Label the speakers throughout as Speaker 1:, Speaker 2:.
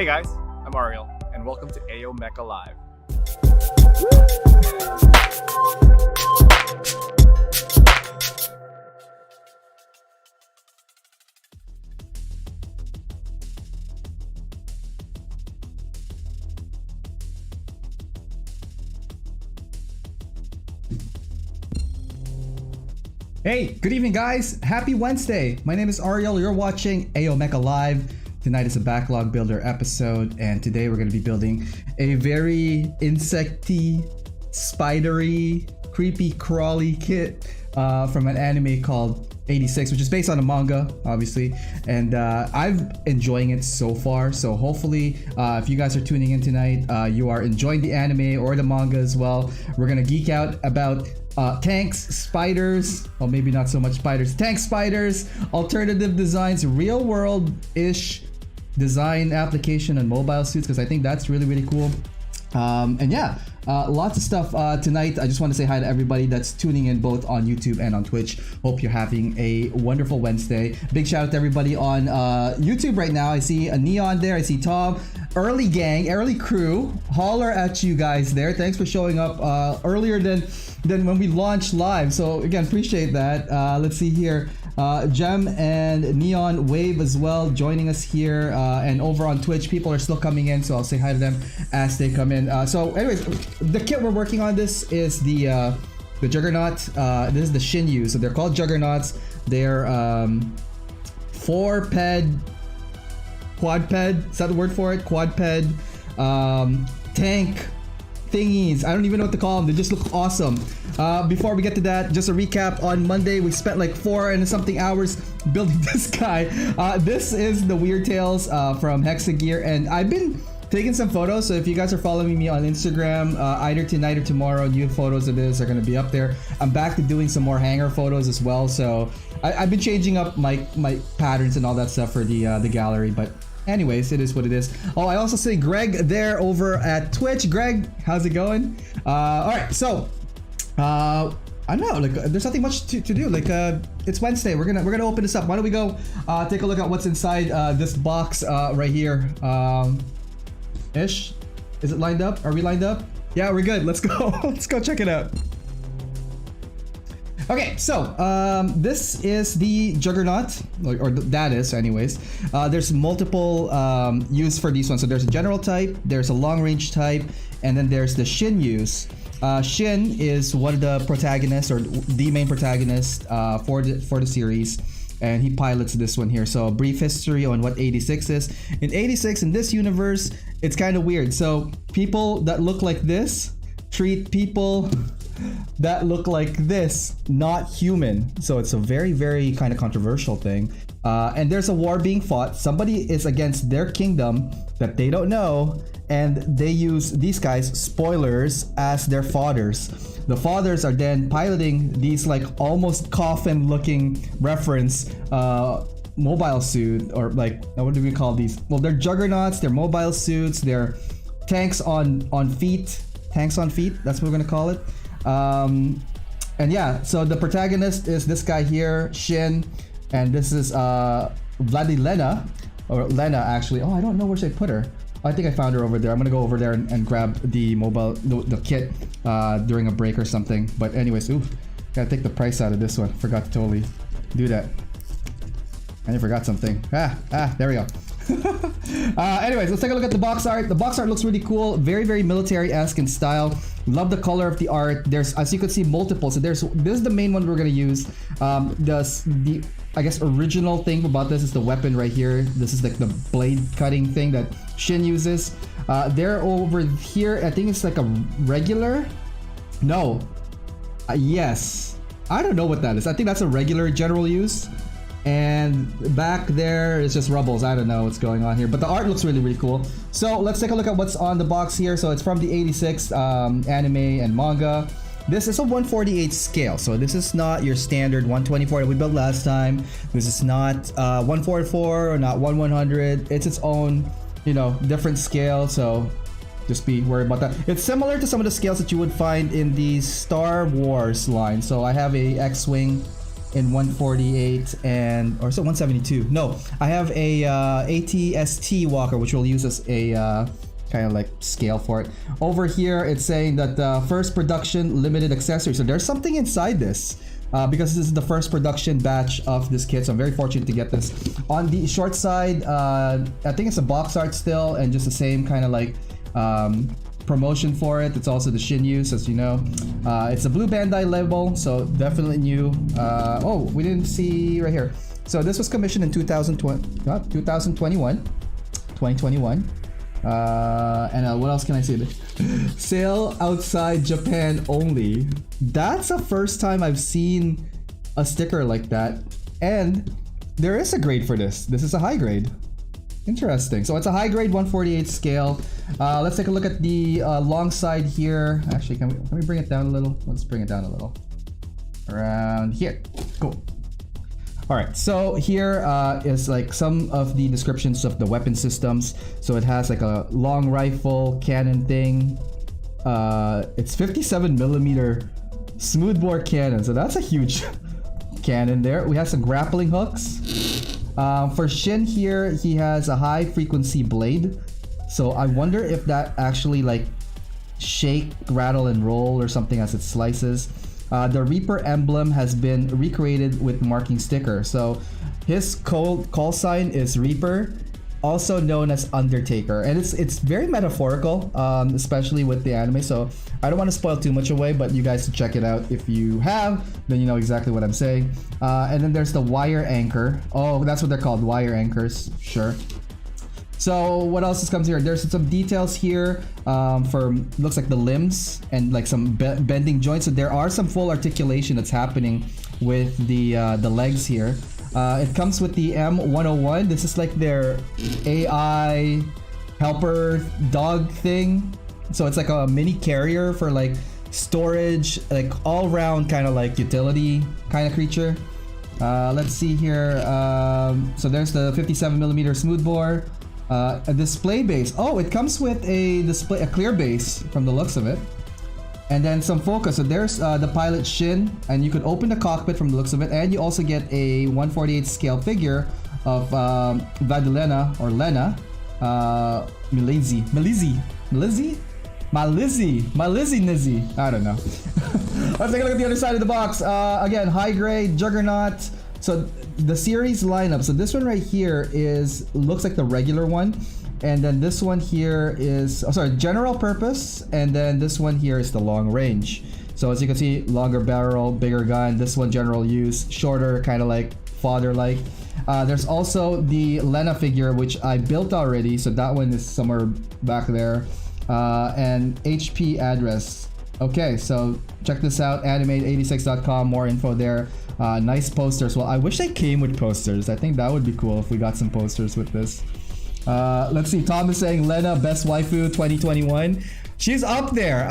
Speaker 1: guys, I'm Ariel, and welcome to AO Mecha Live.
Speaker 2: Hey, good evening guys. Happy Wednesday. My name is Ariel. You're watching AO Mecha Live. Tonight is a backlog builder episode, and today we're going to be building a very insecty, spidery, creepy, crawly kit from an anime called 86, which is based on a manga, obviously, and I'm enjoying it so far. So hopefully, if you guys are tuning in tonight, you are enjoying the anime or the manga as well. We're gonna geek out about tanks, spiders, well, maybe not so much spiders, tank spiders, alternative designs, real world-ish design application on mobile suits, because I think that's really cool. And yeah, lots of stuff tonight. I just want to say hi to everybody that's tuning in both on YouTube and on Twitch. Hope you're having a wonderful Wednesday. Big shout out to everybody on YouTube right now. I see a Neon there. I see Tom. Early gang, early crew. Holler at you guys there. Thanks for showing up earlier than when we launched live. So again, appreciate that. Let's see here. Gem and Neon Wave as well joining us here, and over on Twitch people are still coming in, so I'll say hi to them as they come in. So anyways, the kit we're working on, this is the Juggernaut. This is the Shin. So they're called Juggernauts. They're 4-ped quadped, is that the word for it? Quadped tank thingies. I don't even know what to call them. They just look awesome. Before we get to that, just a recap. On Monday we spent like 4 and something hours building this guy. This is the Weird Tales from Hexagear, and I've been taking some photos, so if you guys are following me on Instagram, either tonight or tomorrow, new photos of this are going to be up there. I'm back to doing some more hanger photos as well, so I've been changing up my patterns and all that stuff for the gallery, but anyways, it is what it is. Oh, I also see Greg there over at Twitch. Greg, how's it going? All right, so I don't know, like there's nothing much to do. Like it's Wednesday. We're gonna open this up. Why don't we go take a look at what's inside this box right here? Ish, is it lined up? Are we lined up? Yeah, we're good. Let's go. Let's go check it out. Okay, so this is the Juggernaut, or that is anyways. There's multiple use for these ones. So there's a general type, there's a long range type, and then there's the Shin use. Shin is one of the protagonists, or the main protagonist for the series, and he pilots this one here. So a brief history on what 86 is. In 86, in this universe, it's kind of weird. So people that look like this treat people that look like this not human. So it's a very kind of controversial thing, and there's a war being fought. Somebody is against their kingdom that they don't know, and they use these guys, spoilers, as their fathers. The fathers are then piloting these like almost coffin looking reference mobile suit, or like what do we call these? Well, they're juggernauts, they're mobile suits, they're tanks on feet. Tanks on feet, that's what we're gonna call it. And yeah, so the protagonist is this guy here, Shin, and this is Vladilena, or Lena actually. Oh, I don't know where should I put her. I think I found her over there. I'm gonna go over there and grab the the kit during a break or something. But anyways, ooh, gotta take the price out of this one. Forgot to totally do that. I forgot something. There we go. Anyways, let's take a look at the box art. The box art looks really cool, very military-esque in style. Love the color of the art. There's, as you can see, multiple. So this is the main one we're gonna use. The I guess original thing about this is the weapon right here. This is like the blade cutting thing that Shin uses. They're over here. I think it's like a regular. No. Yes. I don't know what that is. I think that's a regular general use. And back there is just rubbles. I don't know what's going on here, but the art looks really cool. So let's take a look at what's on the box here. So it's from the 86 anime and manga. This is a 148 scale, so this is not your standard 124 that we built last time. This is not 144 or not 100. It's its own, you know, different scale. So just be worried about that. It's similar to some of the scales that you would find in the Star Wars line. So I have a X-Wing in 148 and or so 172. No, I have a ATST walker, which we'll use as a kind of like scale for it. Over here, it's saying that first production limited accessory. So there's something inside this. Because this is the first production batch of this kit, so I'm very fortunate to get this. On the short side, I think it's a box art still, and just the same kind of like promotion for it. It's also the Shin use, as you know. It's a blue Bandai label, so definitely new. Oh, we didn't see right here. So this was commissioned in 2021. And what else can I say? Sale outside Japan only. That's the first time I've seen a sticker like that. And there is a grade for this. This is a high grade. Interesting. So it's a high grade 148 scale. Let's take a look at the long side here. Actually, can we bring it down a little? Let's bring it down a little. Around here. Cool. Alright, so here is like some of the descriptions of the weapon systems. So it has like a long rifle cannon thing. It's 57mm smoothbore cannon, so that's a huge cannon there. We have some grappling hooks. For Shin here, he has a high frequency blade. So I wonder if that actually like shake, rattle, and roll or something as it slices. The Reaper emblem has been recreated with marking sticker. So his call sign is Reaper, also known as Undertaker, and it's very metaphorical, especially with the anime. So I don't want to spoil too much away, but you guys should check it out. If you have, then you know exactly what I'm saying. And then there's the wire anchor. Oh, that's what they're called, wire anchors. Sure. So what else comes here? There's some details here for looks like the limbs and like some bending joints. So there are some full articulation that's happening with the legs here. It comes with the M101. This is like their AI helper dog thing. So it's like a mini carrier for like storage, like all round kind of like utility kind of creature. Let's see here. So there's the 57mm smoothbore. A display base. Oh, it comes with a clear base from the looks of it. And then some focus. So there's the pilot Shin, and you could open the cockpit from the looks of it, and you also get a 148 scale figure of Vadilena or Lena Milizzi. I don't know. Let's take a look at the other side of the box. Again, high grade Juggernaut. So the series lineup. So this one right here looks like the regular one, and then this one here is general purpose, and then this one here is the long range. So as you can see, longer barrel, bigger gun. This one general use, shorter, kind of like fodder-like. There's also the Lena figure, which I built already, so that one is somewhere back there. And HP address. Okay, so check this out, animate86.com, more info there. Nice posters. Well, I wish they came with posters. I think that would be cool if we got some posters with this. Let's see, Tom is saying Lena, best waifu 2021. She's up there.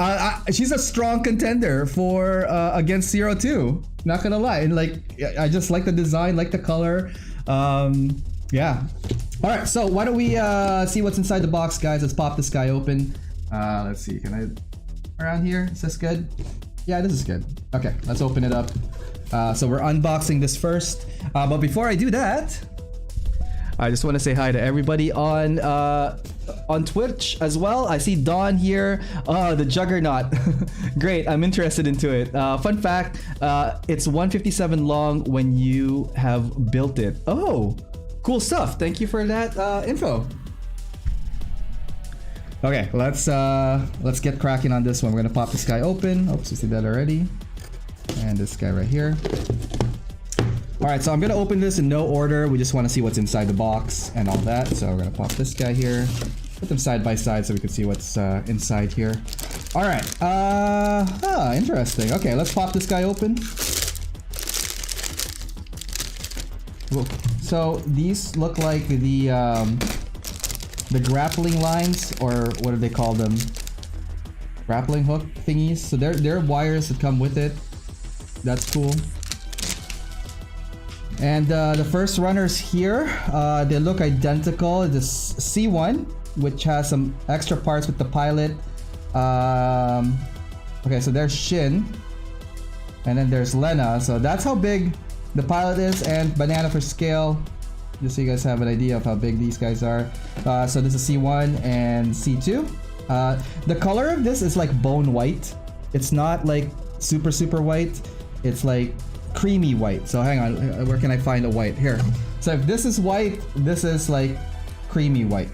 Speaker 2: She's a strong contender for against 02. Not gonna lie. And like, I just like the design, like the color. Yeah. All right, so why don't we see what's inside the box, guys? Let's pop this guy open. Let's see, can I... Around here, is this good? Yeah, this is good. Okay, let's open it up. So we're unboxing this first. But before I do that, I just want to say hi to everybody on Twitch as well. I see Dawn here. Oh, the Juggernaut. Great, I'm interested into it. Fun fact, it's 157 long when you have built it. Oh, cool stuff. Thank you for that info. Okay, let's get cracking on this one. We're gonna pop this guy open. Oops, you see that already. And this guy right here. All right, so I'm gonna open this in no order. We just want to see what's inside the box and all that. So we're gonna pop this guy here, put them side by side so we can see what's inside here. All right. Interesting. Okay, let's pop this guy open. Whoa. So these look like the grappling lines, or what do they call them? Grappling hook thingies. So they're wires that come with it. That's cool. And the first runners here, they look identical. This C1, which has some extra parts with the pilot. Okay, so there's Shin, and then there's Lena. So that's how big the pilot is, and banana for scale, just so you guys have an idea of how big these guys are. So this is C1 and C2. The color of this is like bone white. It's not like super white. It's like creamy white. So hang on, where can I find a white? Here. So if this is white, this is like creamy white.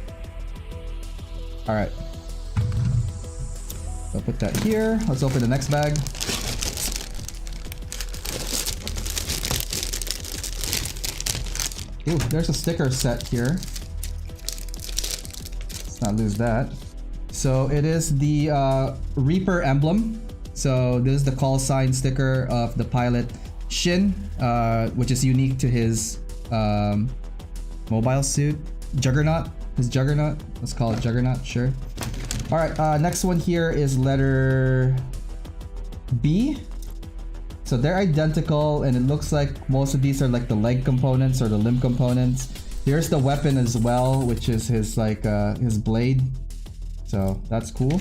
Speaker 2: All right. I'll put that here. Let's open the next bag. Ooh, there's a sticker set here. Let's not lose that. So it is the Reaper emblem. So this is the call sign sticker of the pilot Shin, which is unique to his mobile suit. Juggernaut. His Juggernaut. Let's call it Juggernaut, sure. Alright, next one here is letter B. So they're identical, and it looks like most of these are like the leg components or the limb components. Here's the weapon as well, which is his like his blade. So that's cool.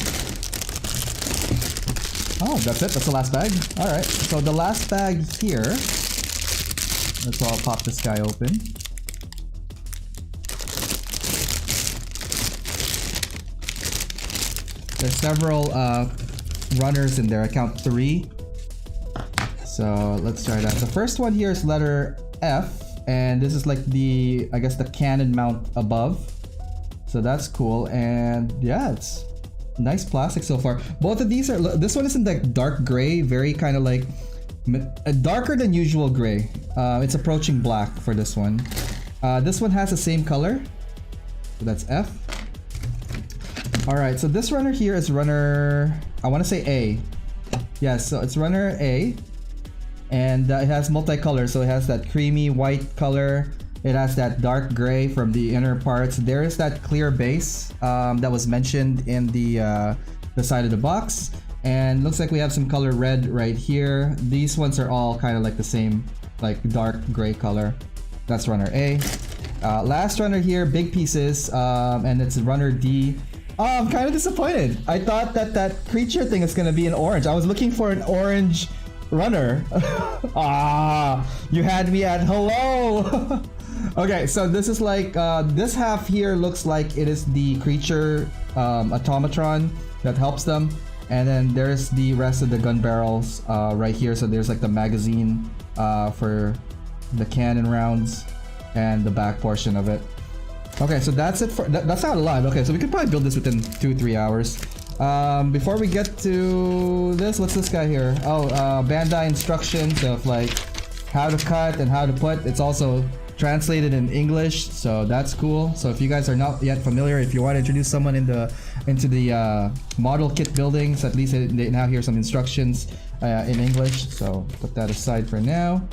Speaker 2: Oh, that's it. That's the last bag. All right. So the last bag here. Let's all pop this guy open. There's several runners in there. I count 3. So let's try that. The first one here is letter F, and this is like the, I guess, the cannon mount above. So that's cool, and yeah, it's nice plastic so far. Both of these are, this one is in like dark gray, very kind of like darker than usual gray. It's approaching black for this one. This one has the same color. So that's F. All right, so this runner here is runner, I want to say A. Yeah, so it's runner A. And it has multicolor, so it has that creamy white color. It has that dark gray from the inner parts. There is that clear base that was mentioned in the side of the box. And looks like we have some color red right here. These ones are all kind of like the same, like dark gray color. That's runner A. Last runner here, big pieces, and it's runner D. Oh, I'm kind of disappointed. I thought that that creature thing is gonna be an orange. I was looking for an orange runner. Ah, you had me at hello. Okay, so this is like this half here looks like it is the creature automatron that helps them, and then there's the rest of the gun barrels right here. So there's like the magazine for the cannon rounds and the back portion of it. Okay, so that's it for that's not a lot. Okay, so we could probably build this within 2-3 hours. Before we get to this, what's this guy here? Oh, Bandai instructions of like how to cut and how to put. It's also translated in English, so that's cool. So if you guys are not yet familiar, if you want to introduce someone into the model kit buildings, at least they now hear some instructions in English. So put that aside for now.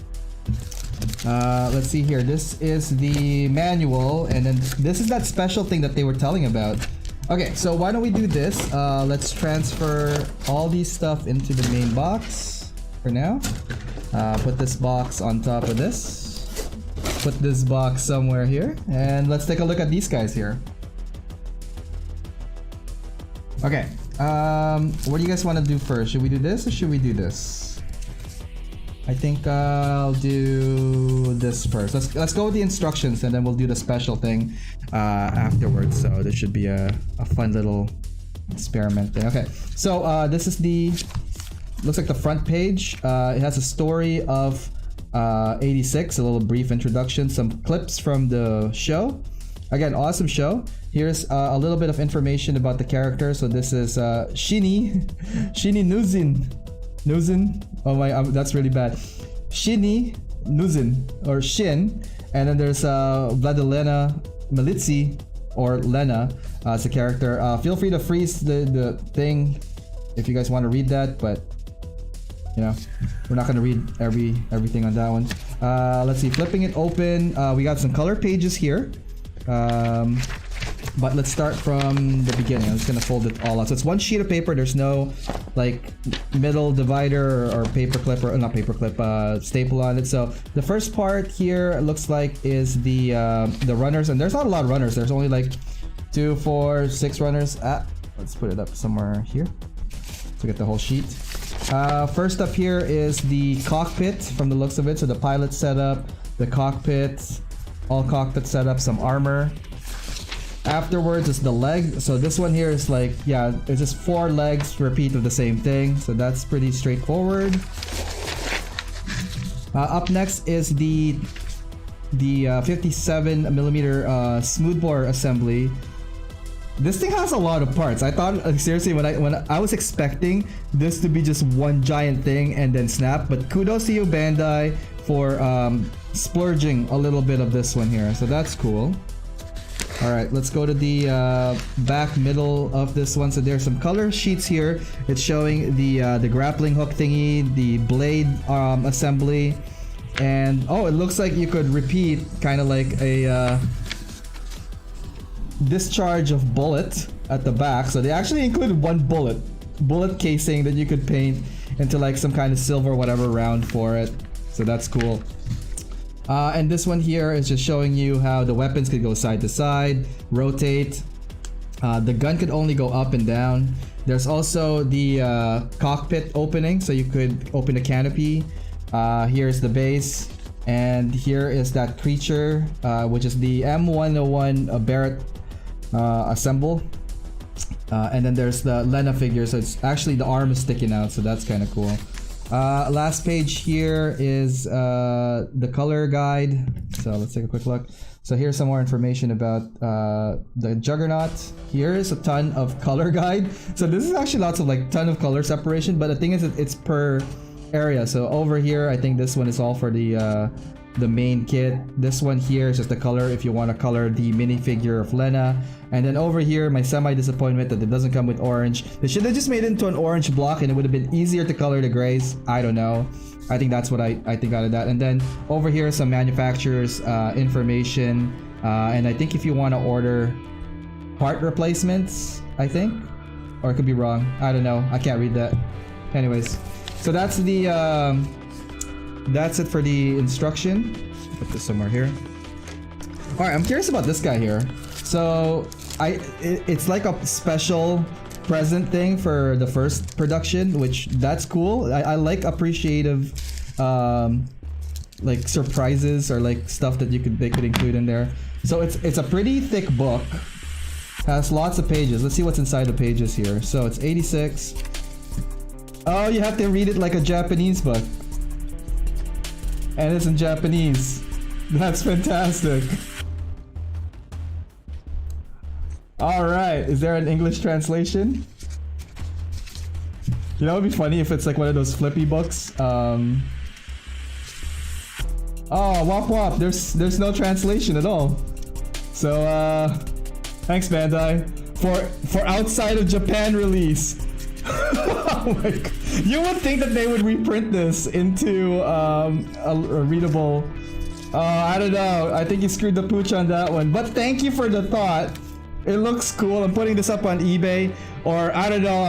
Speaker 2: Let's see here. This is the manual, and then this is that special thing that they were telling about. Okay, so why don't we do this? Let's transfer all these stuff into the main box for now. Put this box on top of this. Put this box somewhere here, and let's take a look at these guys here. Okay, what do you guys want to do first? Should we do this or should we do this? I think I'll do this first. Let's go with the instructions, and then we'll do the special thing afterwards. So this should be a fun little experiment thing. Okay, so this is the, looks like the front page. It has a story of 86, a little brief introduction, some clips from the show. Again, awesome show. Here's a little bit of information about the character. So this is Shini Nuzin. Oh my, that's really bad. Shini Nuzin, or Shin. And then there's Vladilena Militsi, or Lena, as a character. Feel free to freeze the thing if you guys want to read that, but you know, we're not gonna read everything on that one. Let's see, flipping it open, we got some color pages here. But let's start from the beginning. I'm just gonna fold it all out. So it's one sheet of paper. There's no like middle divider or paper clip, or not paper clip, staple on it. So the first part here, it looks like, is the runners, and there's not a lot of runners. There's only like 2, 4, 6 runners. Let's put it up somewhere here to get the whole sheet. First up here is the cockpit from the looks of it. So the pilot setup, the cockpit, all cockpit setup, some armor. Afterwards is the leg. So this one here is like, yeah, it's just 4 legs, repeat of the same thing. So that's pretty straightforward. Up next is the 57mm smoothbore assembly. This thing has a lot of parts. I thought, like, seriously, when I was expecting this to be just one giant thing and then snap, but kudos to you, Bandai, for splurging a little bit of this one here. So that's cool. All right, let's go to the back middle of this one. So there's some color sheets here. It's showing the grappling hook thingy, the blade assembly, and oh, it looks like you could repeat kind of like a discharge of bullet at the back. So they actually included one bullet casing that you could paint into like some kind of silver whatever round for it. So that's cool. And this one here is just showing you how the weapons could go side to side, rotate. The gun could only go up and down. There's also the cockpit opening, so you could open the canopy. Here's the base, and here is that creature, which is the M101 Barrett assemble. And then there's the Lena figure, so it's actually the arm is sticking out, so that's kind of cool. Last page here is the color guide. So let's take a quick look. So here's some more information about the Juggernaut. Here is a ton of color guide. So this is actually lots of like ton of color separation, but the thing is it's per area. So over here, I think this one is all for the main kit. This one here is just the color if you want to color the minifigure of Lena. And then over here, my semi-disappointment that it doesn't come with orange. They should have just made it into an orange block and it would have been easier to color the grays. I don't know. I think that's what I think out of that. And then over here, some manufacturer's information. And I think if you want to order part replacements, I think. Or it could be wrong. I don't know. I can't read that. Anyways, so that's the... that's it for the instruction. Put this somewhere here. Alright, I'm curious about this guy here. So, it's like a special present thing for the first production, which that's cool. I like appreciative like surprises or like stuff that they could include in there. So it's a pretty thick book. Has lots of pages. Let's see what's inside the pages here. So it's 86. Oh, you have to read it like a Japanese book. And it's in Japanese. That's fantastic. Alright, is there an English translation? You know, it would be funny if it's like one of those flippy books. Oh, wop wop, there's no translation at all. So, thanks Bandai for outside of Japan release. Oh my god. You would think that they would reprint this into a readable... I don't know. I think you screwed the pooch on that one. But thank you for the thought. It looks cool. I'm putting this up on eBay. Or I don't know.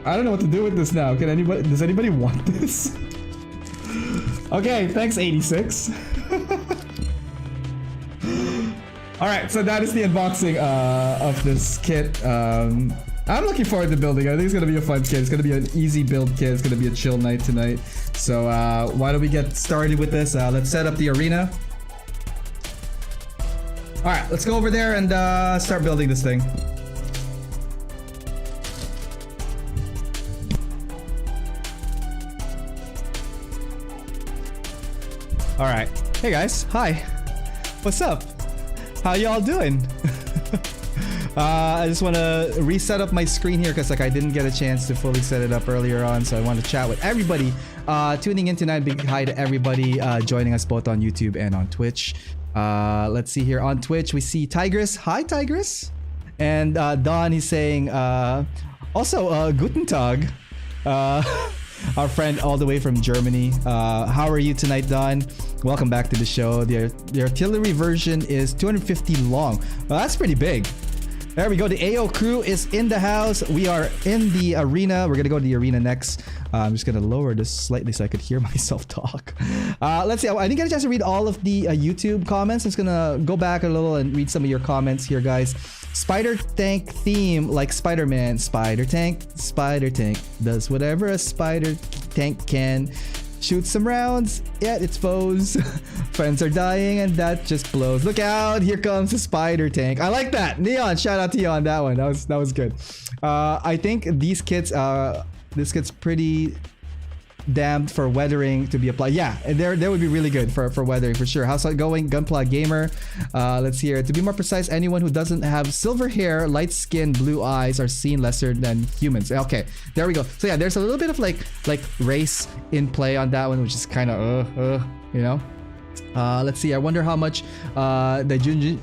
Speaker 2: I don't know what to do with this now. Does anybody want this? Okay, thanks 86. Alright, so that is the unboxing of this kit. I'm looking forward to building it. I think it's gonna be a fun kit. It's gonna be an easy build kit. It's gonna be a chill night tonight. So why don't we get started with this? Let's set up the arena. Alright, let's go over there and start building this thing. Alright. Hey guys, hi. What's up? How y'all doing? I just want to reset up my screen here because like I didn't get a chance to fully set it up earlier on, so I want to chat with everybody tuning in tonight. Big hi to everybody joining us both on YouTube and on Twitch. Let's see here on Twitch we see Tigress. Hi Tigress. And Don, he's saying also Guten Tag. Our friend all the way from Germany. How are you tonight, Don? Welcome back to the show. The artillery version is 250 long. Well, that's pretty big. There we go. The AO crew is in the house. We are in the arena. We're gonna go to the arena next. I'm just gonna lower this slightly so I could hear myself talk. Let's see. I didn't get a chance to read all of the YouTube comments. I'm just gonna go back a little and read some of your comments here, guys. Spider tank theme like Spider-Man. Spider tank does whatever a spider tank can. Shoots some rounds at its foes. Friends are dying and that just blows. Look out, here comes the spider tank. I like that. Neon, shout out to you on that one. That was good. I think these kits this kit's pretty damned for weathering to be applied. Yeah, they would be really good for weathering for sure. How's it going, Gunpla gamer? Let's hear. To be more precise, anyone who doesn't have silver hair, light skin, blue eyes are seen lesser than humans. Okay, there we go. So yeah, there's a little bit of like race in play on that one, which is kind of you know. Let's see. I wonder how much Daijunshi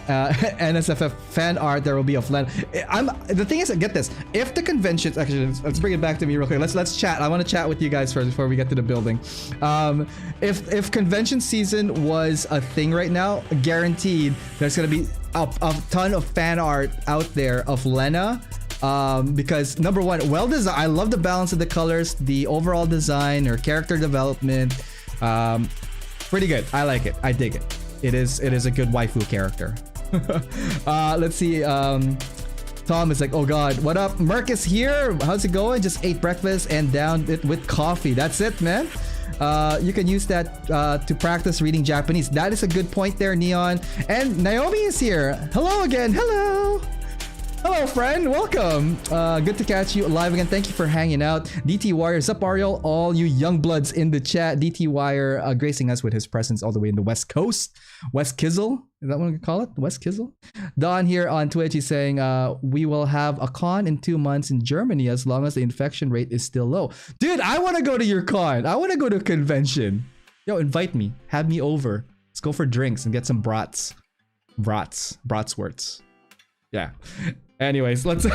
Speaker 2: NSFF fan art there will be of Len. The thing is, get this. If the conventions, actually, let's bring it back to me real quick. Let's chat. I want to chat with you guys first before we get to the building. If convention season was a thing right now, guaranteed there's gonna be a ton of fan art out there of Lena. Because number one, well designed. I love the balance of the colors, the overall design, her character development. Pretty good. I like it. I dig it. It is a good waifu character. Let's see. Tom is like, oh god, what up? Merc is here. How's it going? Just ate breakfast and downed it with coffee. That's it, man. You can use that to practice reading Japanese. That is a good point there, Neon. And Naomi is here. Hello again. Hello. Hello, friend. Welcome. Good to catch you live again. Thank you for hanging out. DT Wire, Zup Ariel, all you young bloods in the chat. DT Wire gracing us with his presence all the way in the West Coast. West Kizzle. Is that what we call it? West Kizzle? Don here on Twitch, he's saying, we will have a con in 2 months in Germany as long as the infection rate is still low. Dude, I want to go to your con. I want to go to a convention. Yo, invite me. Have me over. Let's go for drinks and get some brats. Bratsworts. Yeah. Anyways, let's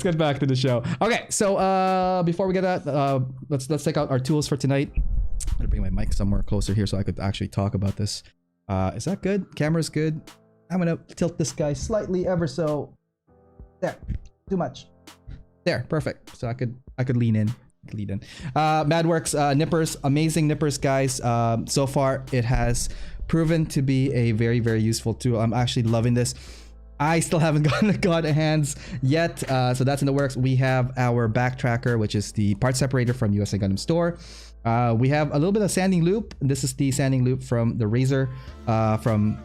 Speaker 2: get back to the show. Okay, so before we get that, let's take out our tools for tonight. I'm gonna bring my mic somewhere closer here so I could actually talk about this. Is that good? Camera's good. I'm gonna tilt this guy slightly, ever so. There, too much. There, perfect. So I could lean in. Madworks nippers, amazing nippers, guys. So far it has proven to be a very, very useful tool. I'm actually loving this. I still haven't got hands yet, so that's in the works. We have our backtracker, which is the part separator from USA Gundam Store. We have a little bit of sanding loop. This is the sanding loop from the Razor, from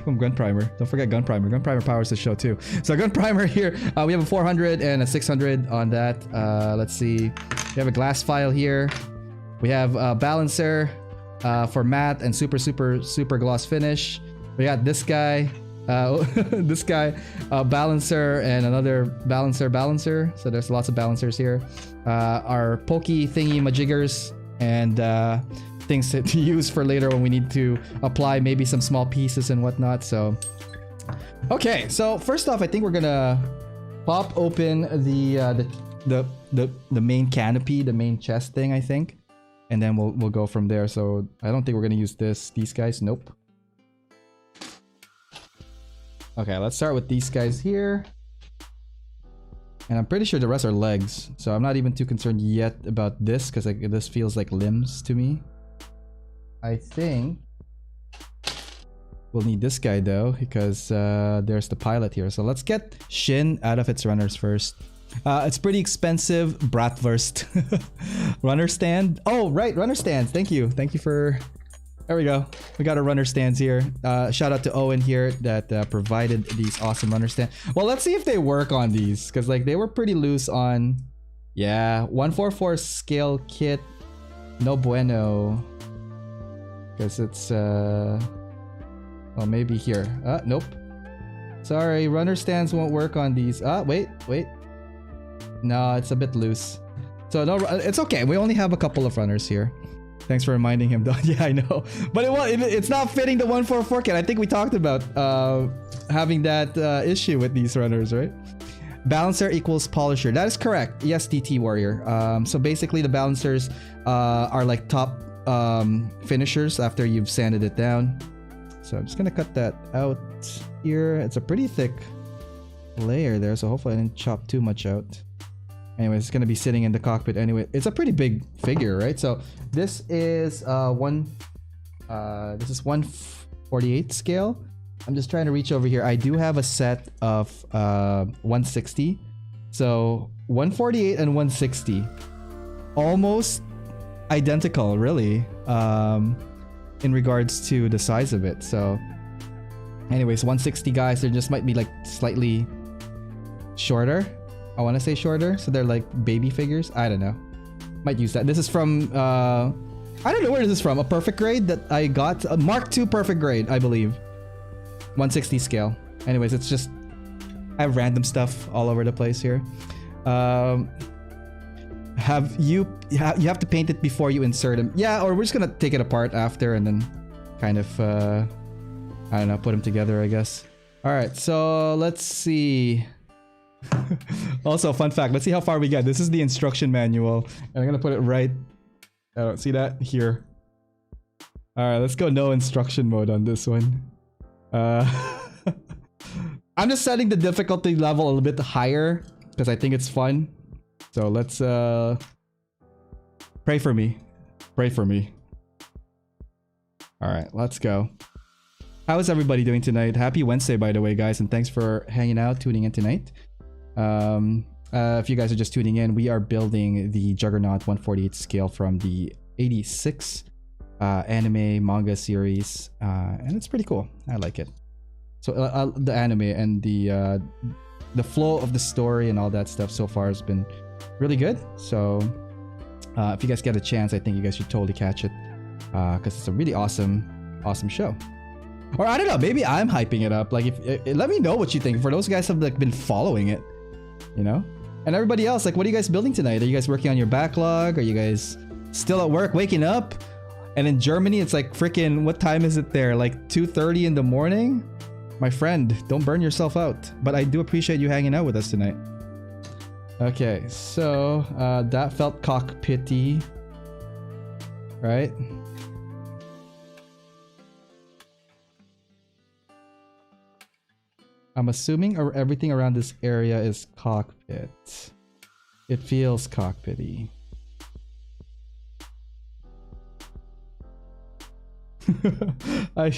Speaker 2: Gunprimer. Don't forget Gunprimer. Gunprimer powers the show too. So Gunprimer here, we have a 400 and a 600 on that. Let's see. We have a glass file here. We have a balancer for matte and super gloss finish. We got this guy. This guy, balancer and another balancer. So there's lots of balancers here. Our pokey thingy majiggers and things to use for later when we need to apply maybe some small pieces and whatnot. So okay, so first off, I think we're gonna pop open the main canopy, the main chest thing, I think, and then we'll go from there. So I don't think we're gonna use these guys. Nope. Okay, let's start with these guys here. And I'm pretty sure the rest are legs. So I'm not even too concerned yet about this, because like, this feels like limbs to me. I think we'll need this guy though, because there's the pilot here. So let's get Shin out of its runners first. It's pretty expensive. Bratwurst. Runner stand. Oh, right, runner stands. Thank you for... There we go. We got our runner stands here. Shout out to Owen here that provided these awesome runner stands. Well, let's see if they work on these, because like they were pretty loose on. Yeah, 144 scale kit. No bueno. Because it's well, maybe here. Nope. Sorry, runner stands won't work on these. Wait. No, it's a bit loose. So no, it's okay. We only have a couple of runners here. Thanks for reminding him though. Yeah, I know. But it's not fitting the 144 kit. I think we talked about having that issue with these runners, right? Balancer equals polisher. That is correct. Yes, DT Warrior. So basically the balancers are like top finishers after you've sanded it down. So I'm just gonna cut that out here. It's a pretty thick layer there, so hopefully I didn't chop too much out. Anyway, it's gonna be sitting in the cockpit anyway. It's a pretty big figure, right? So this is 1/48 scale. I'm just trying to reach over here. I do have a set of 160. So 148 and 160, almost identical, really, in regards to the size of it. So anyways, 160 guys, there just might be like slightly shorter. I want to say shorter, so they're like baby figures. I don't know, might use that. This is from I don't know where this is from. A perfect grade that I got, a Mark II perfect grade, I believe. 160 scale. Anyways, it's just, I have random stuff all over the place here. You have to paint it before you insert them. Yeah, or we're just gonna take it apart after and then kind of I don't know, put them together, I guess. All right, so let's see. Also, fun fact, let's see how far we get. This is the instruction manual, and I'm gonna put it right, I don't see that here. All right, let's go no instruction mode on this one. I'm just setting the difficulty level a little bit higher because I think it's fun. So let's pray for me. Pray for me. All right, let's go. How is everybody doing tonight? Happy Wednesday, by the way, guys, and thanks for hanging out, tuning in tonight. If you guys are just tuning in, we are building the Juggernaut 148 scale from the 86 anime manga series, and it's pretty cool. I like it. So the anime and the flow of the story and all that stuff so far has been really good. So if you guys get a chance, I think you guys should totally catch it, because it's a really awesome show. Or I don't know, maybe I'm hyping it up. Like, if let me know what you think. For those guys who have like been following it, you know, and everybody else, like, what are you guys building tonight? Are you guys working on your backlog? Are you guys still at work, waking up? And in Germany, it's like freaking, what time is it there? Like 2:30 in the morning? My friend, don't burn yourself out. But I do appreciate you hanging out with us tonight. Okay, so that felt cockpity, right? I'm assuming everything around this area is cockpit. It feels cockpity. I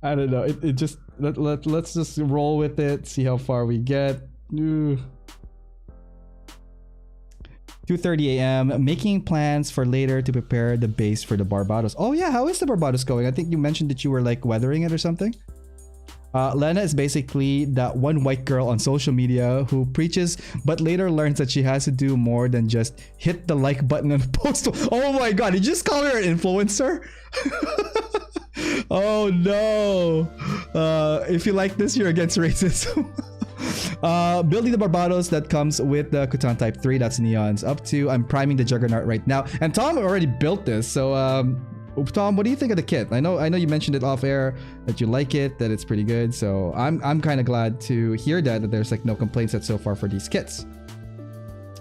Speaker 2: don't know. It just let's just roll with it. See how far we get. 2:30 a.m. Making plans for later to prepare the base for the Barbados. Oh yeah, how is the Barbados going? I think you mentioned that you were like weathering it or something. Lena is basically that one white girl on social media who preaches but later learns that she has to do more than just hit the like button and post. Oh my god, did you just call her an influencer? Oh no. If you like this, you're against racism. Building the Barbados that comes with the Kutan Type 3, that's Neon's up to. I'm priming the Juggernaut right now. And Tom already built this, so Tom, what do you think of the kit? I know you mentioned it off air that you like it, that it's pretty good. So I'm kind of glad to hear that there's like no complaints so far for these kits.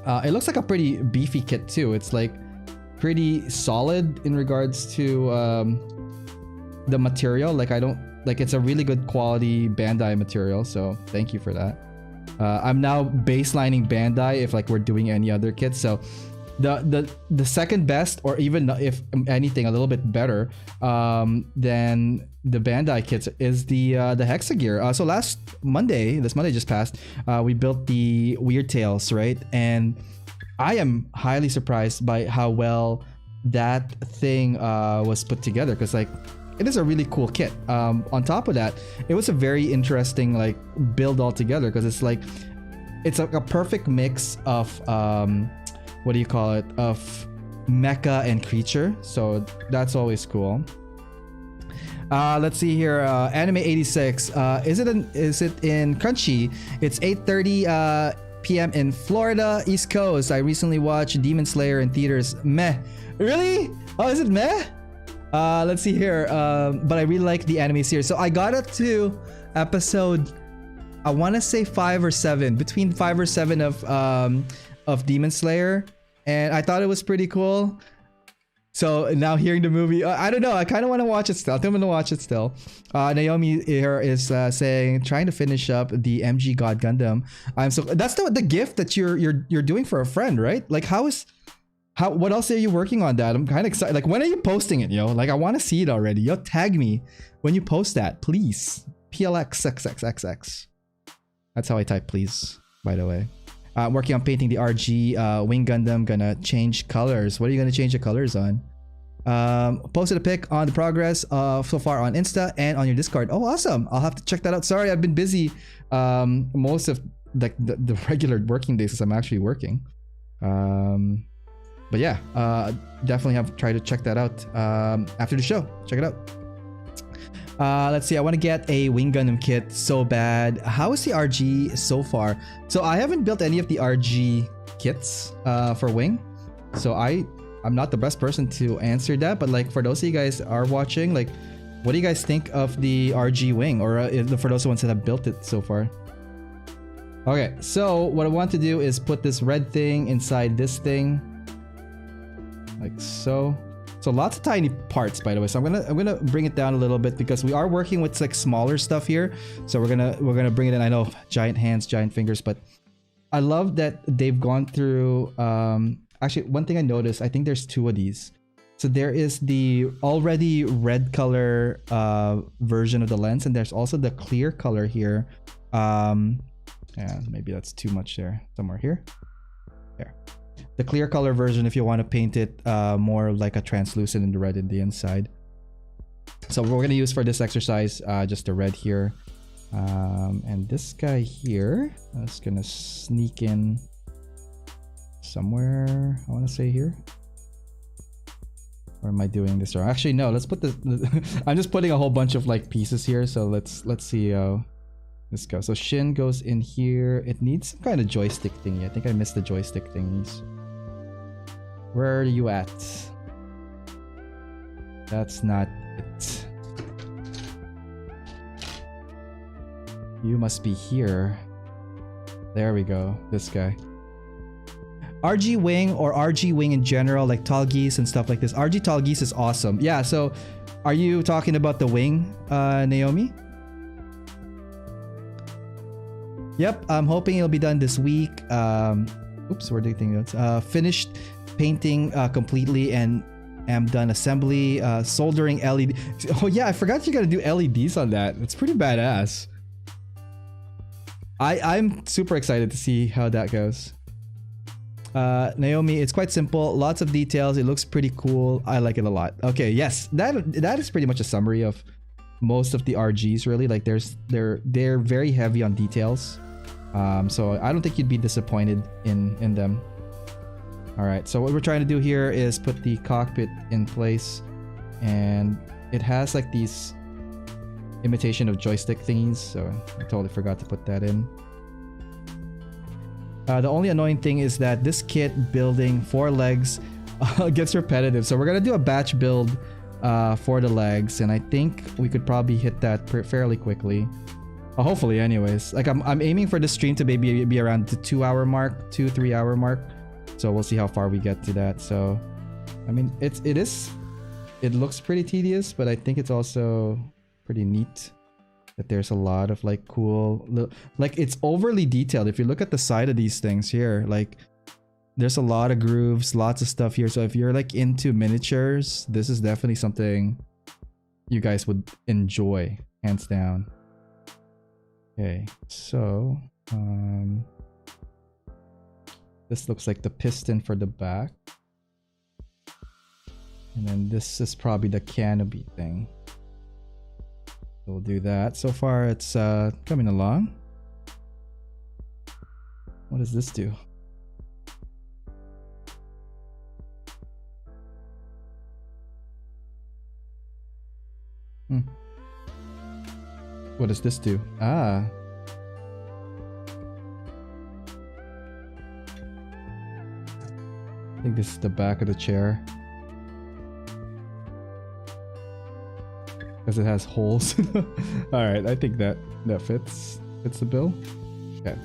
Speaker 2: It looks like a pretty beefy kit too. It's like pretty solid in regards to the material. Like it's a really good quality Bandai material. So thank you for that. I'm now baselining Bandai if like we're doing any other kits. So the second best, or even if anything a little bit better than the Bandai kits, is the Hexagear. So this Monday just passed, we built the Weird Tales, right? And I am highly surprised by how well that thing was put together, because like it is a really cool kit. On top of that, it was a very interesting like build altogether, because it's like it's like a perfect mix of what do you call it, of mecha and creature. So that's always cool. Let's see here. Anime 86. Is it in Crunchy? It's 8:30 p.m. in Florida, East Coast. I recently watched Demon Slayer in theaters. Meh. Really? Oh, is it meh? Let's see here. But I really like the anime series. So I got up to episode, I want to say 5 or 7, between 5 or 7 of Demon Slayer, and I thought it was pretty cool. So now hearing the movie, I don't know. I kind of want to watch it still. I think I'm gonna watch it still. Naomi here is saying, trying to finish up the MG God Gundam. I'm so that's the gift that you're doing for a friend, right? Like what else are you working on that? I'm kind of excited. Like when are you posting it, yo? Like I want to see it already. Yo, tag me when you post that, please. PLXXXXX. That's how I type please, by the way. I'm working on painting the RG Wing Gundam. Gonna change colors. What are you gonna change the colors on? Posted a pic on the progress so far on Insta and on your Discord. Oh, awesome. I'll have to check that out. Sorry, I've been busy most of the regular working days because I'm actually working. But yeah, definitely have tried to check that out after the show. Check it out. Let's see. I want to get a Wing Gundam kit so bad. How is the RG so far? So I haven't built any of the RG kits for Wing. So I'm not the best person to answer that. But like for those of you guys are watching, like what do you guys think of the RG Wing? Or for those ones that have built it so far? Okay, so what I want to do is put this red thing inside this thing. Like so. So lots of tiny parts, by the way. So I'm gonna bring it down a little bit because we are working with like smaller stuff here. So we're gonna bring it in. I know giant hands, giant fingers, but I love that they've gone through. Actually, one thing I noticed, I think there's two of these. So there is the already red color version of the lens, and there's also the clear color here. Yeah, maybe that's too much there. Somewhere here. There. The clear color version if you want to paint it more like a translucent in the red in the inside. So we're going to use for this exercise just the red here. And this guy here, I'm just going to sneak in somewhere. I want to say here. Or am I doing this wrong? Actually, no, let's put this. I'm just putting a whole bunch of like pieces here. So let's see how this goes. So Shin goes in here. It needs some kind of joystick thingy. I think I missed the joystick thingies. Where are you at? That's not it. You must be here. There we go. This guy. RG Wing or RG Wing in general, like Tall Geese and stuff like this. RG Tall Geese is awesome. Yeah, so are you talking about the wing, Naomi? Yep, I'm hoping it'll be done this week. Oops, we're dictating notes. Finished painting completely and am done assembly, soldering LED. Oh yeah, I forgot you gotta do LEDs on that. It's pretty badass. I'm super excited to see how that goes. Naomi, it's quite simple, lots of details. It looks pretty cool. I like it a lot. Okay, yes, that is pretty much a summary of most of the RGs. Really, like they're very heavy on details. So I don't think you'd be disappointed in them. All right, so what we're trying to do here is put the cockpit in place, and it has like these imitation of joystick thingies, so I totally forgot to put that in. The only annoying thing is that this kit building 4 legs gets repetitive, so we're gonna do a batch build for the legs, and I think we could probably hit that fairly quickly. Hopefully, anyways. Like I'm aiming for this stream to maybe be around the 2-hour mark, 2-3 hour mark. So we'll see how far we get to that. So, I mean, it looks pretty tedious, but I think it's also pretty neat that there's a lot of like cool, like it's overly detailed. If you look at the side of these things here, like there's a lot of grooves, lots of stuff here. So if you're like into miniatures, this is definitely something you guys would enjoy, hands down. Okay, so this looks like the piston for the back. And then this is probably the canopy thing. So we'll do that. So far it's coming along. What does this do? What does this do? Ah. I think this is the back of the chair. Because it has holes. Alright, I think that fits the bill. Okay.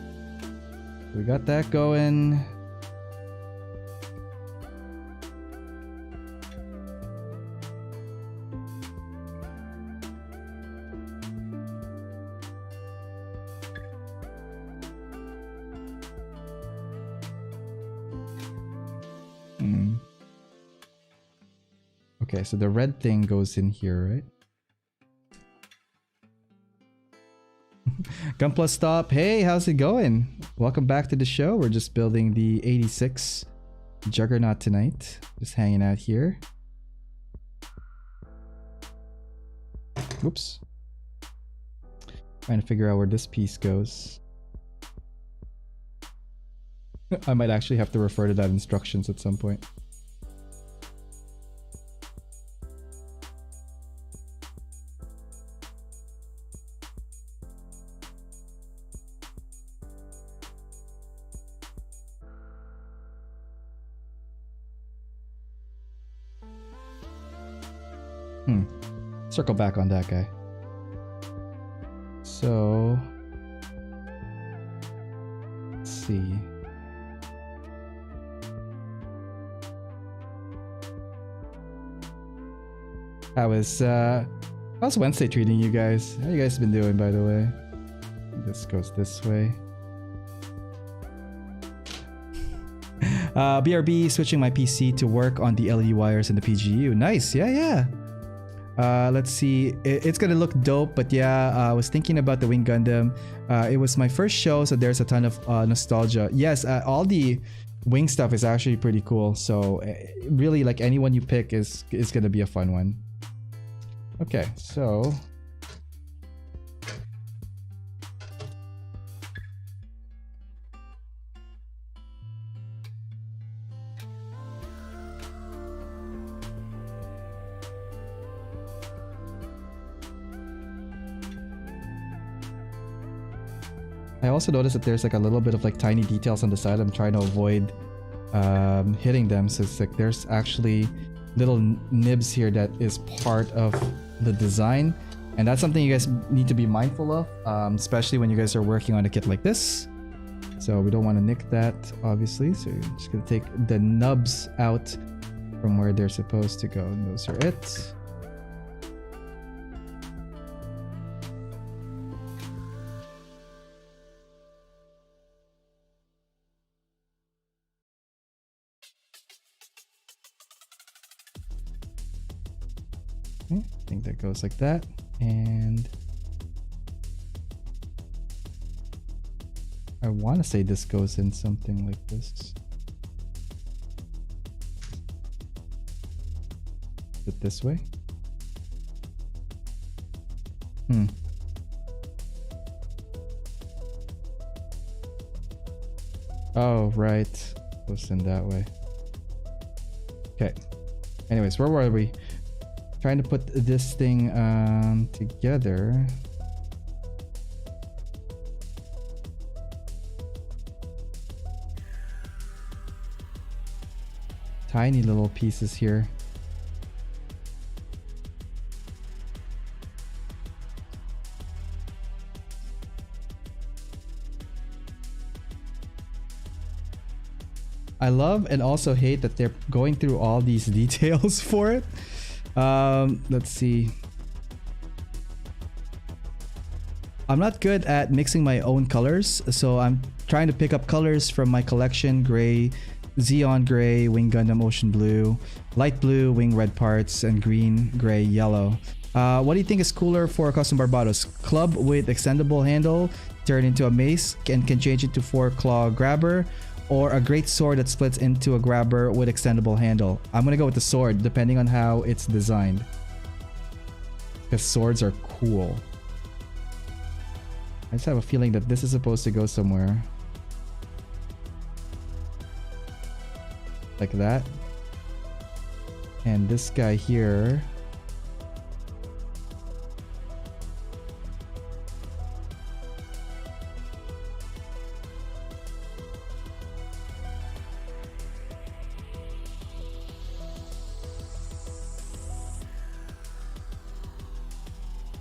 Speaker 2: We got that going. Okay, so the red thing goes in here, right? Gunpla stop. Hey, how's it going? Welcome back to the show. We're just building the 86 Juggernaut tonight. Just hanging out here. Whoops. Trying to figure out where this piece goes. I might actually have to refer to that instructions at some point. Circle back on that guy. So let's see. How's Wednesday treating you guys? How you guys been doing, by the way? This goes this way. BRB switching my PC to work on the LED wires in the PGU. Nice, yeah. Let's see. It's gonna look dope, but yeah, I was thinking about the Wing Gundam. It was my first show, so there's a ton of nostalgia. Yes, all the Wing stuff is actually pretty cool. So really, like anyone you pick is gonna be a fun one. Okay, so I also noticed that there's like a little bit of like tiny details on the side. I'm trying to avoid hitting them. So it's like there's actually little nibs here that is part of the design. And that's something you guys need to be mindful of, especially when you guys are working on a kit like this. So we don't want to nick that, obviously. So you're just going to take the nubs out from where they're supposed to go. And those are it. Okay, I think that goes like that. And I want to say this goes in something like this. Is it this way? Oh, right. Goes in that way. Okay. Anyways, where were we? Trying to put this thing together. Tiny little pieces here. I love and also hate that they're going through all these details for it. Let's see. I'm not good at mixing my own colors, so I'm trying to pick up colors from my collection: gray, Xeon gray, Wing Gundam ocean blue, light blue, wing red parts, and green, gray, yellow. What do you think is cooler for custom Barbados? Club with extendable handle, turn into a mace, and can change it to 4-claw grabber, or a great sword that splits into a grabber with extendable handle? I'm gonna go with the sword, depending on how it's designed, because swords are cool. I just have a feeling that this is supposed to go somewhere like that, and this guy here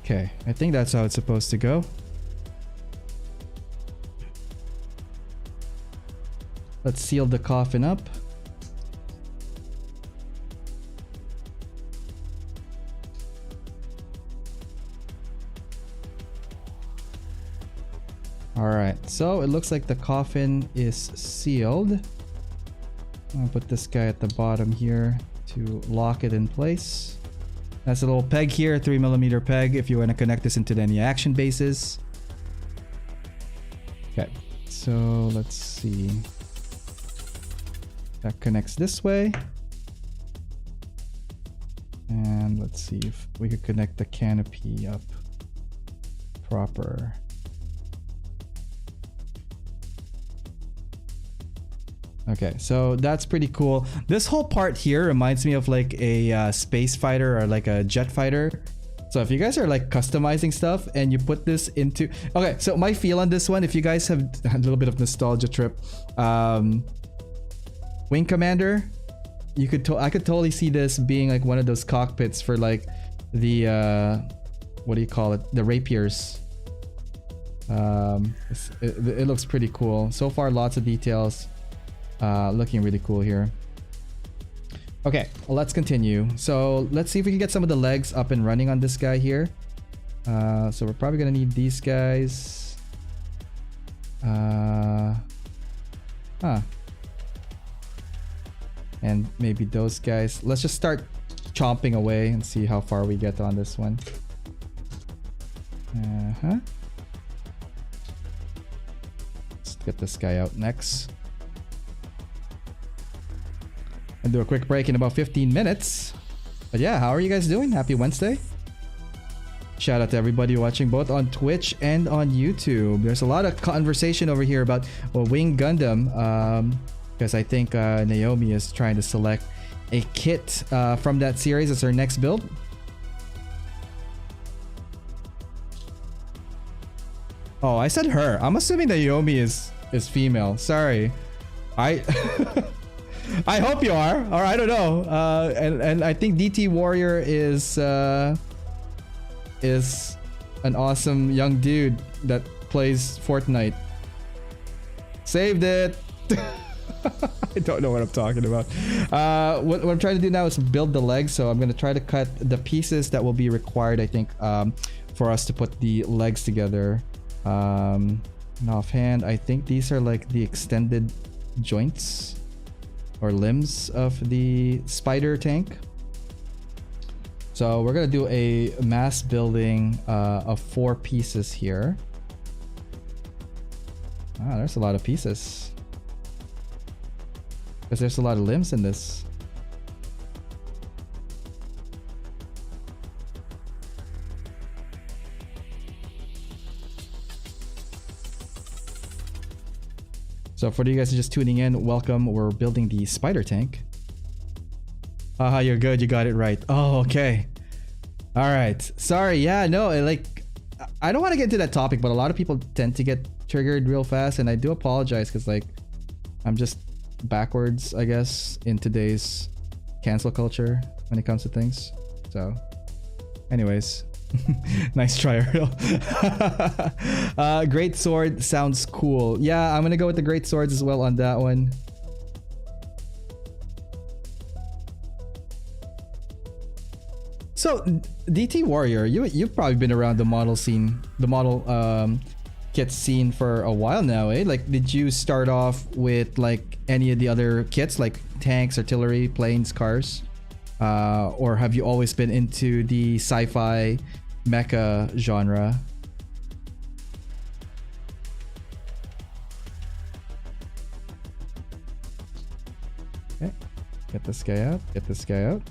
Speaker 2: Okay, I think that's how it's supposed to go. Let's seal the coffin up. Alright, so it looks like the coffin is sealed. I'm gonna put this guy at the bottom here. to lock it in place. That's a little peg here, 3mm peg if you want to connect this into any action bases. Okay, so let's see. That connects this way. And let's see if we could connect the canopy up proper. Okay, so that's pretty cool. This whole part here reminds me of like a space fighter or like a jet fighter. So if you guys are like customizing stuff and you put this into... Okay, so my feel on this one, if you guys have a little bit of nostalgia trip, Wing Commander, you could I could totally see this being like one of those cockpits for like the what do you call it? The rapiers. It looks pretty cool. So far, lots of details. Looking really cool here. Okay, well, let's continue. So let's see if we can get some of the legs up and running on this guy here. So we're probably gonna need these guys. And maybe those guys. Let's just start chomping away and see how far we get on this one. Let's get this guy out next. And do a quick break in about 15 minutes. But yeah, how are you guys doing? Happy Wednesday. Shout out to everybody watching both on Twitch and on YouTube. There's a lot of conversation over here about Wing Gundam. Because I think Naomi is trying to select a kit from that series as her next build. Oh, I said her. I'm assuming Naomi is female. Sorry. I hope you are, or I don't know. And I think DT Warrior is an awesome young dude that plays Fortnite. Saved it. I don't know what I'm talking about. What I'm trying to do now is build the legs, so I'm gonna try to cut the pieces that will be required, I think, for us to put the legs together. And offhand, I think these are like the extended joints or limbs of the spider tank. So we're gonna do a mass building of 4 pieces here. Ah, there's a lot of pieces. Because there's a lot of limbs in this. So for you guys just tuning in, welcome. We're building the spider tank. Haha, you're good. You got it right. Oh, okay. All right. Sorry. Yeah, no, I don't want to get into that topic, but a lot of people tend to get triggered real fast, and I do apologize because like I'm just backwards, I guess, in today's cancel culture when it comes to things. So anyways, nice try, Ariel. Great sword sounds cool. Yeah, I'm gonna go with the great swords as well on that one. So DT Warrior, you've probably been around the model scene, the model kit scene for a while now, eh? Like, did you start off with like any of the other kits, like tanks, artillery, planes, cars, or have you always been into the sci-fi mecha genre? Okay, get this guy out. Get this guy out.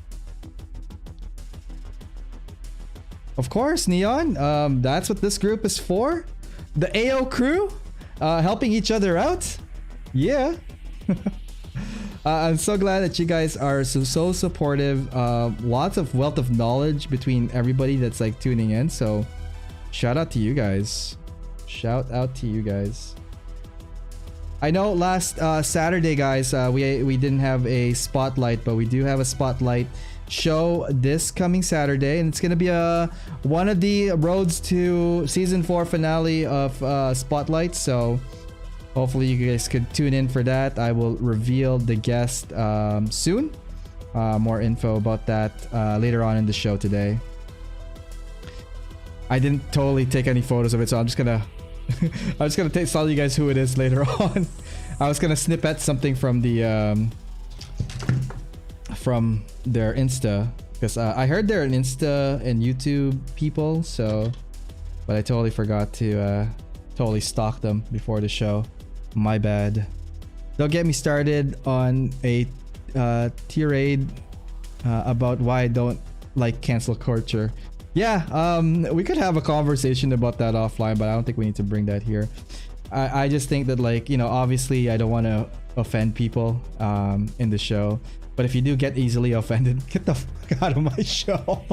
Speaker 2: Of course, Neon. That's what this group is for. The AO crew, helping each other out. Yeah. I'm so glad that you guys are so supportive. Lots of wealth of knowledge between everybody that's like tuning in. So shout out to you guys. Shout out to you guys. I know last Saturday, guys, we didn't have a spotlight, but we do have a spotlight show this coming Saturday, and it's gonna be one of the roads to season 4 finale of Spotlight. So hopefully you guys could tune in for that. I will reveal the guest soon. More info about that later on in the show today. I didn't totally take any photos of it, so I'm just gonna tell you guys who it is later on. I was gonna snip at something from the from their Insta, because I heard they're an Insta and YouTube people, so, but I totally forgot to totally stalk them before the show. My bad. Don't get me started on a tirade about why I don't like cancel culture. Yeah, we could have a conversation about that offline, but I don't think we need to bring that here. I just think that, like, you know, obviously I don't want to offend people in the show, but if you do get easily offended, get the fuck out of my show.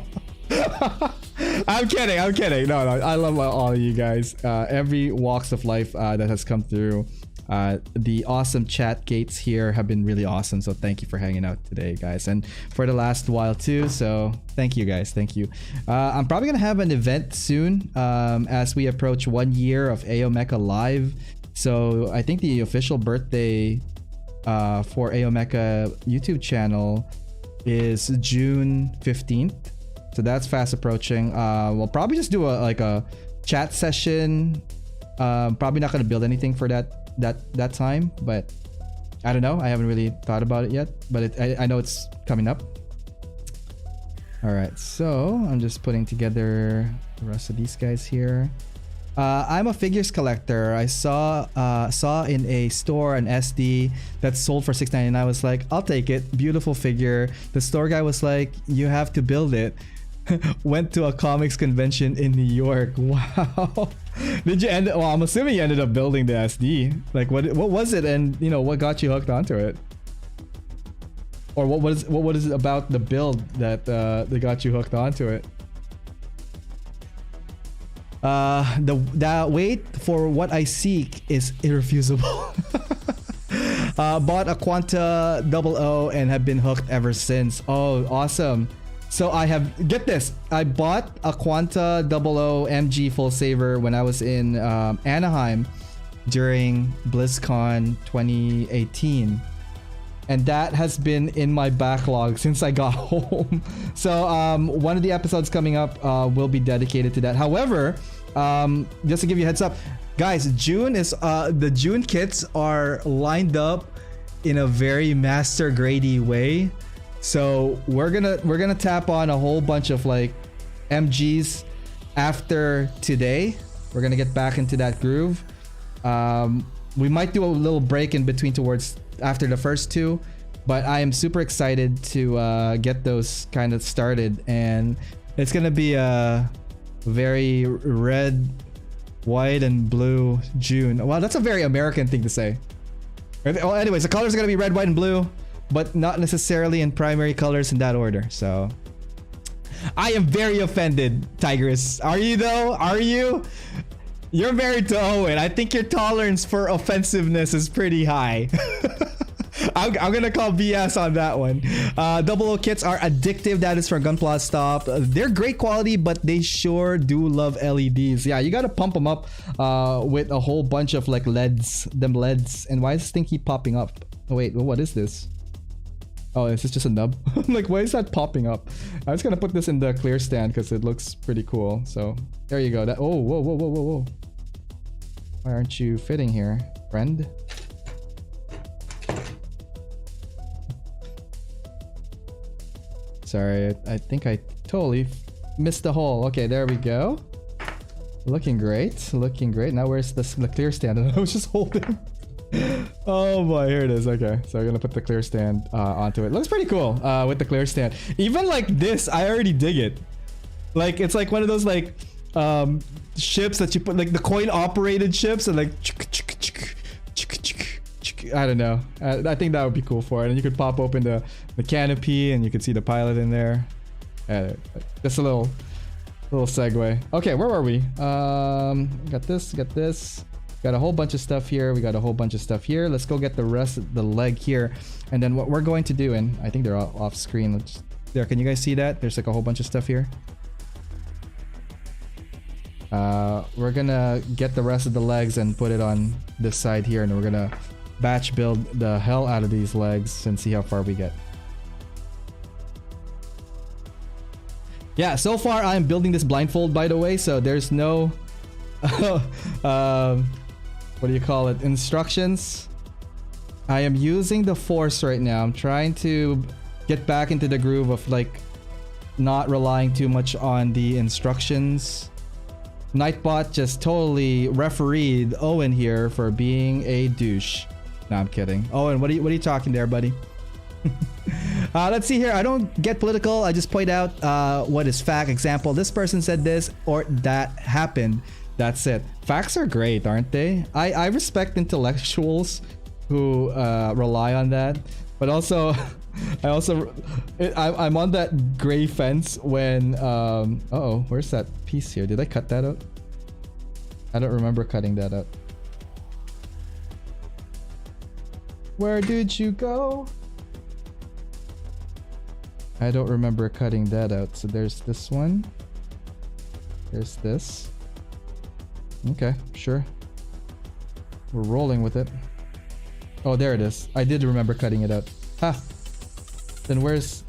Speaker 2: I'm kidding. No, I love all of you guys. Every walks of life that has come through. The awesome chat gates here have been really awesome, so thank you for hanging out today, guys, and for the last while too. So thank you guys, thank you. I'm probably gonna have an event soon as we approach 1 year of AO Mecha Live. So I think the official birthday for AO Mecha YouTube channel is June 15th, so that's fast approaching. We'll probably just do a chat session. Probably not gonna build anything for that time, but I don't know. I haven't really thought about it yet, but I know it's coming up. All right, so I'm just putting together the rest of these guys here. I'm a figures collector. I saw in a store an SD that sold for $6.99. I was like, I'll take it. Beautiful figure. The store guy was like, you have to build it. Went to a comics convention in New York. Wow. Did you end? Well, I'm assuming you ended up building the SD. Like, what was it, and you know, what got you hooked onto it, or what is it about the build that got you hooked onto it? The wait for what I seek is irrefusable. Bought a Quanta 00 and have been hooked ever since. Oh, awesome. So I have, get this, I bought a Quanta 00 MG Full Saver when I was in Anaheim during BlizzCon 2018. And that has been in my backlog since I got home. So one of the episodes coming up will be dedicated to that. However, just to give you a heads up, guys, June is, the June kits are lined up in a very master grady way. So we're gonna tap on a whole bunch of like MGs after today. We're gonna get back into that groove. We might do a little break in between towards after the first two, but I am super excited to get those kind of started, and it's gonna be a very red, white, and blue June. Wow, that's a very American thing to say. Well, anyways, the colors are gonna be red, white, and blue, but not necessarily in primary colors in that order. So I am very offended, Tigress. Are you though? Are you? You're married to Owen. I think your tolerance for offensiveness is pretty high. I'm gonna call BS on that one. 00 kits are addictive. That is from Gunpla Stop. They're great quality, but they sure do love LEDs. Yeah, you gotta pump them up with a whole bunch of like LEDs. Them LEDs. And why does this thing keep popping up? Oh wait, what is this? Oh, is this just a nub? I'm like, why is that popping up? I'm just gonna put this in the clear stand because it looks pretty cool. So there you go. That, oh, whoa. Why aren't you fitting here, friend? Sorry, I think I totally missed the hole. Okay, there we go. Looking great, looking great. Now where's the clear stand? I was just holding. Oh boy, here it is. Okay, so I'm gonna put the clear stand onto it. Looks pretty cool with the clear stand. Even like this, I already dig it. Like, it's like one of those like ships that you put, like the coin operated ships, and like I don't know. I think that would be cool for it. And you could pop open the canopy and you could see the pilot in there. Just a little segue. Okay, where were we? Got this. Got a whole bunch of stuff here. We got a whole bunch of stuff here. Let's go get the rest of the leg here. And then what we're going to do, and I think they're all off screen. There, can you guys see that? There's like a whole bunch of stuff here. We're gonna get the rest of the legs and put it on this side here, and we're gonna batch build the hell out of these legs and see how far we get. Yeah, so far I'm building this blindfold, by the way, so there's no what do you call it, instructions. I am using the force right now. I'm trying to get back into the groove of like not relying too much on the instructions. Nightbot just totally refereed Owen here for being a douche. No, I'm kidding. Owen, what are you talking there, buddy? Let's see here. I don't get political. I just point out what is fact. Example, this person said this or that happened. That's it. Facts are great, aren't they? I respect intellectuals who rely on that, but also I'm on that gray fence when uh-oh, where's that piece here? Did I cut that out? I don't remember cutting that out. Where did you go? I don't remember cutting that out. So there's this one. There's this. Okay, sure. We're rolling with it. Oh, there it is. I did remember cutting it out. Ha! Then where's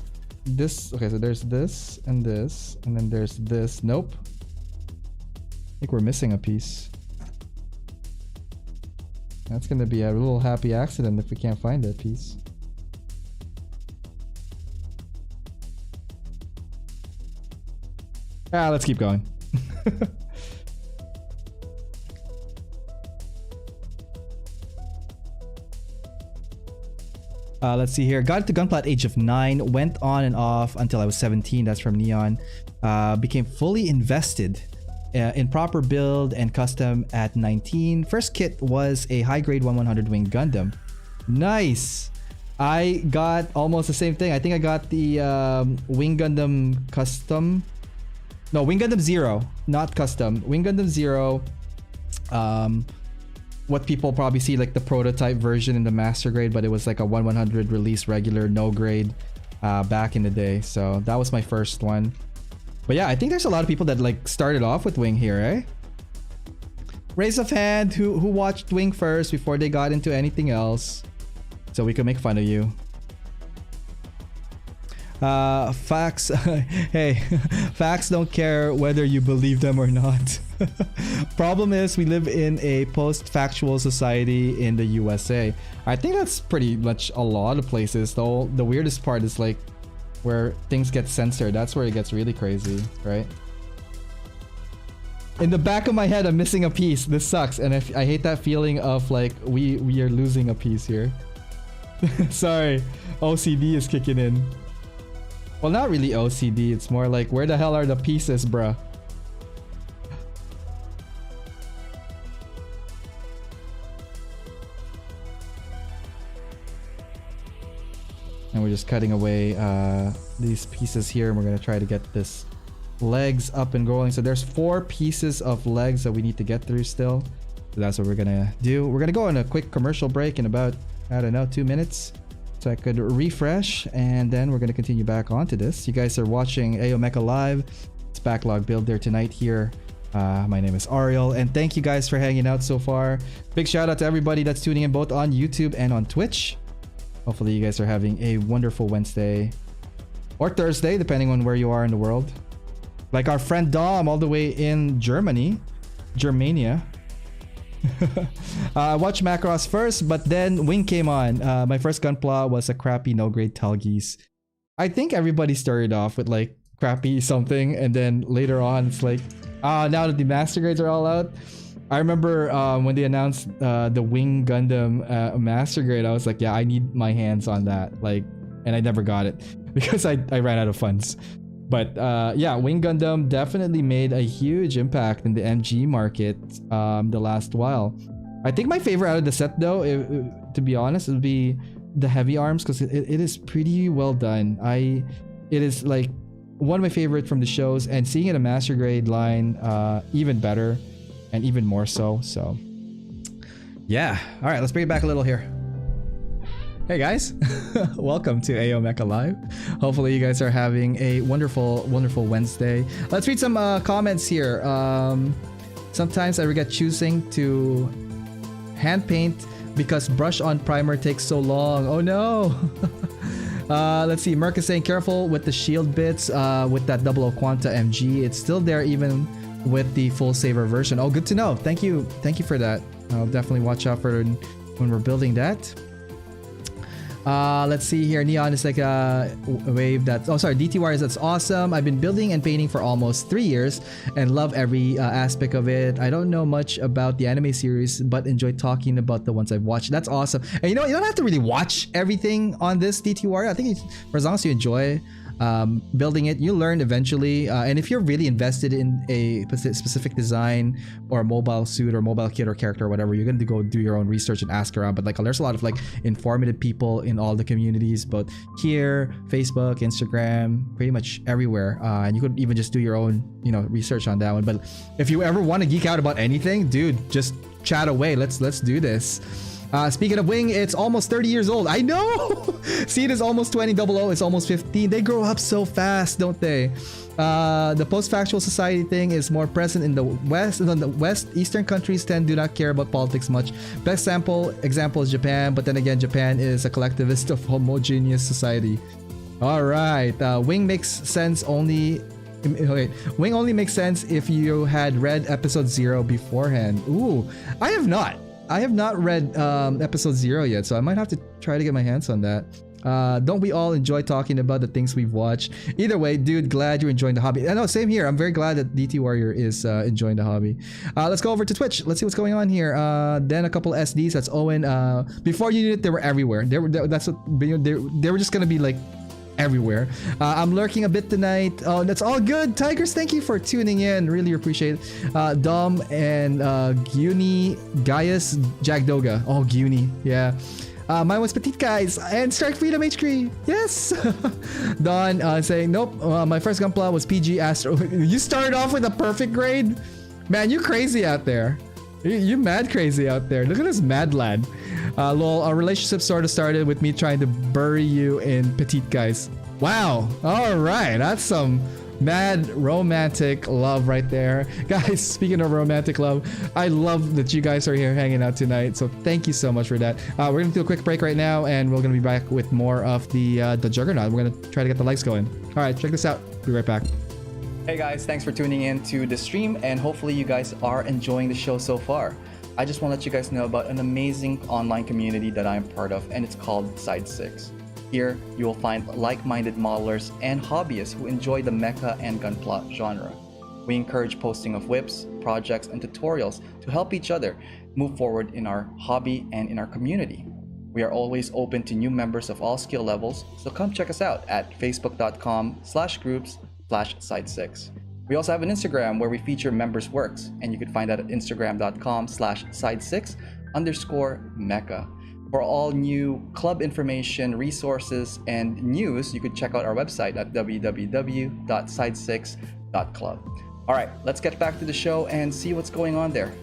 Speaker 2: this? Okay, so there's this, and then there's this. Nope. I think we're missing a piece. That's gonna be a little happy accident if we can't find that piece. Let's keep going. Let's see here. Got into Gunpla at age of 9. Went on and off until I was 17. That's from Neon. Became fully invested in proper build and custom at 19. First kit was a high grade 1100 wing Gundam. Nice. I got almost the same thing. I think I got the Wing Gundam custom. No, Wing Gundam Zero, not custom. Wing Gundam Zero. What people probably see like the prototype version in the master grade, but it was like a 1100 release regular, no grade back in the day. So that was my first one. But yeah, I think there's a lot of people that like started off with Wing here, eh? Raise of hand who watched Wing first before they got into anything else, so we could make fun of you. Facts. Hey, facts don't care whether you believe them or not. Problem is we live in a post-factual society in the USA. I think that's pretty much a lot of places, though. The weirdest part is like where things get censored. That's where it gets really crazy, right? In the back of my head, I'm missing a piece. This sucks, and I hate that feeling of like we are losing a piece here. Sorry, OCD is kicking in. Well, not really OCD. It's more like, where the hell are the pieces, bruh? And we're just cutting away these pieces here, and we're gonna try to get this legs up and going. So there's 4 pieces of legs that we need to get through still. So that's what we're gonna do. We're gonna go on a quick commercial break in about, I don't know, 2 minutes. So I could refresh, and then we're going to continue back onto this. You guys are watching AO Mecha Live. It's Backlog Build there tonight here. My name is Ariel, and thank you guys for hanging out so far. Big shout out to everybody that's tuning in both on YouTube and on Twitch. Hopefully you guys are having a wonderful Wednesday or Thursday, depending on where you are in the world. Like our friend Dom all the way in Germany, Germania. I watched Macross first, but then Wing came on. My first Gunpla was a crappy no-grade Talgis. I think everybody started off with like crappy something, and then later on it's like, now that the master grades are all out. I remember when they announced the Wing Gundam master grade, I was like, yeah, I need my hands on that. Like, and I never got it because I ran out of funds. But yeah, Wing Gundam definitely made a huge impact in the MG market the last while. I think my favorite out of the set, though, to be honest, would be the heavy arms, because it is pretty well done. It is like one of my favorite from the shows, and seeing it a master grade line even better and even more so. So yeah, all right, let's bring it back a little here. Hey guys, welcome to AO Mecha Live. Hopefully you guys are having a wonderful Wednesday. Let's read some comments here. Sometimes I regret choosing to hand paint because brush on primer takes so long. Oh no. Let's see, Merc is saying careful with the shield bits with that 00 Quanta MG. It's still there even with the full saver version. Oh, good to know. Thank you for that. I'll definitely watch out for when we're building that. Let's see here. Neon is like a wave that's... Oh, sorry. DT Warriors, that's awesome. I've been building and painting for almost 3 years and love every aspect of it. I don't know much about the anime series, but enjoy talking about the ones I've watched. That's awesome. And you know, you don't have to really watch everything on this DT Warrior. I think for as long as you enjoy building it, you learn eventually, and if you're really invested in a specific design or a mobile suit or mobile kit or character or whatever, you're going to go do your own research and ask around. But like, there's a lot of like informative people in all the communities, both here, Facebook, Instagram, pretty much everywhere, and you could even just do your own, you know, research on that one. But if you ever want to geek out about anything, dude, just chat away. Let's do this. Speaking of Wing, it's almost 30 years old. I know! Seed is almost 20, Double O is almost 15. They grow up so fast, don't they? The post-factual society thing is more present in the West. In the West, Eastern countries do not care about politics much. Best example is Japan, but then again, Japan is a collectivist of homogeneous society. Alright, Wing makes sense only... Okay, Wing only makes sense if you had read episode 0 beforehand. Ooh, I have not. I have not read episode 0 yet, so I might have to try to get my hands on that. Don't we all enjoy talking about the things we've watched? Either way, dude, glad you're enjoying the hobby. I know, same here. I'm very glad that DT Warrior is enjoying the hobby. Let's go over to Twitch. Let's see what's going on here. Then a couple SDs. That's Owen. Before you knew it, they were everywhere. They were just gonna be like everywhere. I'm lurking a bit tonight. Oh, that's all good. Tigers, thank you for tuning in. Really appreciate it. Dom and Guni, Gaius, Jagdoga. Oh, Guni. Yeah. Mine was Petite Guys and Strike Freedom HQ. Yes. Don saying, nope. My first Gunpla was PG Astro. You started off with a perfect grade? Man, you're crazy out there. You're mad crazy out there. Look at this mad lad. Lol, our relationship sort of started with me trying to bury you in Petite Guys. Wow. All right. That's some mad romantic love right there. Guys, speaking of romantic love, I love that you guys are here hanging out tonight. So thank you so much for that. We're going to do a quick break right now, and we're going to be back with more of the Juggernaut. We're going to try to get the likes going. All right, check this out. Be right back.
Speaker 3: Hey guys, thanks for tuning in to the stream, and hopefully you guys are enjoying the show so far. I just want to let you guys know about an amazing online community that I am part of, and it's called Side 6. Here, you will find like-minded modelers and hobbyists who enjoy the mecha and gunpla genre. We encourage posting of whips, projects, and tutorials to help each other move forward in our hobby and in our community. We are always open to new members of all skill levels, so come check us out at facebook.com/groups/side6. We also have an Instagram where we feature members' works, and you can find that at instagram.com/side6_mecha. For all new club information, resources, and news, you could check out our website at www.side6.club. All right, let's get back to the show and see what's going on there.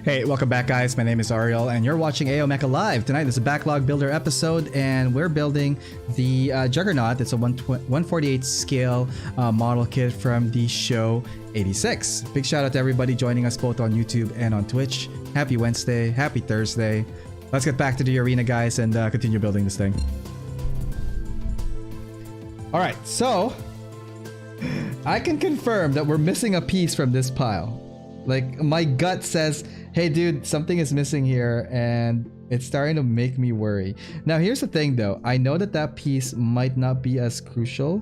Speaker 2: Hey, welcome back, guys. My name is Ariel, and you're watching AO Mecha Live. Tonight is a Backlog Builder episode, and we're building the Juggernaut. It's a 148 scale model kit from the show 86. Big shout out to everybody joining us both on YouTube and on Twitch. Happy Wednesday, happy Thursday. Let's get back to the arena, guys, and continue building this thing. All right, so I can confirm that we're missing a piece from this pile. Like, my gut says, hey dude, something is missing here, and it's starting to make me worry. Now here's the thing though, I know that that piece might not be as crucial,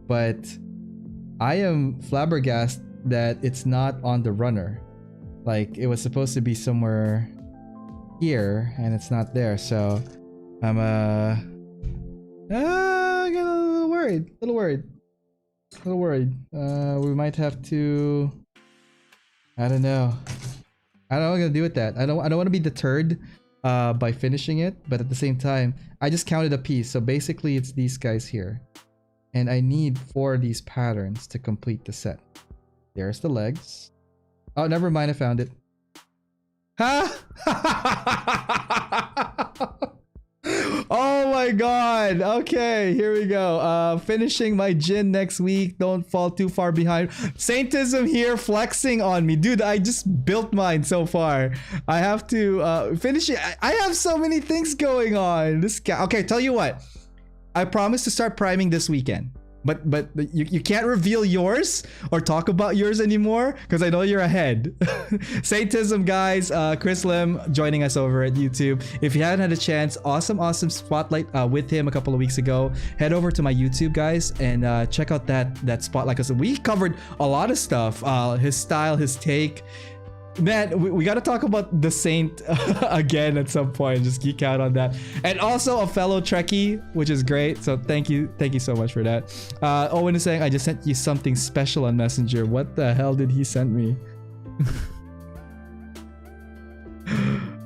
Speaker 2: but I am flabbergasted that it's not on the runner. Like, it was supposed to be somewhere here and it's not there, so I'm get a little worried. We might have to, I don't know what I'm gonna do with that. I don't want to be deterred by finishing it, but at the same time, I just counted a piece. So basically it's these guys here, and I need 4 of these patterns to complete the set. There's the legs. Oh, never mind, I found it. Ha! Oh my god. Okay, here we go. Finishing my Jin next week. Don't fall too far behind. Saintism here flexing on me. Dude, I just built mine so far. I have to finish it. I have so many things going on. This guy. Okay, tell you what. I promise to start priming this weekend. But you can't reveal yours or talk about yours anymore because I know you're ahead. Saintism, guys. Chris Lim joining us over at YouTube. If you haven't had a chance, awesome spotlight with him a couple of weeks ago. Head over to my YouTube, guys, and check out that spotlight because we covered a lot of stuff. His style, his take. Man, we got to talk about the Saint again at some point. Just geek out on that. And also a fellow Trekkie, which is great. So thank you so much for that. Owen is saying, I just sent you something special on Messenger. What the hell did he send me?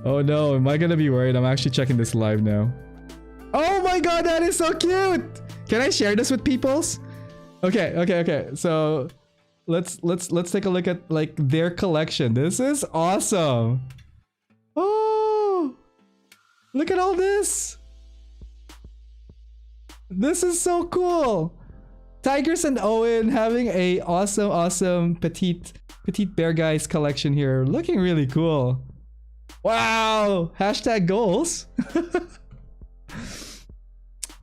Speaker 2: Oh no, am I gonna be worried? I'm actually checking this live now. Oh my god, that is so cute! Can I share this with peoples? Okay. So let's take a look at like their collection. This is awesome. Oh, look at all this. This is so cool. Tigers and Owen having a awesome petite bear guys collection here. Looking really cool. Wow. Hashtag goals.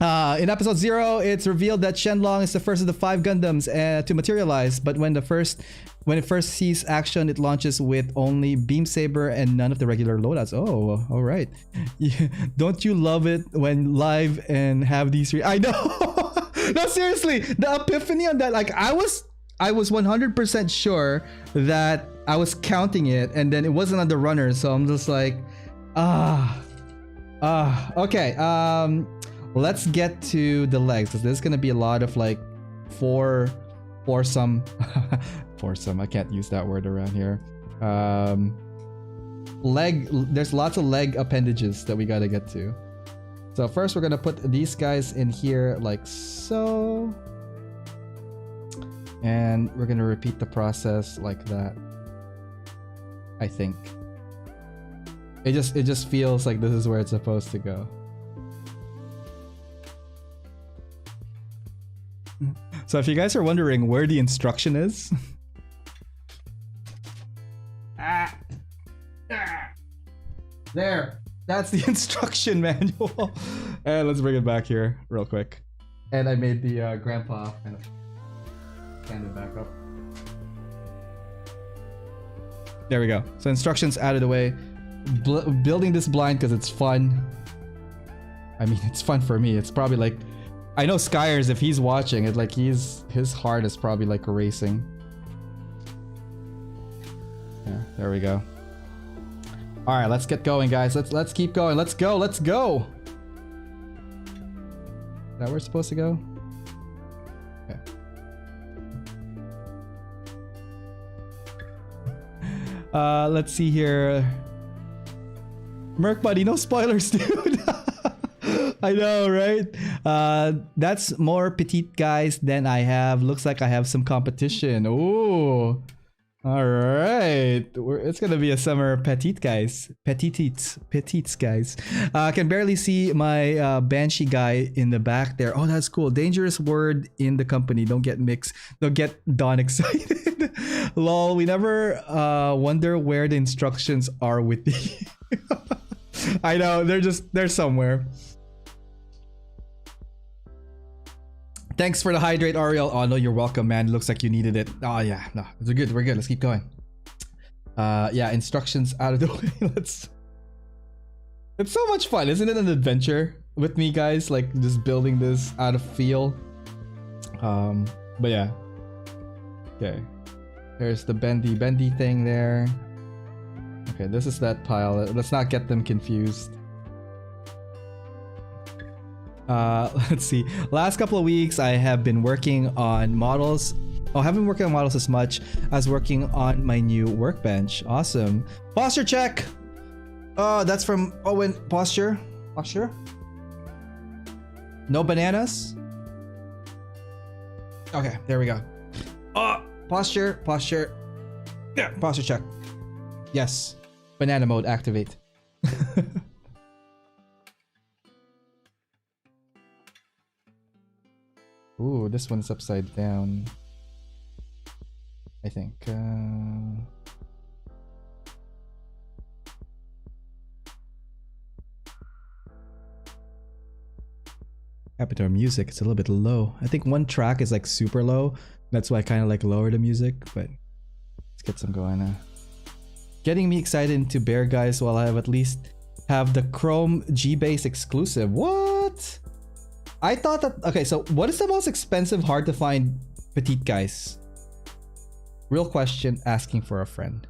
Speaker 2: In episode 0, it's revealed that Shenlong is the first of the 5 Gundams to materialize, but when it first sees action, it launches with only Beam Saber and none of the regular loadouts. Oh, all right. Yeah. Don't you love it when live and have these? I know. No, seriously, the epiphany on that. Like I was 100% sure that I was counting it, and then it wasn't on the runner, so I'm just like, okay. Let's get to the legs because there's gonna be a lot of like foursome. I can't use that word around here. There's lots of leg appendages that we gotta get to. So first we're gonna put these guys in here like so, and we're gonna repeat the process like that. I think it just feels like this is where it's supposed to go. So if you guys are wondering where the instruction is, there, that's the instruction manual. And let's bring it back here real quick. And I made the grandpa kind of stand it back up. There we go. So instructions out of the way. Building this blind because it's fun. I mean, it's fun for me. It's probably like, I know Skyers, if he's watching it, like his heart is probably like racing. Yeah, there we go. All right, let's get going, guys. Let's keep going. Let's go. Is that where it's supposed to go? Okay. Let's see here. Merc buddy, no spoilers, dude. I know, right? That's more petite guys than I have. Looks like I have some competition. Ooh. All right. It's gonna be a summer petites guys. Petites guys. Can barely see my Banshee guy in the back there. Oh, that's cool. Dangerous word in the company. Don't get mixed. Don't get Don excited. Lol. We never wonder where the instructions are with the. I know. They're somewhere. Thanks for the hydrate, Ariel. Oh no, you're welcome, man. Looks like you needed it. Oh yeah, no, we're good. Let's keep going. Yeah, instructions out of the way. It's so much fun, isn't it? An adventure with me, guys. Like just building this out of feel. But yeah. Okay. There's the bendy thing there. Okay, this is that pile. Let's not get them confused. Let's see. Last couple of weeks, I have been working on models. Oh, I haven't been working on models as much as working on my new workbench. Awesome. Posture check. Oh, that's from Owen. Posture. No bananas. Okay, there we go. Oh, posture. Yeah, posture check. Yes. Banana mode activate. Ooh, this one's upside down. I think. happened to our music? It's a little bit low. I think one track is like super low. That's why I kind of like lower the music, but let's get some going now. Getting me excited into Bear Guys while I have at least have the Chrome G-Base exclusive. What? I thought that... Okay, so what is the most expensive, hard to find petite guys? Real question, asking for a friend.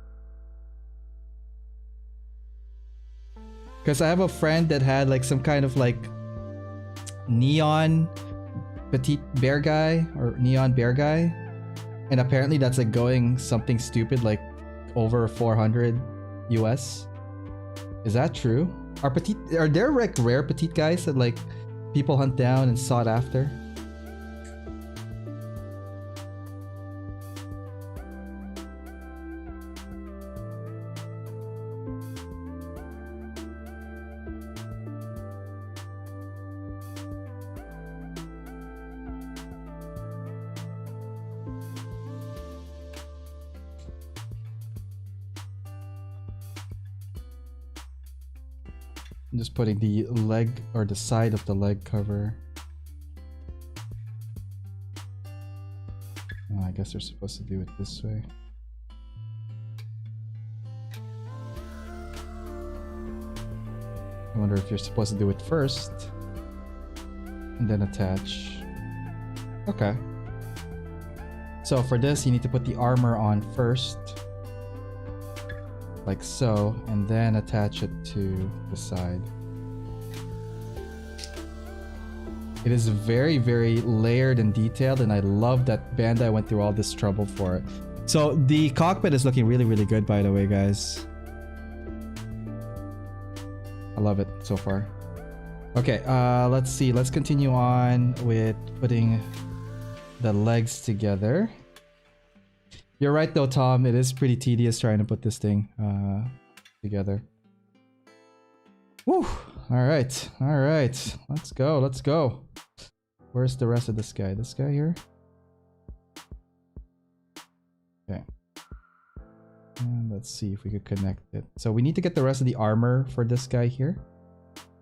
Speaker 2: Because I have a friend that had like some kind of like neon petite bear guy or neon bear guy. And apparently that's like going something stupid like over 400 US. Is that true? Are there like rare petite guys that like people hunt down and sought after? I'm just putting the leg or the side of the leg cover. Oh, I guess they're supposed to do it this way. I wonder if you're supposed to do it first and then attach. Okay. So for this, you need to put the armor on first. Like so, and then attach it to the side. It is very, very layered and detailed, and I love that Bandai went through all this trouble for it. So the cockpit is looking really, really good, by the way, guys. I love it so far. Okay, let's see. Let's continue on with putting the legs together. You're right though, Tom. It is pretty tedious trying to put this thing together. Woo! Alright, alright. Let's go, let's go. Where's the rest of this guy? This guy here? Okay. And let's see if we could connect it. So we need to get the rest of the armor for this guy here.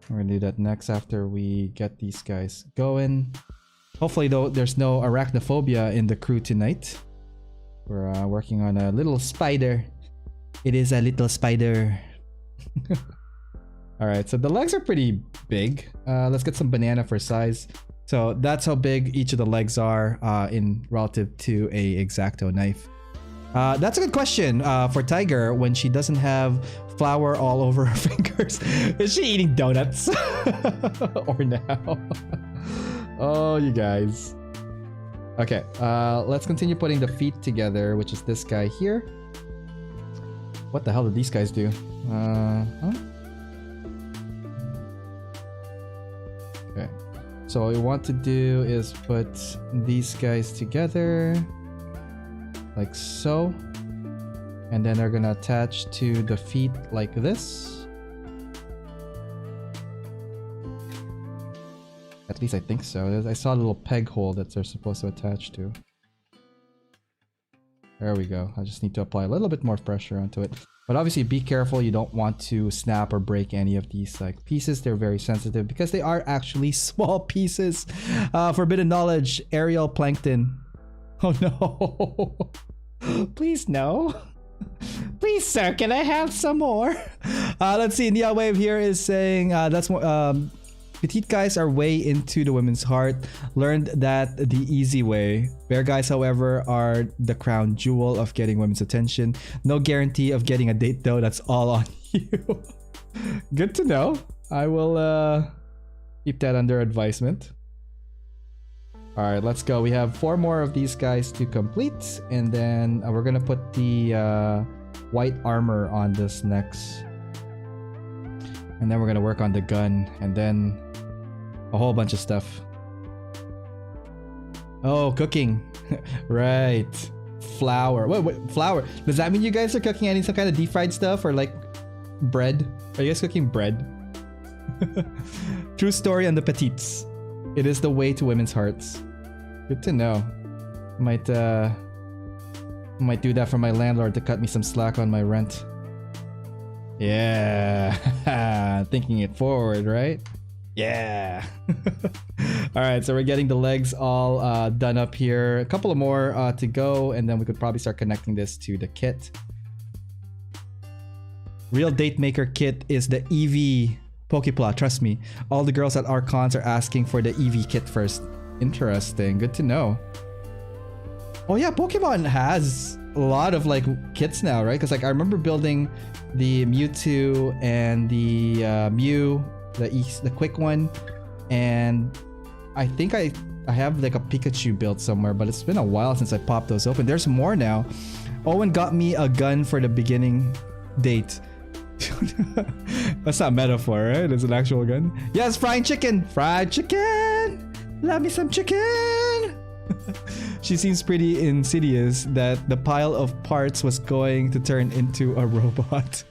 Speaker 2: We're gonna do that next after we get these guys going. Hopefully though, there's no arachnophobia in the crew tonight. We're working on a little spider. It is a little spider. Alright, so the legs are pretty big. Let's get some banana for size. So that's how big each of the legs are in relative to a X-Acto knife. That's a good question for Tiger when she doesn't have flour all over her fingers. Is she eating donuts? Or now? Oh, you guys. Okay, let's continue putting the feet together, which is this guy here. What the hell did these guys do? Huh? Okay, so what we want to do is put these guys together like so, and then they're gonna attach to the feet like this. At least I think so. I saw a little peg hole that they're supposed to attach to. There we go. I just need to apply a little bit more pressure onto it. But obviously be careful, you don't want to snap or break any of these like pieces. They're very sensitive because they are actually small pieces. Forbidden knowledge, aerial plankton. Oh no. Please no. Please sir, can I have some more? Let's see, Nia Wave here is saying that's more petite guys are way into the women's heart. Learned that the easy way. Bear guys, however, are the crown jewel of getting women's attention. No guarantee of getting a date though. That's all on you. Good to know. I will keep that under advisement. Alright, let's go. We have 4 more of these guys to complete. And then we're gonna put the white armor on this next. And then we're gonna work on the gun. And then a whole bunch of stuff. Oh, cooking. Right. Flour. Wait, flour. Does that mean you guys are cooking some kind of deep fried stuff or like bread? Are you guys cooking bread? True story on the petites. It is the way to women's hearts. Good to know. Might do that for my landlord to cut me some slack on my rent. Yeah. Thinking it forward, right? Yeah. All right, so we're getting the legs all done up here. A couple of more to go, and then we could probably start connecting this to the kit. Real date maker kit is the EV Pokepla, trust me. All the girls at our cons are asking for the EV kit first. Interesting, good to know. Oh yeah, Pokemon has a lot of like kits now, right? Because like I remember building the Mewtwo and the Mew, the quick one, and I think I have like a Pikachu built somewhere, but it's been a while since I popped those open. There's more now. Owen got me a gun for the beginning date. That's not metaphor, right? It's an actual gun. Yes, frying chicken. Fried chicken. Love me some chicken. She seems pretty insidious that the pile of parts was going to turn into a robot.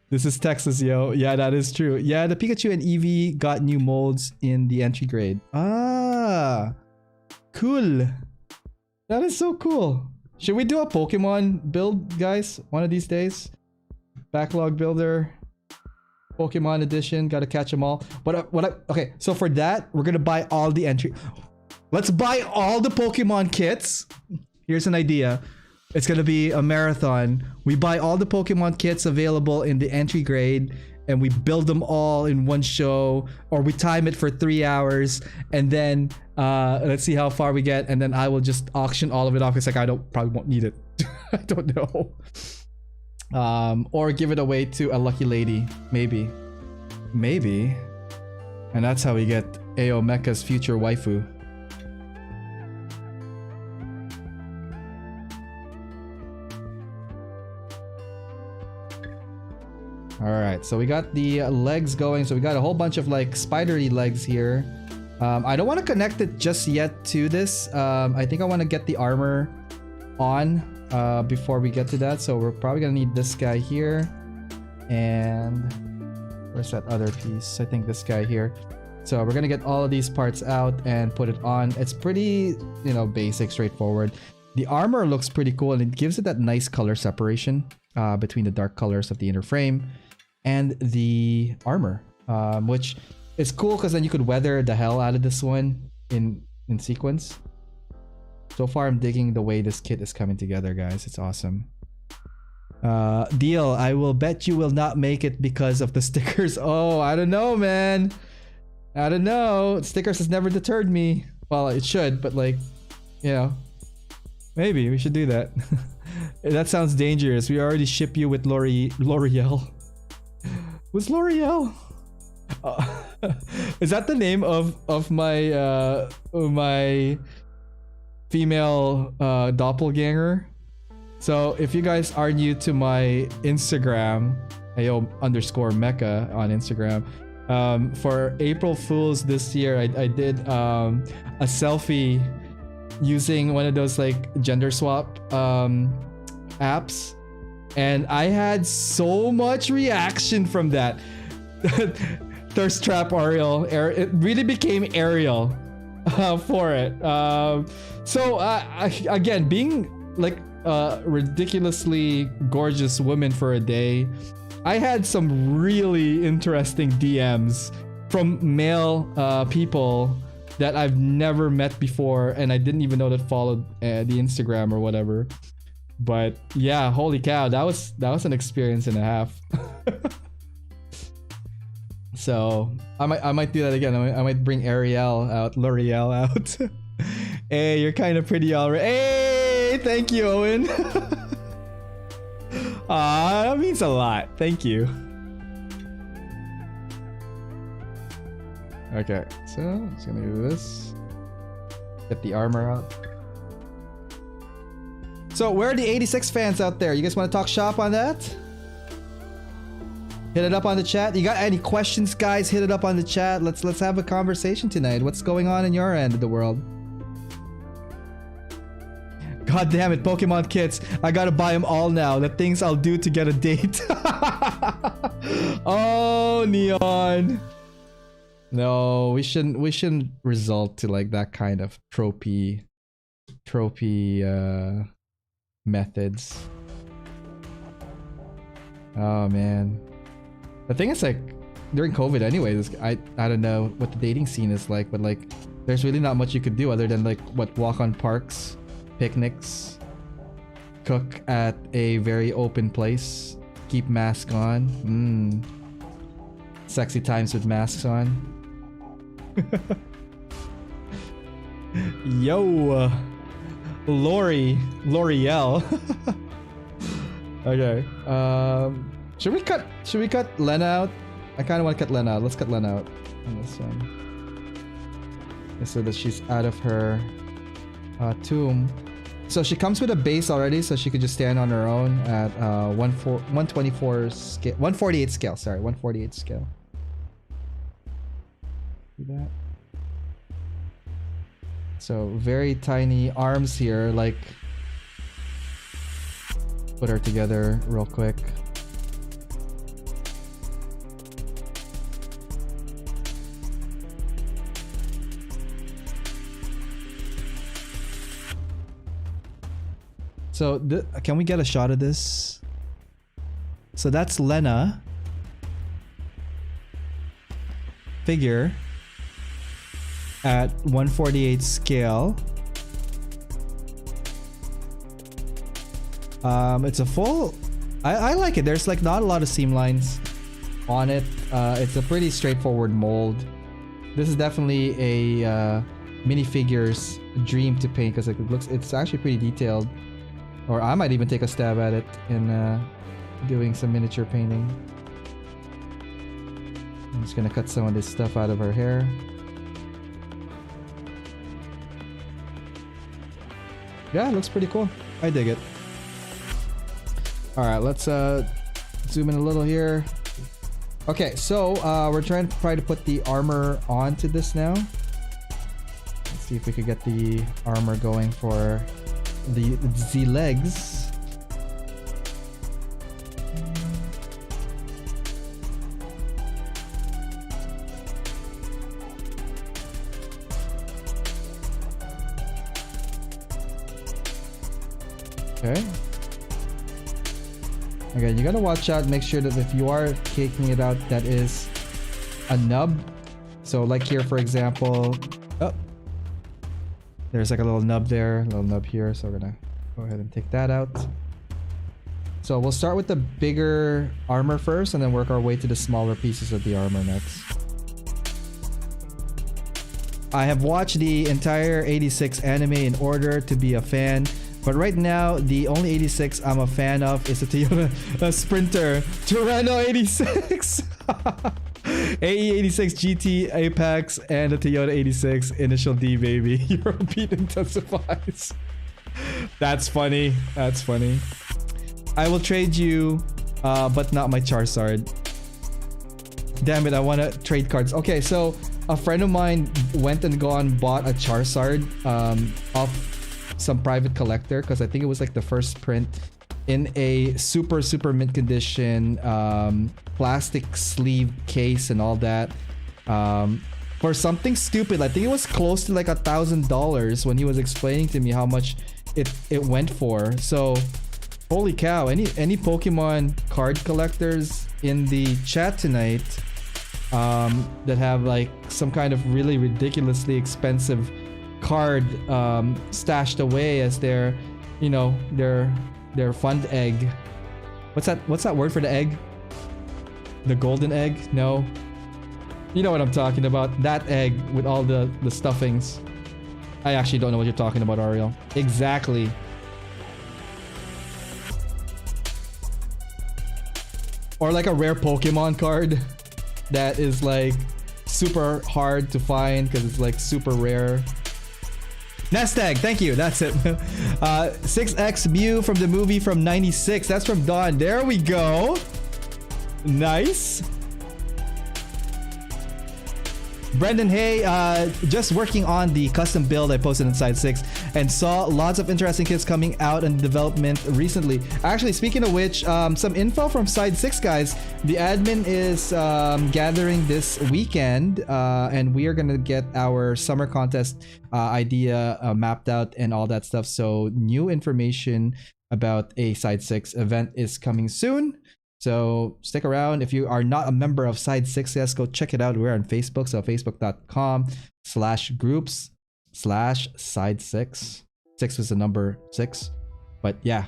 Speaker 2: This is Texas, yo. Yeah, that is true. Yeah, the Pikachu and Eevee got new molds in the entry grade. Ah, cool. That is so cool. Should we do a Pokemon build, guys? One of these days? Backlog builder. Pokemon edition. Gotta catch them all. Okay, so for that, we're gonna buy all the entry. Let's buy all the Pokemon kits. Here's an idea. It's gonna be a marathon. We buy all the Pokemon kits available in the entry grade and we build them all in one show, or we time it for 3 hours and then let's see how far we get, and then I will just auction all of it off. It's like I probably won't need it. I don't know. Or give it away to a lucky lady. Maybe. And that's how we get AO Mecha's future waifu. Alright, so we got the legs going. So we got a whole bunch of like spidery legs here. I don't want to connect it just yet to this. I think I want to get the armor on before we get to that. So we're probably going to need this guy here. And where's that other piece? I think this guy here. So we're going to get all of these parts out and put it on. It's pretty, you know, basic, straightforward. The armor looks pretty cool and it gives it that nice color separation between the dark colors of the inner frame and the armor, which is cool because then you could weather the hell out of this one in sequence. So far, I'm digging the way this kit is coming together, guys. It's awesome. Deal. I will bet you will not make it because of the stickers. Oh, I don't know, man. I don't know. Stickers has never deterred me. Well, it should, but like, you know, maybe we should do that. That sounds dangerous. We already ship you with L'Oreal. What's L'Oreal? Is that the name of my my female doppelganger? So if you guys are new to my Instagram, AO_Mecha on Instagram, for April Fools this year, I did a selfie using one of those like gender swap apps, and I had so much reaction from that. Thirst trap Ariel, it really became Ariel for it. So again, being like a ridiculously gorgeous woman for a day, I had some really interesting DMs from male people that I've never met before, and I didn't even know that followed the Instagram or whatever. But yeah, holy cow, that was an experience and a half. So I might do that again. I might bring L'Oreal out. Hey, you're kind of pretty already. Hey, thank you, Owen. That means a lot. Thank you. Okay, so I'm just gonna do this. Get the armor out. So where are the 86 fans out there? You guys want to talk shop on that? Hit it up on the chat. You got any questions, guys? Hit it up on the chat. Let's have a conversation tonight. What's going on in your end of the world? God damn it, Pokemon kits. I gotta buy them all now. The things I'll do to get a date. Oh, Neon. No, we shouldn't result to like that kind of tropey methods. Oh man. The thing is like during COVID anyways. I don't know what the dating scene is like, but like there's really not much you could do other than like what, walk on parks, picnics, cook at a very open place, keep mask on. Sexy times with masks on. Yo, L'Oreal. Okay. Should we cut Lena out? I kind of want to cut Lena out. Let's cut Lena out on this one, so that she's out of her tomb. So she comes with a base already, so she could just stand on her own at 124 scale, 148 scale. Sorry, 148 scale. See that? So very tiny arms here. Like, put her together real quick. So can we get a shot of this? So that's Lena. Figure at 148 scale. It's a full... I like it. There's like not a lot of seam lines on it. It's a pretty straightforward mold. This is definitely a minifigure's dream to paint because it's actually pretty detailed. Or I might even take a stab at it in doing some miniature painting. I'm just gonna cut some of this stuff out of her hair. Yeah, it looks pretty cool. I dig it. Alright, let's zoom in a little here. Okay, so we're trying to put the armor onto this now. Let's see if we could get the armor going for the legs. Okay. Again, you gotta watch out, make sure that if you are taking it out, that is a nub. So like here, for example, there's like a little nub there, a little nub here. So we're gonna go ahead and take that out. So we'll start with the bigger armor first and then work our way to the smaller pieces of the armor next. I have watched the entire 86 anime in order to be a fan. But right now, the only 86 I'm a fan of is the Toyota Sprinter Torano 86, AE86 GT Apex, and the Toyota 86 Initial D, baby. Your beat intensifies. That's funny. That's funny. I will trade you, but not my Charizard. Damn it, I want to trade cards. Okay, so a friend of mine went and bought a Charizard off some private collector because I think it was like the first print in a super mint condition, plastic sleeve case and all that, for something stupid. I think it was close to like $1,000 when he was explaining to me how much it went for. So holy cow, any Pokemon card collectors in the chat tonight that have like some kind of really ridiculously expensive card stashed away as their, you know, their fund egg. What's that word for the egg? The golden egg? No, you know what I'm talking about. That egg with all the stuffings. I actually don't know what you're talking about, Ariel. Exactly. Or like a rare Pokemon card that is like super hard to find because it's like super rare. Nest egg, thank you. That's it. 6X Mew from the movie from '96. That's from Dawn. There we go. Nice. Brendan, hey, just working on the custom build I posted in Side 6 and saw lots of interesting kits coming out in development recently. Actually, speaking of which, some info from Side 6, guys. The admin is gathering this weekend, and we are going to get our summer contest idea mapped out and all that stuff. So new information about a Side 6 event is coming soon. So stick around. If you are not a member of Side 6, yes, go check it out. We're on Facebook, so facebook.com/groups/Side 6. 6 is the number 6. But yeah,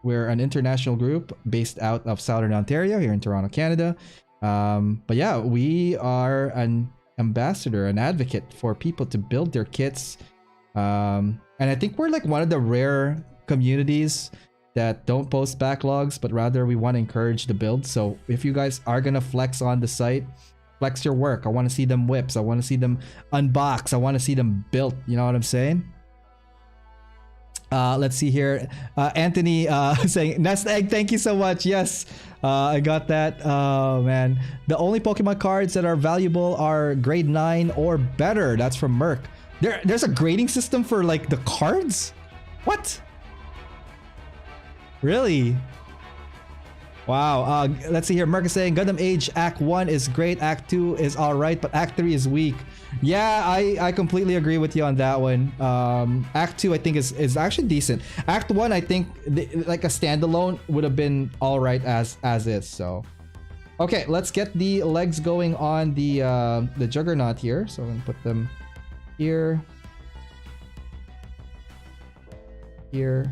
Speaker 2: we're an international group based out of Southern Ontario here in Toronto, Canada. But yeah, we are an ambassador, an advocate for people to build their kits. And I think we're like one of the rare communities that don't post backlogs, but rather we want to encourage the build. So if you guys are gonna flex on the site, flex your work. I want to see them whips. I want to see them unbox. I want to see them built. You know what I'm saying? Let's see here. Anthony saying, Nest Egg, thank you so much. Yes, I got that. Oh, man. The only Pokemon cards that are valuable are grade 9 or better. That's from Merc. There's a grading system for like the cards? What? Really? Wow. Let's see here. Merc is saying Gundam Age Act 1 is great. Act 2 is alright, but Act 3 is weak. Yeah, I completely agree with you on that one. Act 2 I think is actually decent. Act 1 I think like a standalone would have been alright as is. So okay, let's get the legs going on the Juggernaut here. So I'm gonna put them here. Here.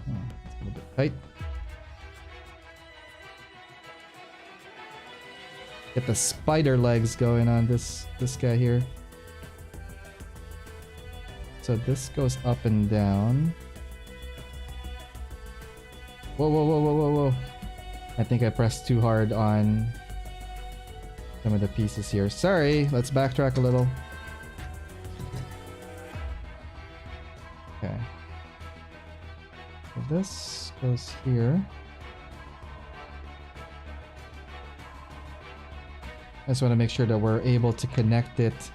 Speaker 2: Oh, it's a little bit tight. Get the spider legs going on this guy here. So this goes up and down. Whoa, whoa, whoa, whoa, whoa, whoa. I think I pressed too hard on some of the pieces here. Sorry, let's backtrack a little. Okay. So this goes here. I just want to make sure that we're able to connect it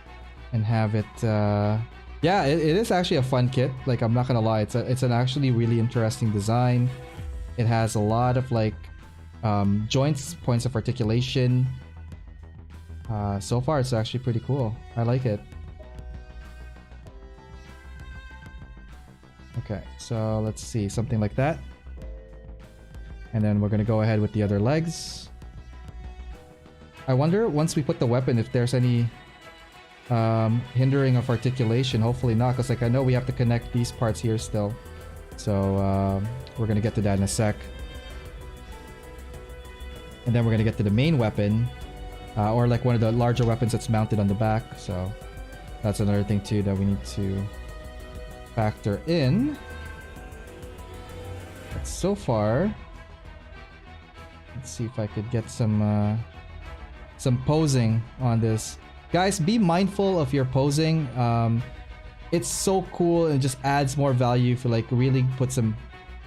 Speaker 2: and have it. Yeah, it is actually a fun kit. Like, I'm not gonna lie, it's an actually really interesting design. It has a lot of like joints, points of articulation. So far, it's actually pretty cool. I like it. Okay, so let's see, something like that. And then we're gonna go ahead with the other legs. I wonder once we put the weapon if there's any hindering of articulation. Hopefully not, because like I know we have to connect these parts here still. So we're gonna get to that in a sec. And then we're gonna get to the main weapon, or like one of the larger weapons that's mounted on the back. So that's another thing too that we need to factor in. But so far, let's see if I could get some posing on this. Guys, be mindful of your posing. It's so cool and it just adds more value for like really put some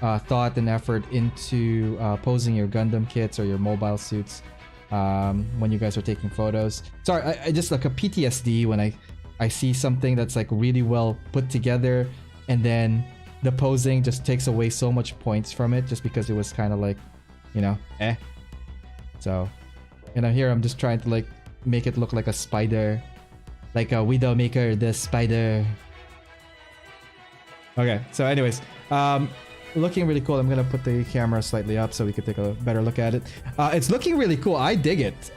Speaker 2: thought and effort into posing your Gundam kits or your mobile suits when you guys are taking photos. Sorry, I just like a PTSD when I see something that's like really well put together and then the posing just takes away so much points from it just because it was kind of like, you know, So, and here I'm just trying to like make it look like a spider, like a Widowmaker the spider. Okay, so anyways, looking really cool. I'm gonna put the camera slightly up so we could take a better look at it. It's looking really cool. I dig it.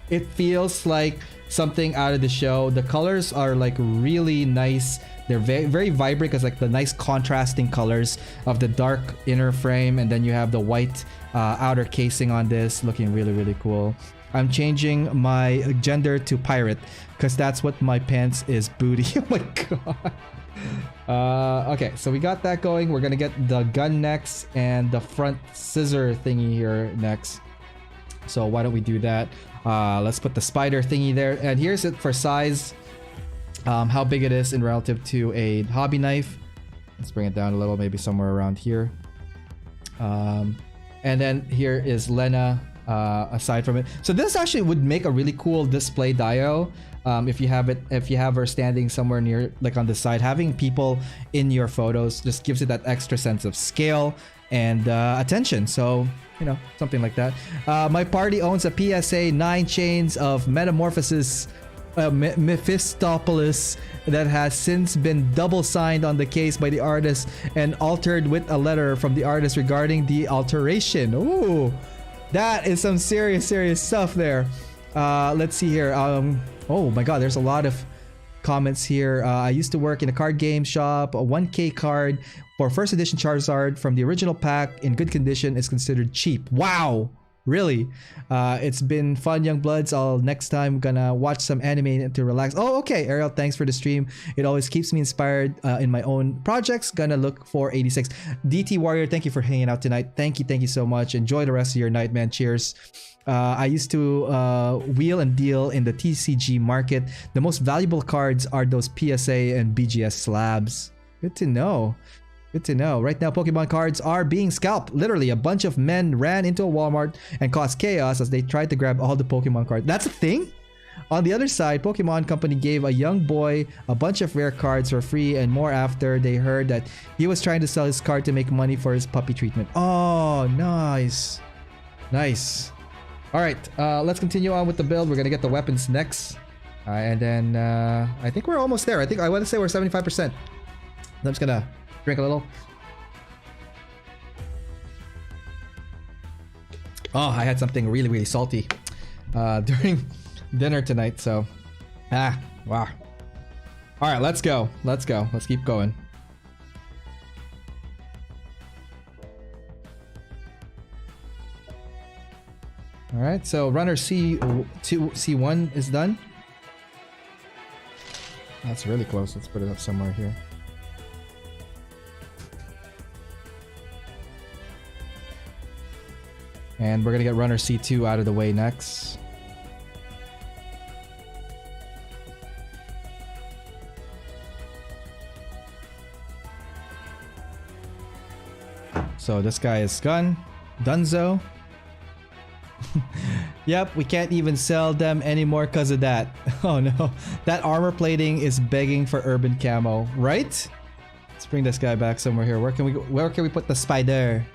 Speaker 2: It feels like something out of the show. The colors are like really nice. They're very, very vibrant because like the nice contrasting colors of the dark inner frame, and then you have the white outer casing on this, looking really, really cool. I'm changing my gender to pirate because that's what my pants is, booty. Oh my god. Okay, so we got that going. We're gonna get the gun next and the front scissor thingy here next. So why don't we do that? Let's put the spider thingy there. And here's it for size. How big it is in relative to a hobby knife. Let's bring it down a little, maybe somewhere around here. And then here is Lena aside from it. So this actually would make a really cool display dio. If you have her standing somewhere near, like on the side, having people in your photos just gives it that extra sense of scale and attention. So, you know, something like that. My party owns a PSA 9 chains of metamorphosis Mephistopheles that has since been double signed on the case by the artist and altered with a letter from the artist regarding the alteration. Ooh, that is some serious stuff there. Let's see here. Oh my god, there's a lot of comments here. I used to work in a card game shop. A 1K card for first edition Charizard from the original pack in good condition is considered cheap. Wow, really? It's been fun, young bloods. I'll next time gonna watch some anime to relax. Oh, okay, Ariel, thanks for the stream. It always keeps me inspired in my own projects. Gonna look for 86. DT Warrior, thank you for hanging out tonight. Thank you so much. Enjoy the rest of your night, man. Cheers. I used to wheel and deal in the TCG market. The most valuable cards are those PSA and BGS slabs. Good to know. Good to know. Right now, Pokemon cards are being scalped. Literally, a bunch of men ran into a Walmart and caused chaos as they tried to grab all the Pokemon cards. That's a thing? On the other side, Pokemon Company gave a young boy a bunch of rare cards for free and more after they heard that he was trying to sell his card to make money for his puppy treatment. Oh, nice. Nice. Alright, let's continue on with the build. We're gonna get the weapons next. And then, I think we're almost there. I want to say we're 75%. I'm just gonna drink a little. Oh, I had something really salty during dinner tonight, so... wow. Alright, let's go. Let's keep going. Alright, so runner C1 is done. That's really close. Let's put it up somewhere here. And we're gonna get runner C2 out of the way next. So this guy is Dunzo. Yep, we can't even sell them anymore because of that. Oh no, that armor plating is begging for urban camo, right? Let's bring this guy back somewhere here. Where can we put the spider?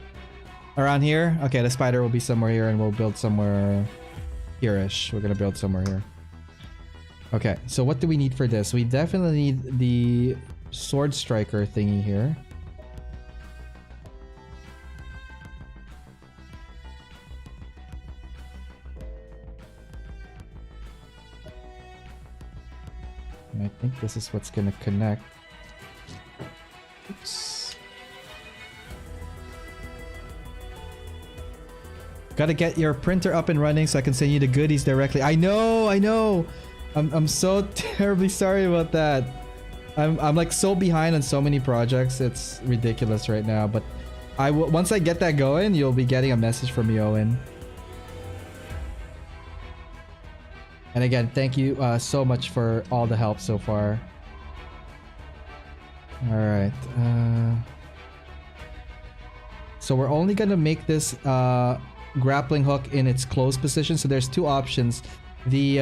Speaker 2: Around here? Okay, the spider will be somewhere here and we'll build somewhere here-ish. We're gonna build somewhere here. Okay, so what do we need for this? We definitely need the sword striker thingy here. And I think this is what's gonna connect. Oops. Gotta get your printer up and running so I can send you the goodies directly. I know. I'm so terribly sorry about that. I'm like so behind on so many projects. It's ridiculous right now. But once I get that going, you'll be getting a message from me, Owen. And again, thank you so much for all the help so far. All right. So we're only gonna make this grappling hook in its closed position. So there's two options: the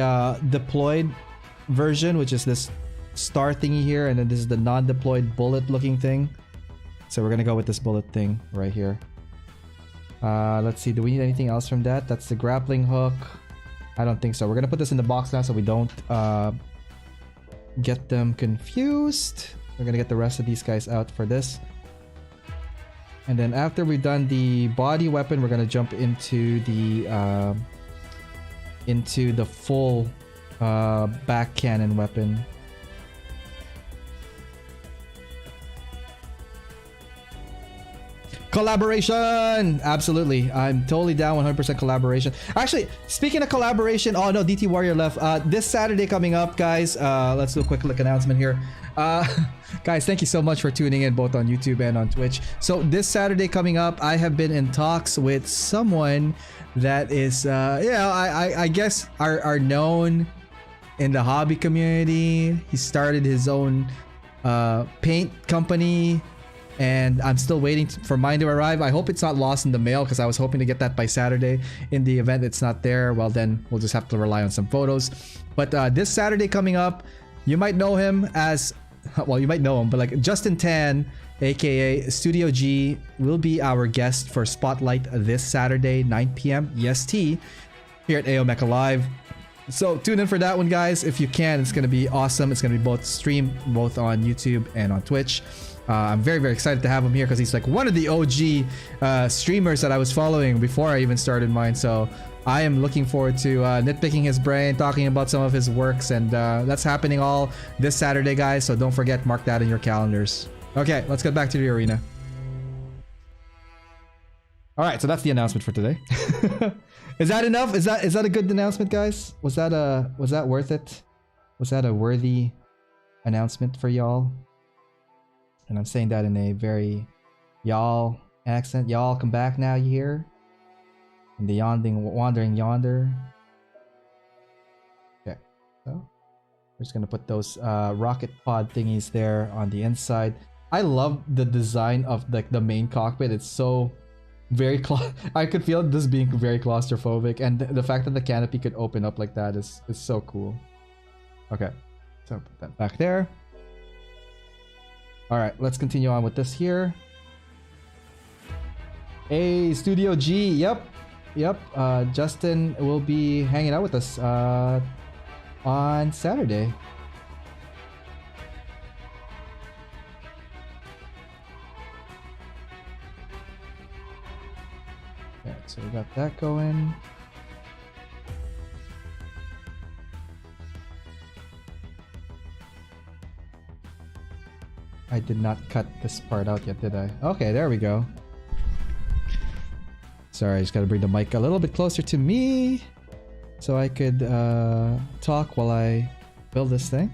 Speaker 2: deployed version, which is this star thingy here, and then this is the non-deployed bullet looking thing. So we're gonna go with this bullet thing right here. Let's see, do we need anything else from that? That's the grappling hook. I don't think so. We're gonna put this in the box now so we don't get them confused. We're gonna get the rest of these guys out for this. And then after we've done the body weapon, we're gonna jump into the full back cannon weapon. Collaboration! Absolutely. I'm totally down 100% collaboration. Actually, speaking of collaboration, oh no, DT Warrior left. This Saturday coming up, guys, let's do a quick announcement here. Guys, thank you so much for tuning in both on YouTube and on Twitch. So this Saturday coming up, I have been in talks with someone that is, I guess are known in the hobby community. He started his own paint company. And I'm still waiting for mine to arrive. I hope it's not lost in the mail because I was hoping to get that by Saturday. In the event it's not there, well then we'll just have to rely on some photos. But this Saturday coming up, you might know him as, well, you might know him, but like Justin Tan, aka Studio G, will be our guest for Spotlight this Saturday, 9 p.m. EST, here at AO Mecha Live. So tune in for that one, guys. If you can, it's gonna be awesome. It's gonna be both streamed both on YouTube and on Twitch. I'm very, very excited to have him here because he's like one of the OG streamers that I was following before I even started mine. So I am looking forward to nitpicking his brain, talking about some of his works, and that's happening all this Saturday, guys. So don't forget, mark that in your calendars. Okay, let's get back to the arena. All right, so that's the announcement for today. Is that enough? Is that a good announcement, guys? Was that worth it? Was that a worthy announcement for y'all? And I'm saying that in a very y'all accent. Y'all come back now, you hear? And the wandering yonder. Okay, so we're just gonna put those rocket pod thingies there on the inside. I love the design of like the main cockpit. It's so very I could feel this being very claustrophobic, and the fact that the canopy could open up like that is so cool. Okay, so put that back there. All right, let's continue on with this here. Hey, Studio G. Yep. Justin will be hanging out with us on Saturday. Okay, so we got that going. I did not cut this part out yet, did I? Okay, there we go. Sorry, I just gotta bring the mic a little bit closer to me so I could talk while I build this thing.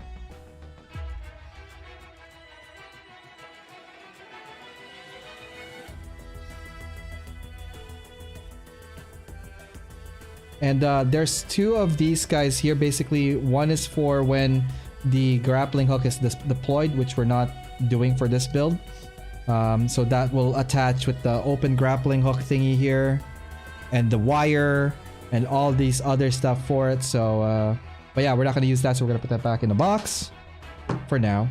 Speaker 2: And there's two of these guys here. Basically, one is for when the grappling hook is deployed, which we're not doing for this build. So that will attach with the open grappling hook thingy here, and the wire, and all these other stuff for it. So, but yeah, we're not gonna use that, so we're gonna put that back in the box for now,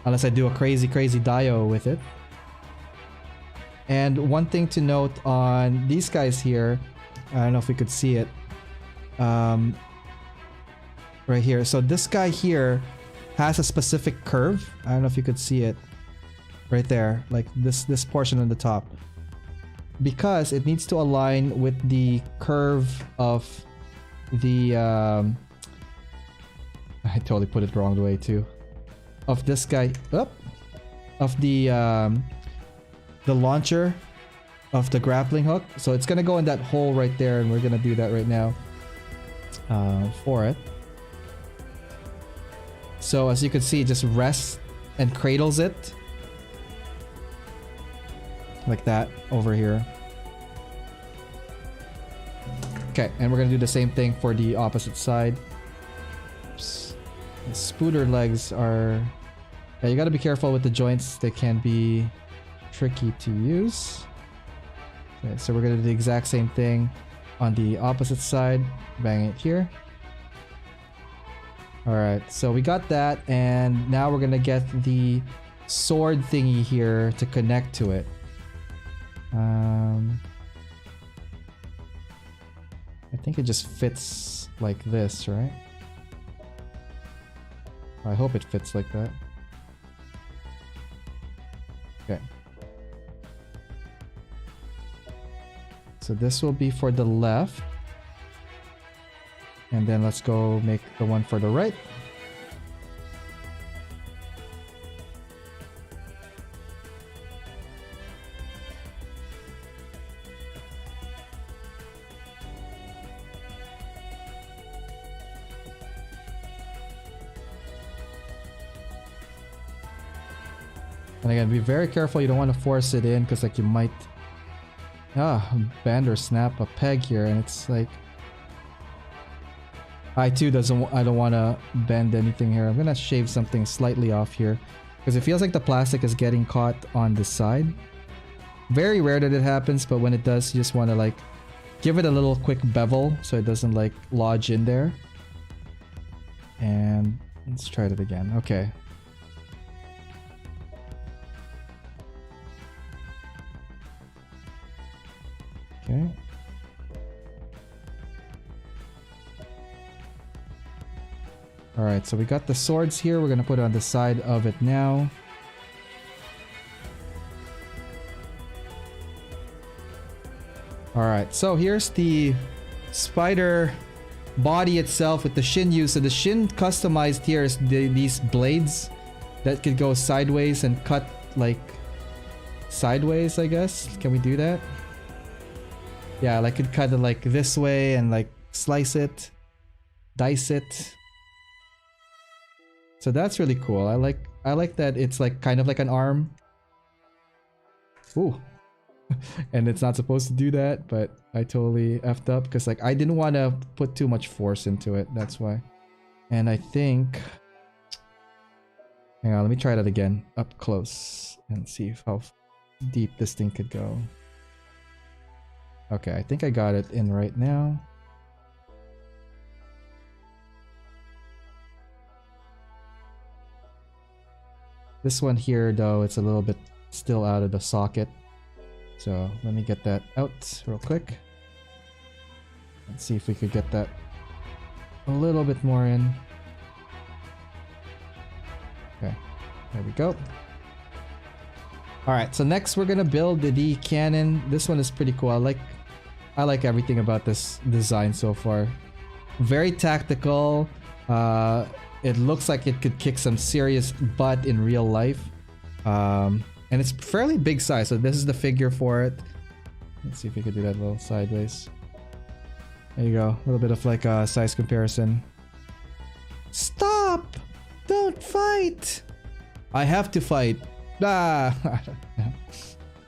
Speaker 2: unless I do a crazy dio with it. And one thing to note on these guys here, I don't know if we could see it, right here. So this guy here has a specific curve. I don't know if you could see it right there, like this portion on the top, because it needs to align with the curve of the I totally put it wrong way too, of this guy of the launcher of the grappling hook. So it's gonna go in that hole right there, and we're gonna do that right now for it. So as you can see, it just rests and cradles it like that over here. Okay, and we're gonna do the same thing for the opposite side. Oops. The spooder legs are, yeah, you gotta be careful with the joints. They can be tricky to use. Okay, so we're gonna do the exact same thing on the opposite side. Bang it here. Alright, so we got that, and now we're gonna get the sword thingy here to connect to it. I think it just fits like this, right? I hope it fits like that. Okay. So this will be for the left. And then let's go make the one for the right. And again, be very careful. You don't want to force it in, because like you might bend or snap a peg here, and it's like I don't want to bend anything here. I'm gonna shave something slightly off here, because it feels like the plastic is getting caught on the side. Very rare that it happens, but when it does, you just want to like give it a little quick bevel so it doesn't like lodge in there. And let's try it again. Okay. Okay. Alright, so we got the swords here. We're gonna put it on the side of it now. Alright, so here's the spider body itself with the Shin used. So the Shin customized here is these blades that could go sideways and cut like sideways, I guess. Can we do that? Yeah, like could cut it like this way and like slice it, dice it. So that's really cool. I like that it's like kind of like an arm. Ooh. And it's not supposed to do that, but I totally effed up because like I didn't want to put too much force into it. That's why. And I think, hang on, let me try that again up close and see how deep this thing could go. Okay, I think I got it in right now. This one here though, it's a little bit still out of the socket. So let me get that out real quick. Let's see if we could get that a little bit more in. Okay, there we go. Alright, so next we're gonna build the cannon. This one is pretty cool. I like everything about this design so far. Very tactical. It looks like it could kick some serious butt in real life. And it's fairly big size, so this is the figure for it. Let's see if we could do that a little sideways. There you go, a little bit of like a size comparison. Stop! Don't fight! I have to fight. Ah!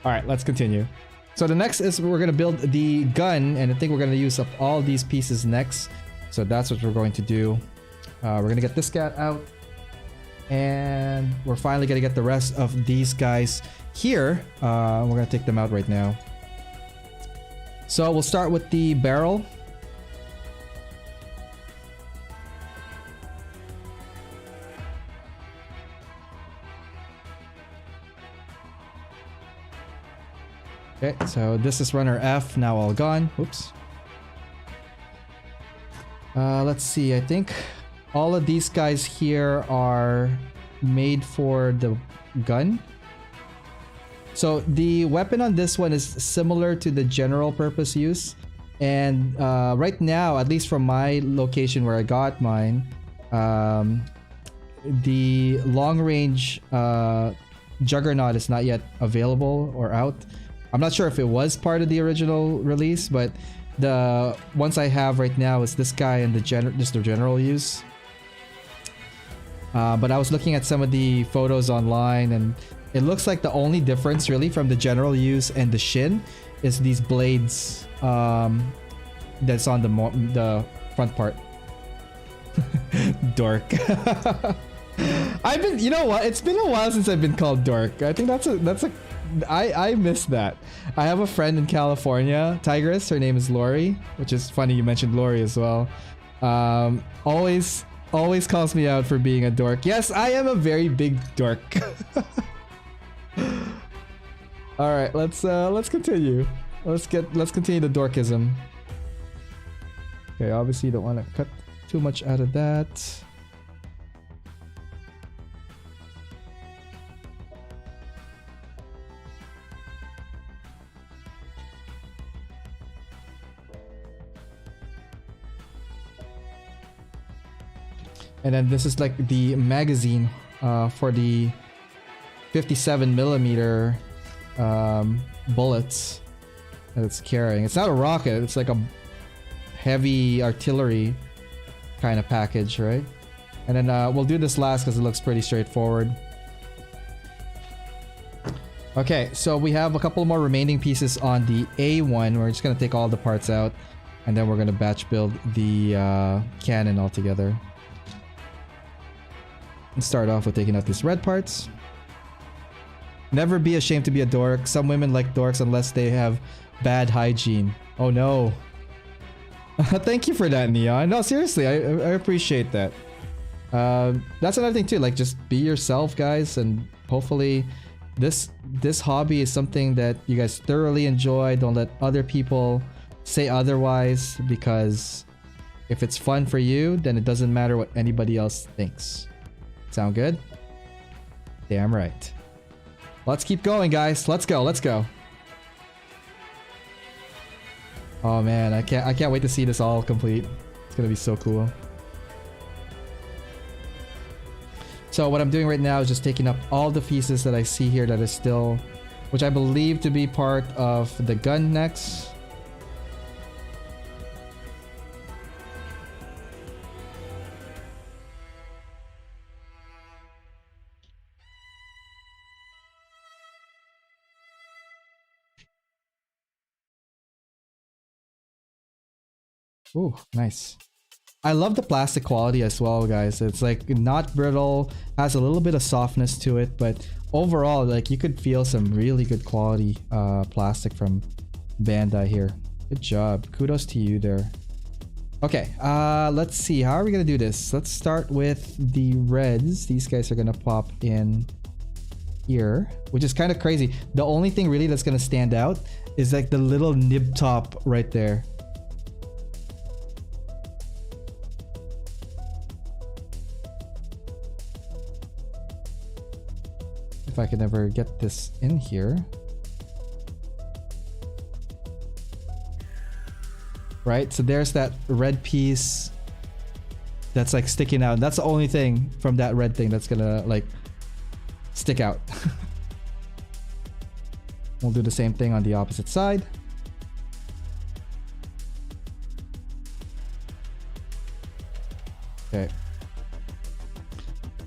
Speaker 2: Alright, let's continue. So the next is we're gonna build the gun, and I think we're gonna use up all these pieces next. So that's what we're going to do. We're gonna get this cat out. And we're finally gonna get the rest of these guys here. We're gonna take them out right now. So we'll start with the barrel. Okay, so this is runner F, now all gone. Oops. Let's see, I think all of these guys here are made for the gun. So the weapon on this one is similar to the general purpose use. And right now, at least from my location where I got mine, the long range Juggernaut is not yet available or out. I'm not sure if it was part of the original release, but the ones I have right now is this guy and just the general use. But I was looking at some of the photos online, and it looks like the only difference really from the general use and the Shin is these blades that's on the front part. Dork. You know what? It's been a while since I've been called dork. I think I miss that. I have a friend in California, Tigress. Her name is Lori, which is funny you mentioned Lori as well. Always calls me out for being a dork. Yes, I am a very big dork. All right, let's continue. Let's continue the dorkism. Okay, obviously you don't want to cut too much out of that. And then this is like the magazine for the 57mm bullets that it's carrying. It's not a rocket, it's like a heavy artillery kind of package, right? And then we'll do this last because it looks pretty straightforward. Okay, so we have a couple more remaining pieces on the A1. We're just gonna take all the parts out, and then we're gonna batch build the cannon all together. Let's start off with taking out these red parts. Never be ashamed to be a dork. Some women like dorks unless they have bad hygiene. Oh no. Thank you for that, Neon. No, seriously, I appreciate that. That's another thing too, like just be yourself, guys, and hopefully this hobby is something that you guys thoroughly enjoy. Don't let other people say otherwise, because If it's fun for you, then it doesn't matter what anybody else thinks. Sound good? Damn right. Let's keep going, guys. Let's go. Let's go. Oh man, I can't wait to see this all complete. It's gonna be so cool. So what I'm doing right now is just taking up all the pieces that I see here that is still, which I believe to be part of the gun necks. Ooh, nice. I love the plastic quality as well, guys. It's like not brittle, has a little bit of softness to it, but overall, like you could feel some really good quality plastic from Bandai here. Good job. Kudos to you there. Okay, let's see. How are we gonna do this? Let's start with the reds. These guys are gonna pop in here, which is kind of crazy. The only thing really that's gonna stand out is like the little nib top right there. If I can ever get this in here. Right, so there's that red piece that's like sticking out. That's the only thing from that red thing that's gonna like stick out. We'll do the same thing on the opposite side. Okay.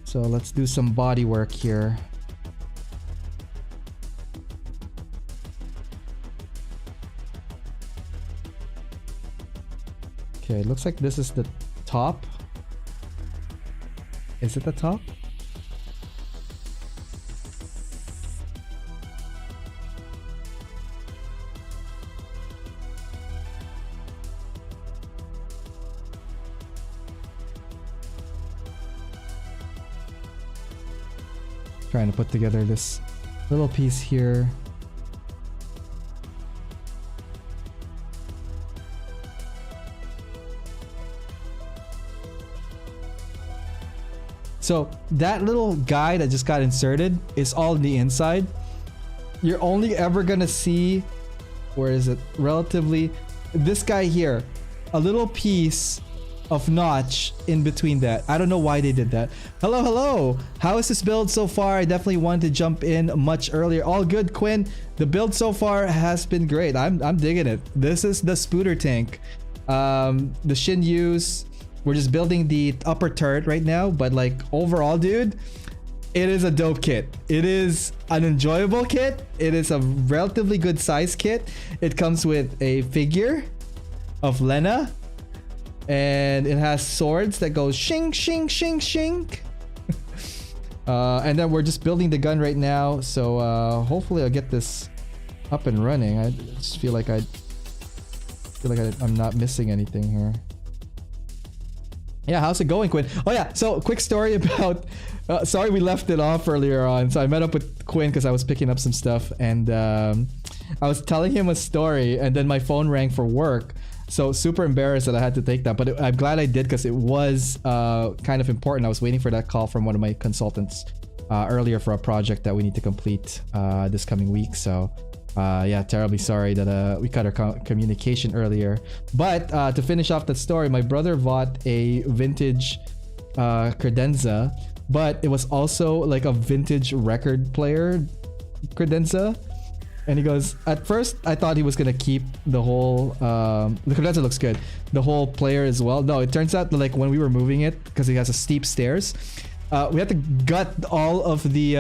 Speaker 2: So let's do some body work here. Okay, it looks like this is the top. Is it the top? Trying to put together this little piece here. So that little guy that just got inserted is all in the inside. You're only ever gonna see, where is it? Relatively, this guy here, a little piece of notch in between that. I don't know why they did that. Hello, hello. How is this build so far? I definitely wanted to jump in much earlier. All good, Quinn. The build so far has been great. I'm digging it. This is the spooder tank. The Shin use. We're just building the upper turret right now, but like overall, dude, it is a dope kit. It is an enjoyable kit. It is a relatively good size kit. It comes with a figure of Lena, and it has swords that go shing, shing, shing, shing. And then we're just building the gun right now, so hopefully I'll get this up and running. I just feel like I'm not missing anything here. Yeah, how's it going, Quinn? Oh yeah, so quick story about, sorry we left it off earlier on. So I met up with Quinn because I was picking up some stuff, and I was telling him a story, and then my phone rang for work. So super embarrassed that I had to take that, but I'm glad I did because it was kind of important. I was waiting for that call from one of my consultants earlier for a project that we need to complete this coming week. So yeah, terribly sorry that we cut our communication earlier. But to finish off that story, my brother bought a vintage credenza, but it was also like a vintage record player credenza. And he goes, at first I thought he was gonna keep the whole the credenza looks good, the whole player as well. No, it turns out that like when we were moving it, because it has a steep stairs, we had to gut all of the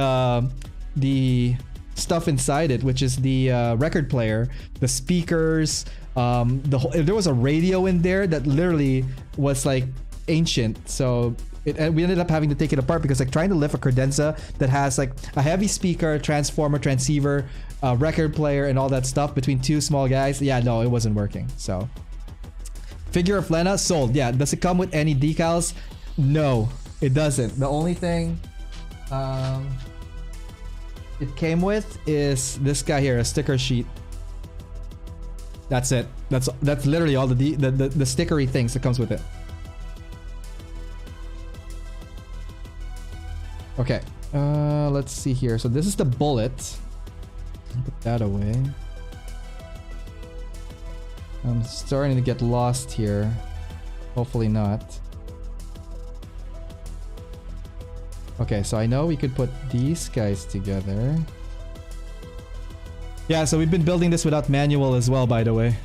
Speaker 2: stuff inside it, which is the record player, the speakers, the whole, there was a radio in there that literally was like ancient. So we ended up having to take it apart because like trying to lift a credenza that has like a heavy speaker, transformer, transceiver, record player, and all that stuff between two small guys, yeah, no, it wasn't working. So figure of Lena sold. Yeah, does it come with any decals? No, it doesn't. The only thing it came with is this guy here, a sticker sheet. That's it. That's literally all the stickery things that comes with it. Okay. Let's see here. So this is the bullet. Put that away. I'm starting to get lost here. Hopefully not. Okay, so I know we could put these guys together. Yeah, so we've been building this without manual as well, by the way.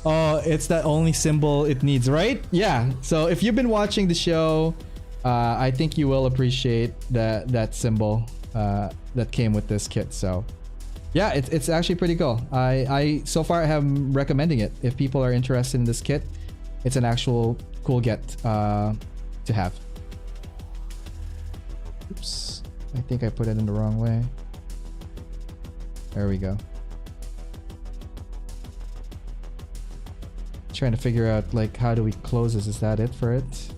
Speaker 2: Oh, it's that only symbol it needs, right? Yeah, so if you've been watching the show, I think you will appreciate that symbol that came with this kit. So yeah, it's actually pretty cool. I so far I am recommending it. If people are interested in this kit, it's an actual cool get to have. Oops, I think I put it in the wrong way. There we go. Trying to figure out like how do we close this? Is that it for it?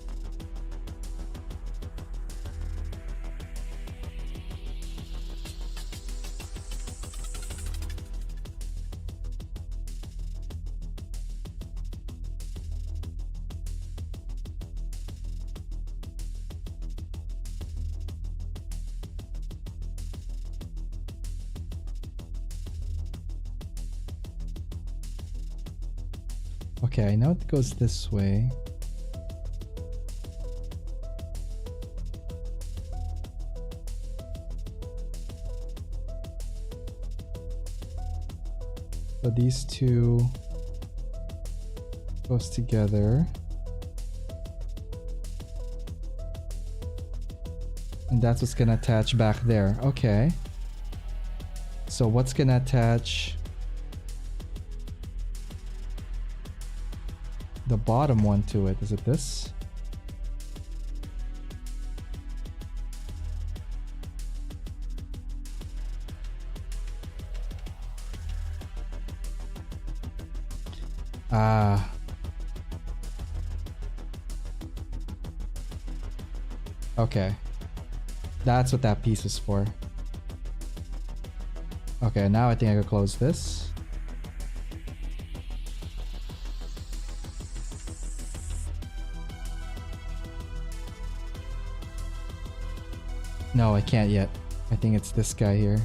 Speaker 2: Okay, I know it goes this way. So these two goes together. And that's what's gonna attach back there. Okay. So what's gonna attach the bottom one to it? Is it this? Ah. Okay. That's what that piece is for. Okay, now I think I can close this. No, I can't yet. I think it's this guy here.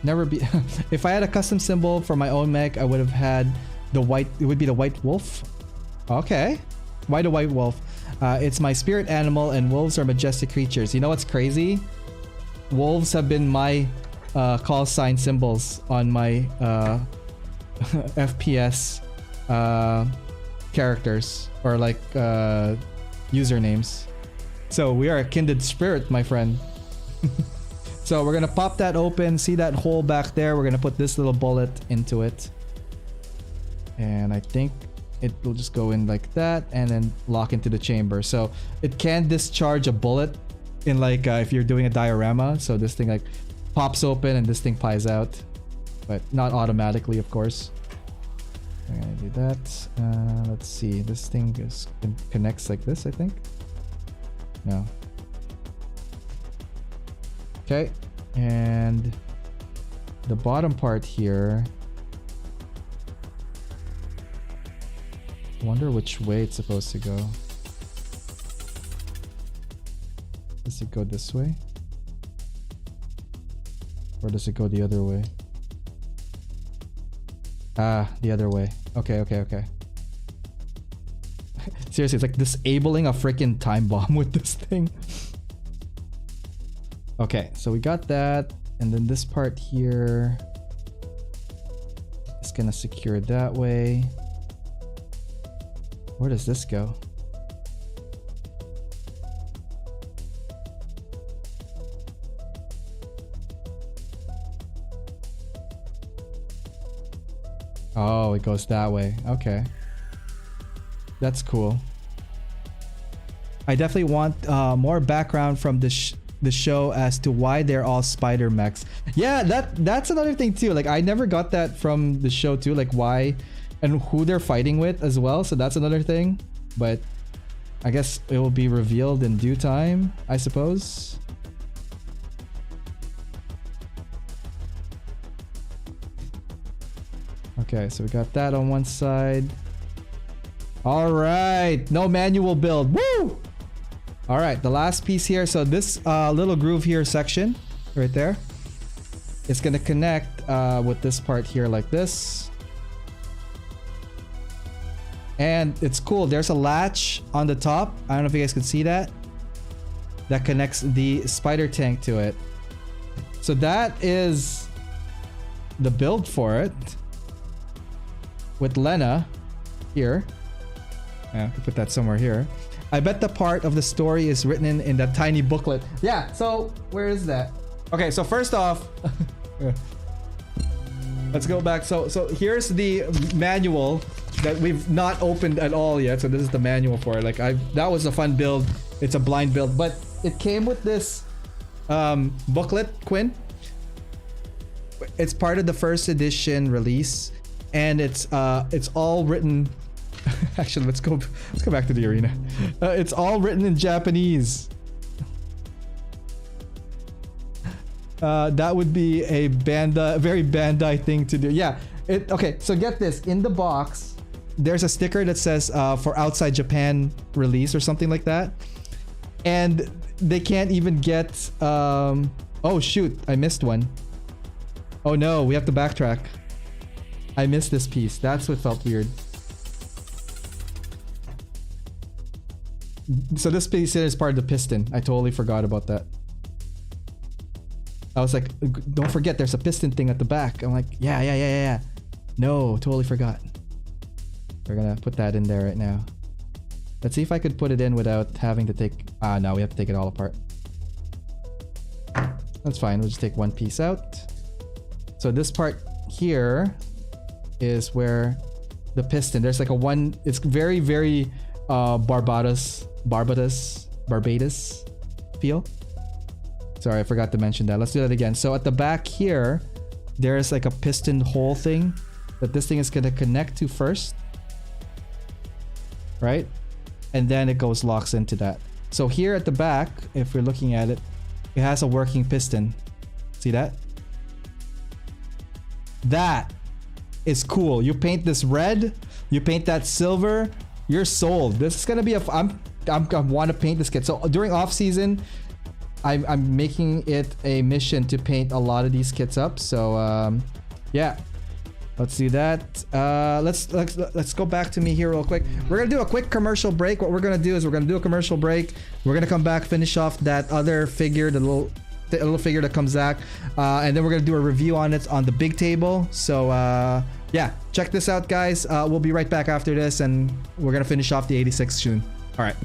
Speaker 2: Never be. If I had a custom symbol for my own mech, I would have had the white. It would be the white wolf. Okay. Why the white wolf? It's my spirit animal, and wolves are majestic creatures. You know what's crazy? Wolves have been my call sign symbols on my FPS characters, or like usernames. So we are a kindred spirit, my friend. So we're gonna pop that open, see that hole back there. We're gonna put this little bullet into it, and I think it will just go in like that and then lock into the chamber. So it can discharge a bullet in like if you're doing a diorama. So this thing like pops open and this thing flies out, but not automatically, of course. I'm gonna do that. Let's see, this thing connects like this, I think. No. Okay, and the bottom part here, I wonder which way it's supposed to go. Does it go this way? Or does it go the other way? Ah, the other way. Okay, okay, okay. Seriously, it's like disabling a freaking time bomb with this thing. Okay, so we got that, and then this part here is gonna secure it that way. Where does this go? Oh, it goes that way. Okay. That's cool. I definitely want more background from the show as to why they're all spider mechs. Yeah, that's another thing too. Like I never got that from the show too, like why and who they're fighting with as well. So that's another thing, but I guess it will be revealed in due time, I suppose. Okay, so we got that on one side. All right, no manual build. Woo! All right, the last piece here. So this little groove here section right there, it's gonna connect with this part here like this. And it's cool. There's a latch on the top. I don't know if you guys can see that. That connects the spider tank to it. So that is the build for it. With Lena here. Yeah, I put that somewhere here. I bet the part of the story is written in that tiny booklet. Yeah, so where is that? Okay, so first off, let's go back. So here's the manual that we've not opened at all yet. So this is the manual for it. Like that was a fun build. It's a blind build, but it came with this booklet, Quinn. It's part of the first edition release, and it's all written. Actually, let's go back to the arena. It's all written in Japanese. That would be a very Bandai thing to do. Yeah. Okay, so get this. In the box, there's a sticker that says for outside Japan release or something like that. And they can't even get... oh, shoot. I missed one. Oh, no. We have to backtrack. I missed this piece. That's what felt weird. So this piece here is part of the piston. I totally forgot about that. I was like, don't forget there's a piston thing at the back. I'm like, yeah. No, totally forgot. We're gonna put that in there right now. Let's see if I could put it in without having to take... no, we have to take it all apart. That's fine, we'll just take one piece out. So this part here is where the piston, there's like a one... It's very, very Barbados feel. Sorry, I forgot to mention that. Let's do that again. So at the back here, there's like a piston hole thing that this thing is gonna connect to first, right? And then it locks into that. So here at the back, if we're looking at it, it has a working piston. See that? That is cool. You paint this red, you paint that silver, you're sold. This is gonna be I want to paint this kit. So during off season, I'm making it a mission to paint a lot of these kits up. So yeah, let's do that. Let's go back to me here real quick. We're gonna do a quick commercial break. What we're gonna do is we're gonna do a commercial break. We're gonna come back, finish off that other figure, the little figure that comes back, and then we're gonna do a review on it on the big table. So yeah, check this out, guys. We'll be right back after this, and we're gonna finish off the 86 soon. All right.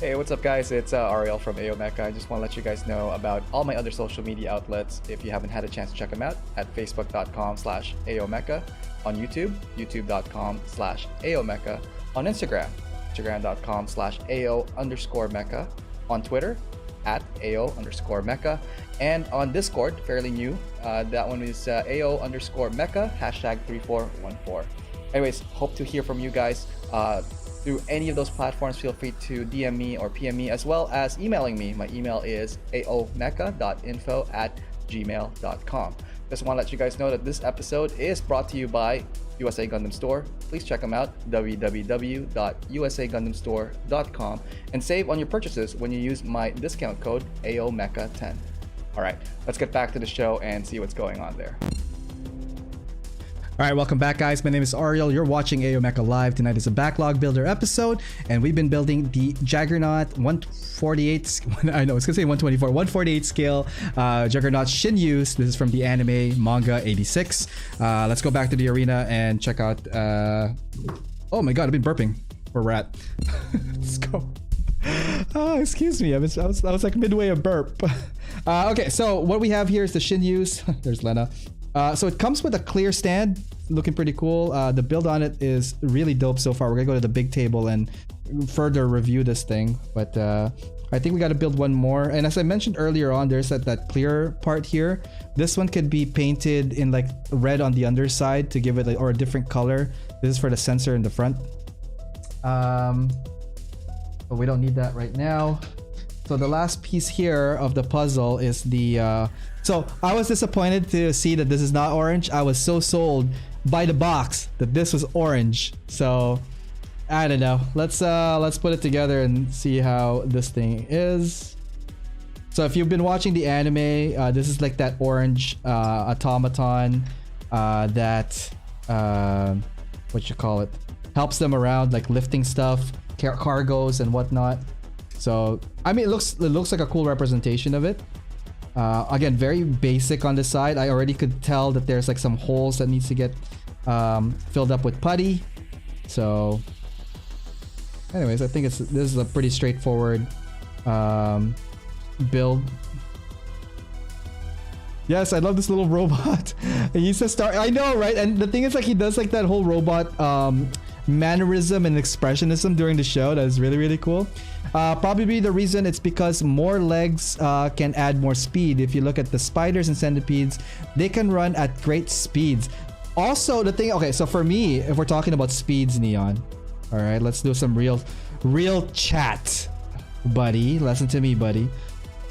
Speaker 3: Hey, what's up, guys? It's Ariel from AO Mecha. I just want to let you guys know about all my other social media outlets. If you haven't had a chance to check them out, at facebook.com/AOMecha, on YouTube, youtube.com/AOMecha, on Instagram, instagram.com/AO_Mecha, on Twitter, at AO_Mecha, and on Discord, fairly new. That one is AO_Mecha, #3414. Anyways, hope to hear from you guys. Through any of those platforms, feel free to DM me or PM me, as well as emailing me. My email is aomecha.info@gmail.com. Just want to let you guys know that this episode is brought to you by USA Gundam Store. Please check them out, www.usagundamstore.com, and save on your purchases when you use my discount code AOMecha10. All right, let's get back to the show and see what's going on there.
Speaker 2: All right, welcome back, guys. My name is Ariel. You're watching AO Mecha Live. Tonight is a Backlog Builder episode, and we've been building the Juggernaut 148. I know, it's gonna say 124, 148 scale Juggernaut Shin. This is from the anime manga 86. Let's go back to the arena and check out. Oh my god, I've been burping. We're rat. Let's go. Oh, excuse me. I was like midway a burp. Okay, so what we have here is the Shin. There's Lena. So it comes with a clear stand, looking pretty cool. The build on it is really dope so far. We're gonna go to the big table and further review this thing, but I think we got to build one more. And as I mentioned earlier on, there's that clear part here. This one could be painted in like red on the underside to give it or a different color. This is for the sensor in the front, but we don't need that right now. So the last piece here of the puzzle is the so I was disappointed to see that this is not orange. I was so sold by the box that this was orange. So I don't know. Let's put it together and see how this thing is. So if you've been watching the anime, this is like that orange automaton that what you call it, helps them around, like lifting stuff, cargos and whatnot. So I mean, it looks like a cool representation of it. Again, very basic on the side. I already could tell that there's like some holes that needs to get filled up with putty. So anyways, I think this is a pretty straightforward build. Yes, I love this little robot. He says star. I know, right? And the thing is, like, he does like that whole robot mannerism and expressionism during the show. That is really, really cool. Probably the reason it's because more legs can add more speed. If you look at the spiders and centipedes, they can run at great speeds. Also, the thing, okay, so for me, if we're talking about speeds, Neon, all right, let's do some real chat, buddy. Listen to me, buddy.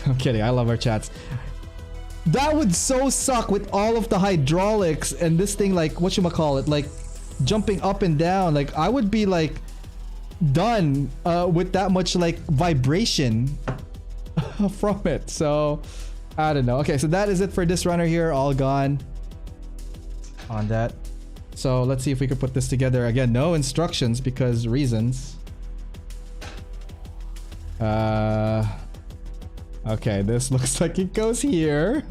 Speaker 2: I'm kidding. I love our chats. That would so suck with all of the hydraulics and this thing, like, whatchamacallit, like jumping up and down. Like, I would be like done with that much like vibration from it. So I don't know. Okay, so that is it for this runner here. All gone on that. So let's see if we could put this together. Again, no instructions because reasons. Okay, this looks like it goes here.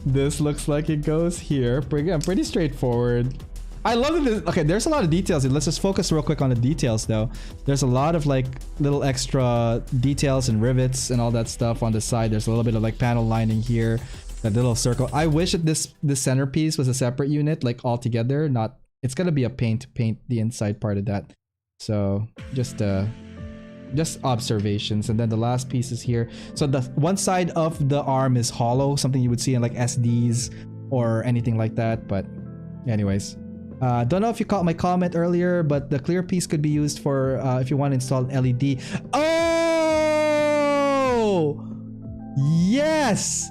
Speaker 2: This looks like it goes here. Pretty straightforward. I love it. Okay, there's a lot of details. Let's just focus real quick on the details though. There's a lot of like little extra details and rivets and all that stuff on the side. There's a little bit of like panel lining here. That little circle. I wish that this centerpiece was a separate unit, like all together. Not. It's gonna be a paint the inside part of that. So just observations. And then the last piece is here. So the one side of the arm is hollow, something you would see in like SDs or anything like that. But anyways, don't know if you caught my comment earlier, but the clear piece could be used for if you want to install LED. Oh, yes.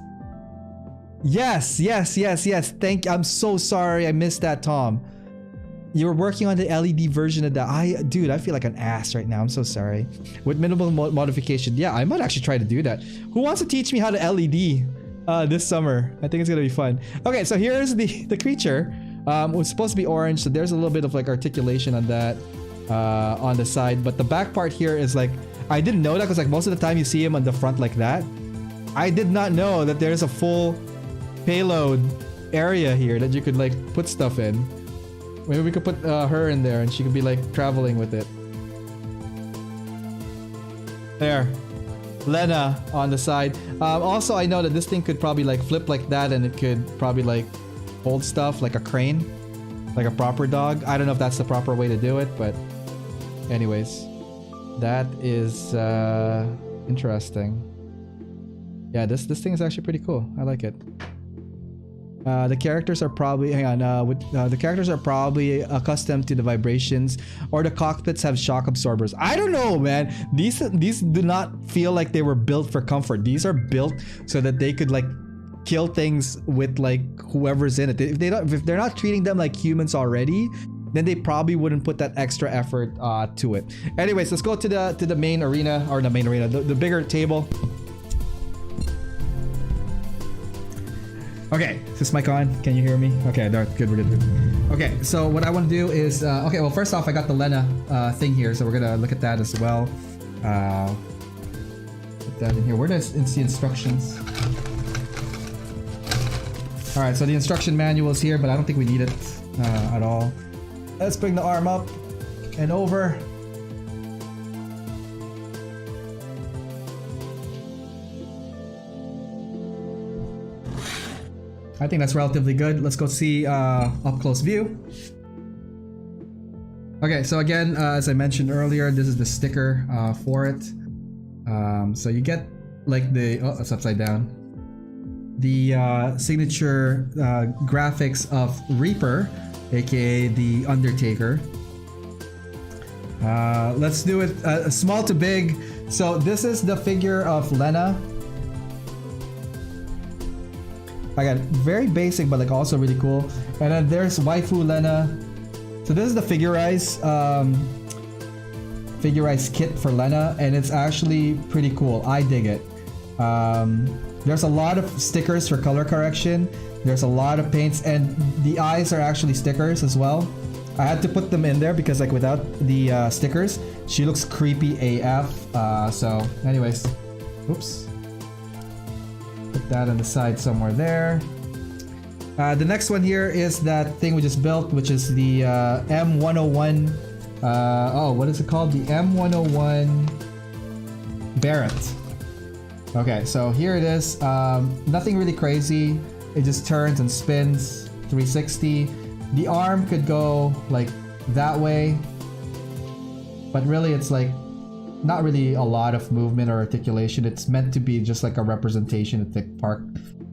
Speaker 2: Thank you. I'm so sorry I missed that, Tom. You were working on the LED version of that. Dude, I feel like an ass right now. I'm so sorry. With minimal modification. Yeah, I might actually try to do that. Who wants to teach me how to LED this summer? I think it's gonna be fun. Okay, so here's the creature. It was supposed to be orange, so there's a little bit of like articulation on that on the side. But the back part here is like, I didn't know that because like most of the time you see him on the front like that. I did not know that there's a full payload area here that you could like put stuff in. Maybe we could put her in there and she could be like traveling with it. There. Lena on the side. Also, I know that this thing could probably like flip like that and it could probably like hold stuff like a crane. Like a proper dog. I don't know if that's the proper way to do it, but anyways. That is interesting. Yeah, this thing is actually pretty cool. I like it. The characters are probably the characters are probably accustomed to the vibrations, or the cockpits have shock absorbers. I don't know, man. These do not feel like they were built for comfort. These are built so that they could like kill things with like whoever's in it. If they're not treating them like humans already, then they probably wouldn't put that extra effort to it. Anyways, let's go to the main arena, or the main arena, the bigger table. Okay, is this mic on? Can you hear me? Okay, no, good, we're good. Okay, so what I want to do is, okay, well, first off, I got the Lena thing here, so we're gonna look at that as well. Put that in here. Where does it's the instructions? All right, so the instruction manual is here, but I don't think we need it at all. Let's bring the arm up and over. I think that's relatively good. Let's go see up close view. Okay, so again, as I mentioned earlier, this is the sticker for it. So you get like the, oh, it's upside down. The signature graphics of Reaper, aka the Undertaker. Let's do it small to big. So this is the figure of Lena. Again, very basic, but like also really cool. And then there's Waifu Lena. So this is the figurized kit for Lena, and it's actually pretty cool. I dig it. There's a lot of stickers for color correction. There's a lot of paints, and the eyes are actually stickers as well. I had to put them in there because like without the stickers, she looks creepy AF. So anyways, oops. Put that on the side somewhere there. The next one here is that thing we just built, which is the M101. What is it called? The M101 Barrett. Okay, so here it is. Nothing really crazy. It just turns and spins 360. The arm could go like that way, but really it's like not really a lot of movement or articulation. It's meant to be just like a representation of the park,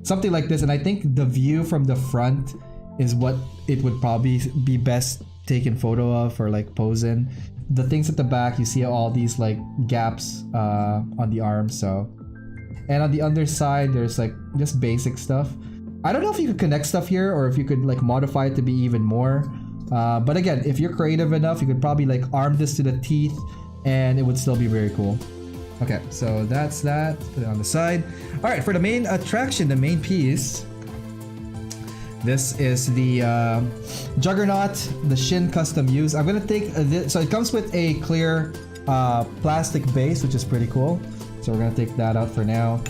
Speaker 2: something like this. And I think the view from the front is what it would probably be best taken photo of or like pose in. The things at the back, you see all these like gaps on the arm. So, and on the underside, there's like just basic stuff. I don't know if you could connect stuff here or if you could like modify it to be even more. But again, if you're creative enough, you could probably like arm this to the teeth and it would still be very cool. Okay, so that's that. Put it on the side. All right, for the main attraction, the main piece, this is the Juggernaut, the Shin custom use. I'm gonna take this. So it comes with a clear plastic base, which is pretty cool. So we're gonna take that out for now.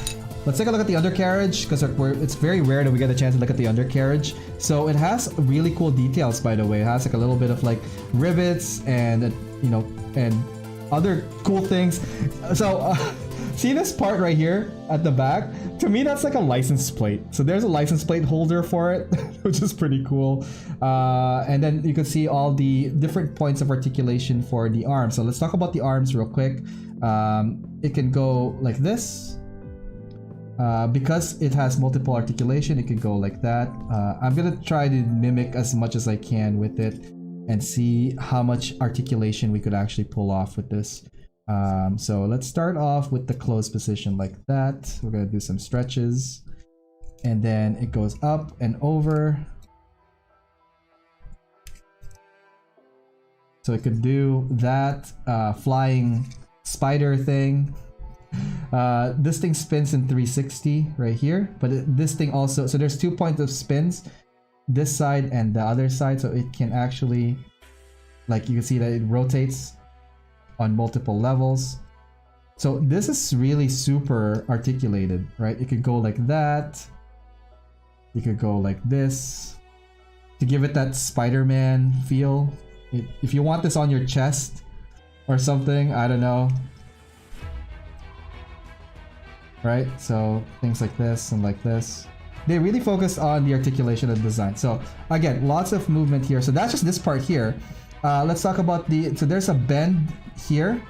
Speaker 2: Let's take a look at the undercarriage because it's very rare that we get a chance to look at the undercarriage. So it has really cool details, by the way. It has like a little bit of like rivets and and other cool things. So see this part right here at the back? To me, that's like a license plate. So there's a license plate holder for it, which is pretty cool. And then you can see all the different points of articulation for the arms. So let's talk about the arms real quick. It can go like this. Because it has multiple articulation, it can go like that. I'm gonna try to mimic as much as I can with it and see how much articulation we could actually pull off with this. So let's start off with the closed position like that. We're gonna do some stretches and then it goes up and over. So it could do that flying spider thing. This thing spins in 360 right here, but this thing also, so there's 2 points of spins, this side and the other side, so it can actually, like you can see that it rotates on multiple levels. So this is really super articulated, right? It could go like that, you could go like this to give it that Spider-Man feel. If you want this on your chest or something, I don't know. Right, so things like this and like this. They really focus on the articulation of the design. So again, lots of movement here. So that's just this part here. Let's talk about so there's a bend here,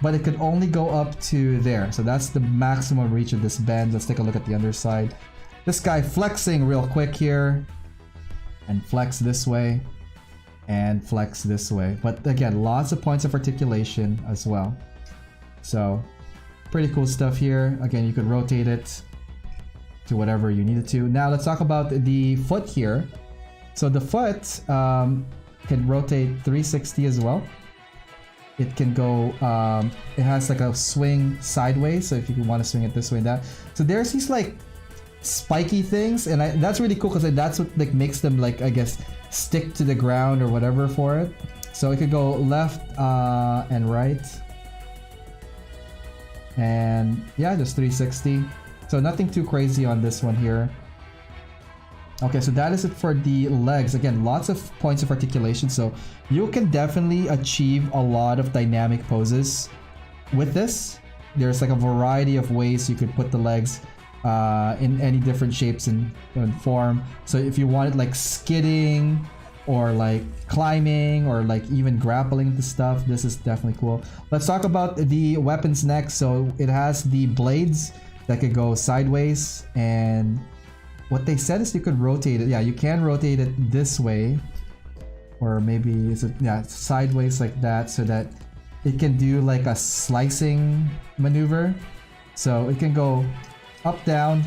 Speaker 2: but it could only go up to there. So that's the maximum reach of this bend. Let's take a look at the underside. This guy flexing real quick here, and flex this way, and flex this way. But again, lots of points of articulation as well. So pretty cool stuff here. Again, you could rotate it to whatever you need it to. Now let's talk about the foot here. So the foot can rotate 360 as well. It can go, it has like a swing sideways. So if you want to swing it this way and that. So there's these like spiky things, and that's really cool because that's what like makes them like, I guess, stick to the ground or whatever for it. So it could go left and right. And yeah, just 360. So nothing too crazy on this one here. Okay, so that is it for the legs. Again, lots of points of articulation. So you can definitely achieve a lot of dynamic poses with this. There's like a variety of ways you could put the legs in any different shapes and form. So if you wanted like skidding or like climbing or like even grappling into stuff, this is definitely cool. Let's talk about the weapons next. So it has the blades that could go sideways, and what they said is you could rotate it. Yeah, you can rotate it this way, or maybe sideways like that, so that it can do like a slicing maneuver. So it can go up, down,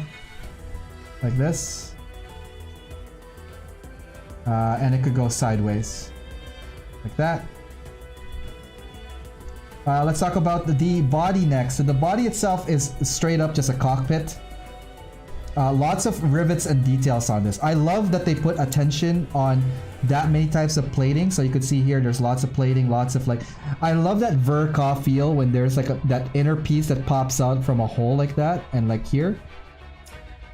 Speaker 2: like this. And it could go sideways, like that. Let's talk about the body next. So the body itself is straight up just a cockpit. Lots of rivets and details on this. I love that they put attention on that many types of plating. So you could see here, there's lots of plating, lots of like, I love that Verka feel when there's like that inner piece that pops out from a hole like that, and like here.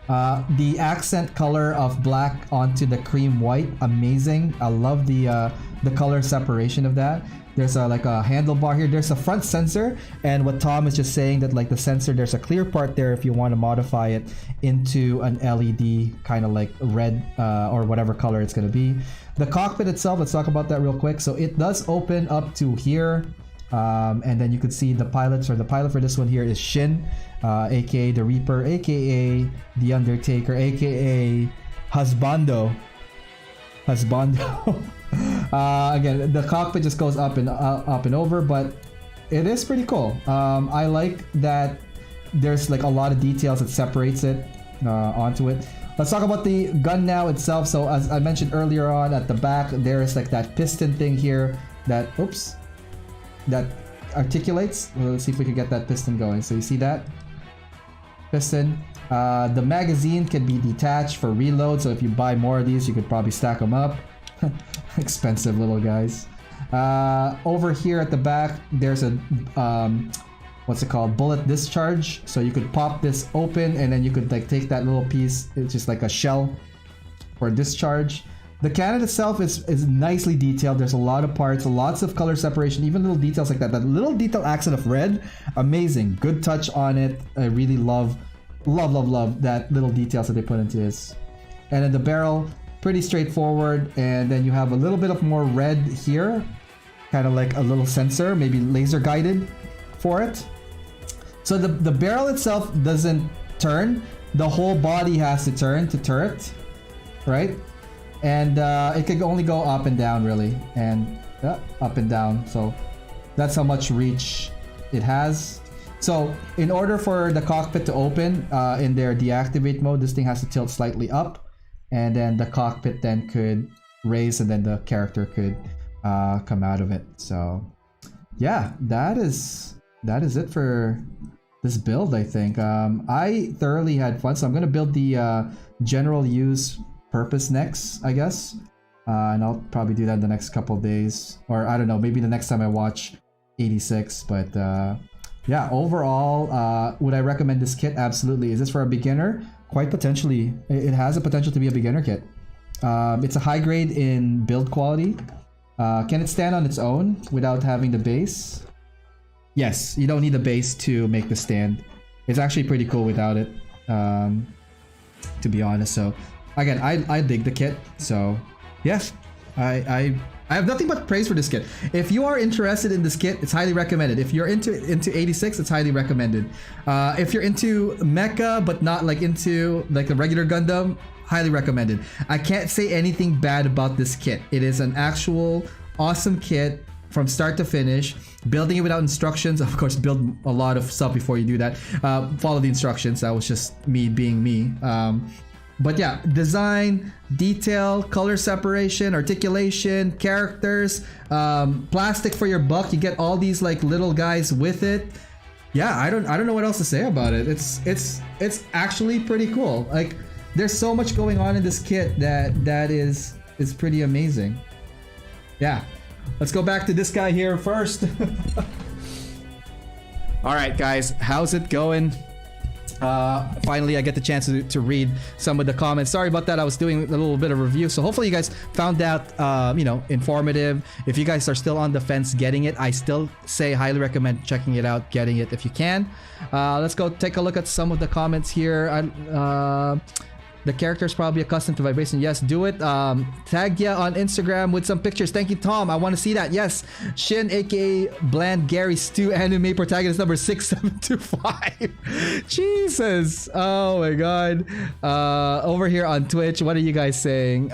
Speaker 2: The accent color of black onto the cream white, amazing. I love the color separation of that. There's like a handlebar here. There's a front sensor, and what Tom is just saying, that like the sensor, there's a clear part there if you want to modify it into an LED kind of like red or whatever color it's going to be. The cockpit itself, let's talk about that real quick. So it does open up to here, and then you could see the pilots, or the pilot for this one here is Shin, aka the Reaper, aka the Undertaker, aka Husbando. Again, the cockpit just goes up and over, but it is pretty cool. I like that there's like a lot of details that separates it onto it. Let's talk about the gun now itself. So as I mentioned earlier on, at the back there's like that piston thing here that that articulates. Well, let's see if we can get that piston going. So you see that piston. The magazine can be detached for reload, so if you buy more of these you could probably stack them up. Expensive little guys. Over here at the back there's a what's it called, bullet discharge, so you could pop this open and then you could like take that little piece, it's just like a shell for discharge. The cannon itself is nicely detailed. There's a lot of parts, lots of color separation, even little details like that. That little detail accent of red, amazing. Good touch on it. I really love that little details that they put into this. And then the barrel, pretty straightforward, and then you have a little bit of more red here, kind of like a little sensor, maybe laser guided for it. So the barrel itself doesn't turn, the whole body has to turn to turret, right? And it can only go up and down really, and up and down, so that's how much reach it has. So in order for the cockpit to open in their deactivate mode, this thing has to tilt slightly up, and then the cockpit then could raise, and then the character could come out of it. So yeah, that is it for this build, I think. I thoroughly had fun, so I'm gonna build the general use purpose next, I guess, and I'll probably do that in the next couple of days, or I don't know, maybe the next time I watch 86. But yeah, overall, would I recommend this kit? Absolutely. Is this for a beginner? Quite potentially. It has a potential to be a beginner kit. It's a high grade in build quality. Can it stand on its own without having the base? Yes, you don't need the base to make the stand. It's actually pretty cool without it, to be honest. So again, I dig the kit. So yes, I have nothing but praise for this kit. If you are interested in this kit, it's highly recommended. If you're into 86, it's highly recommended. If you're into Mecha but not like into like the regular Gundam, highly recommended. I can't say anything bad about this kit. It is an actual awesome kit from start to finish. Building it without instructions, of course, build a lot of stuff before you do that. Follow the instructions. That was just me being me. But yeah, design, detail, color separation, articulation, characters, plastic for your buck. You get all these like little guys with it. Yeah, I don't know what else to say about it. It's actually pretty cool. Like, there's so much going on in this kit that is pretty amazing. Yeah, let's go back to this guy here first. All right, guys, how's it going? Finally, I get the chance to read some of the comments. Sorry about that. I was doing a little bit of review, so hopefully you guys found that informative. If you guys are still on the fence getting it, I still say highly recommend checking it out, getting it if you can. Let's go take a look at some of the comments here. The character is probably accustomed to vibration. Yes, do it. Tag ya on Instagram with some pictures. Thank you, Tom. I want to see that. Yes. Shin, aka Bland Gary Stew, anime protagonist number 6725. Jesus. Oh my god. Over here on Twitch, what are you guys saying?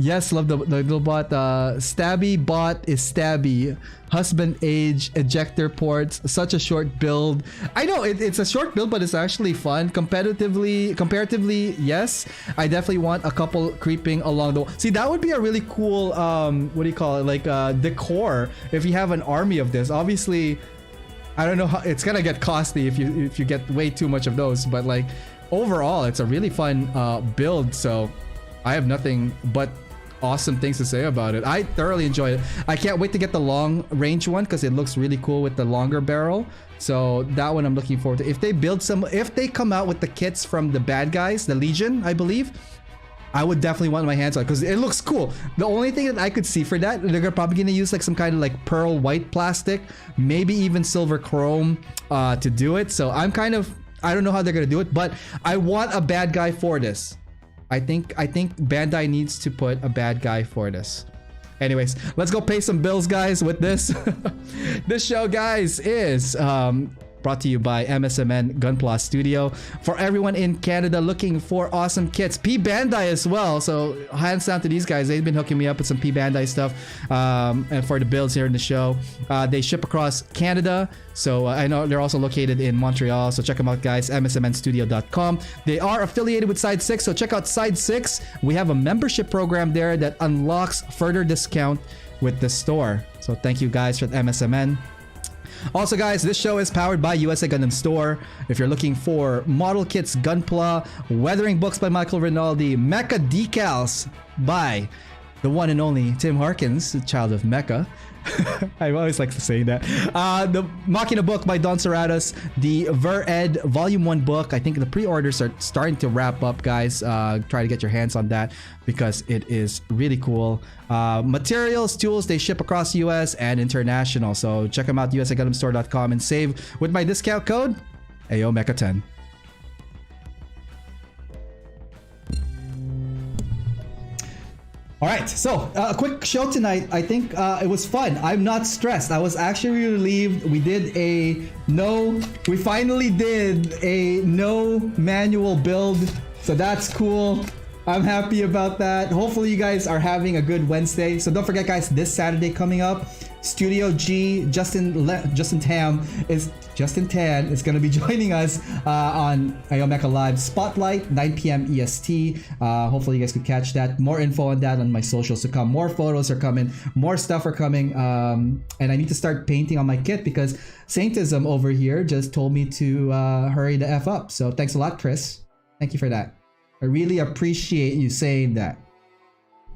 Speaker 2: Yes, love the little bot. Stabby bot is stabby. Husband age, ejector ports, such a short build. I know it's a short build, but it's actually fun. Comparatively, yes. I definitely want a couple creeping along the wall. See, that would be a really cool, what do you call it? Like decor if you have an army of this. Obviously, I don't know how it's gonna get costly if you get way too much of those, but like overall, it's a really fun build. So I have nothing but awesome things to say about it. I thoroughly enjoyed it. I can't wait to get the long range one because it looks really cool with the longer barrel. So that one I'm looking forward to. If they come out with the kits from the bad guys, the Legion, I believe, I would definitely want my hands on it because it looks cool. The only thing that I could see for that, they're probably gonna use like some kind of like pearl white plastic, maybe even silver chrome to do it. So I don't know how they're gonna do it, but I want a bad guy for this. I think Bandai needs to put a bad guy for this. Anyways, let's go pay some bills, guys, with this. This show, guys, is brought to you by MSMN Gunpla Studio. For everyone in Canada looking for awesome kits, P Bandai as well. So hands down to these guys. They've been hooking me up with some P Bandai stuff and for the builds here in the show. They ship across Canada. So I know they're also located in Montreal. So check them out, guys. MSMNstudio.com. They are affiliated with Side 6. So check out Side 6. We have a membership program there that unlocks further discount with the store. So thank you guys for MSMN. Also, guys, this show is powered by USA Gundam Store. If you're looking for model kits, Gunpla, weathering books by Michael Rinaldi, Mecha decals by the one and only Tim Harkins, the child of Mecha. I always like to say that. The Machina book by Don Serratos, the Ver-Ed Volume 1 book. I think the pre-orders are starting to wrap up, guys. Try to get your hands on that because it is really cool. Materials, tools, they ship across US and international. So check them out, usagundamstore.com, and save with my discount code, AOMecha10. All right, so a quick show tonight. I think it was fun. I'm not stressed. I was actually relieved. We finally did a no manual build. So that's cool. I'm happy about that. Hopefully you guys are having a good Wednesday. So don't forget, guys, this Saturday coming up, Studio G, Justin Tan is going to be joining us on Mecha Live Spotlight, 9 p.m. EST. Hopefully you guys could catch that. More info on that on my socials to come. More photos are coming. More stuff are coming. And I need to start painting on my kit because Saintism over here just told me to hurry the F up. So thanks a lot, Chris. Thank you for that. I really appreciate you saying that.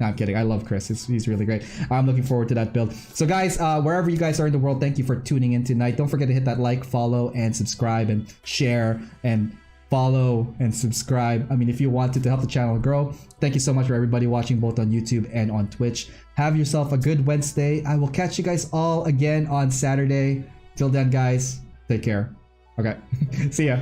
Speaker 2: No, I'm kidding. I love Chris. He's really great. I'm looking forward to that build. So guys, wherever you guys are in the world, thank you for tuning in tonight. Don't forget to hit that like, follow, and subscribe, and share, and follow, and subscribe. I mean, if you wanted to help the channel grow. Thank you so much for everybody watching both on YouTube and on Twitch. Have yourself a good Wednesday. I will catch you guys all again on Saturday. Till then, guys, take care. Okay. See ya.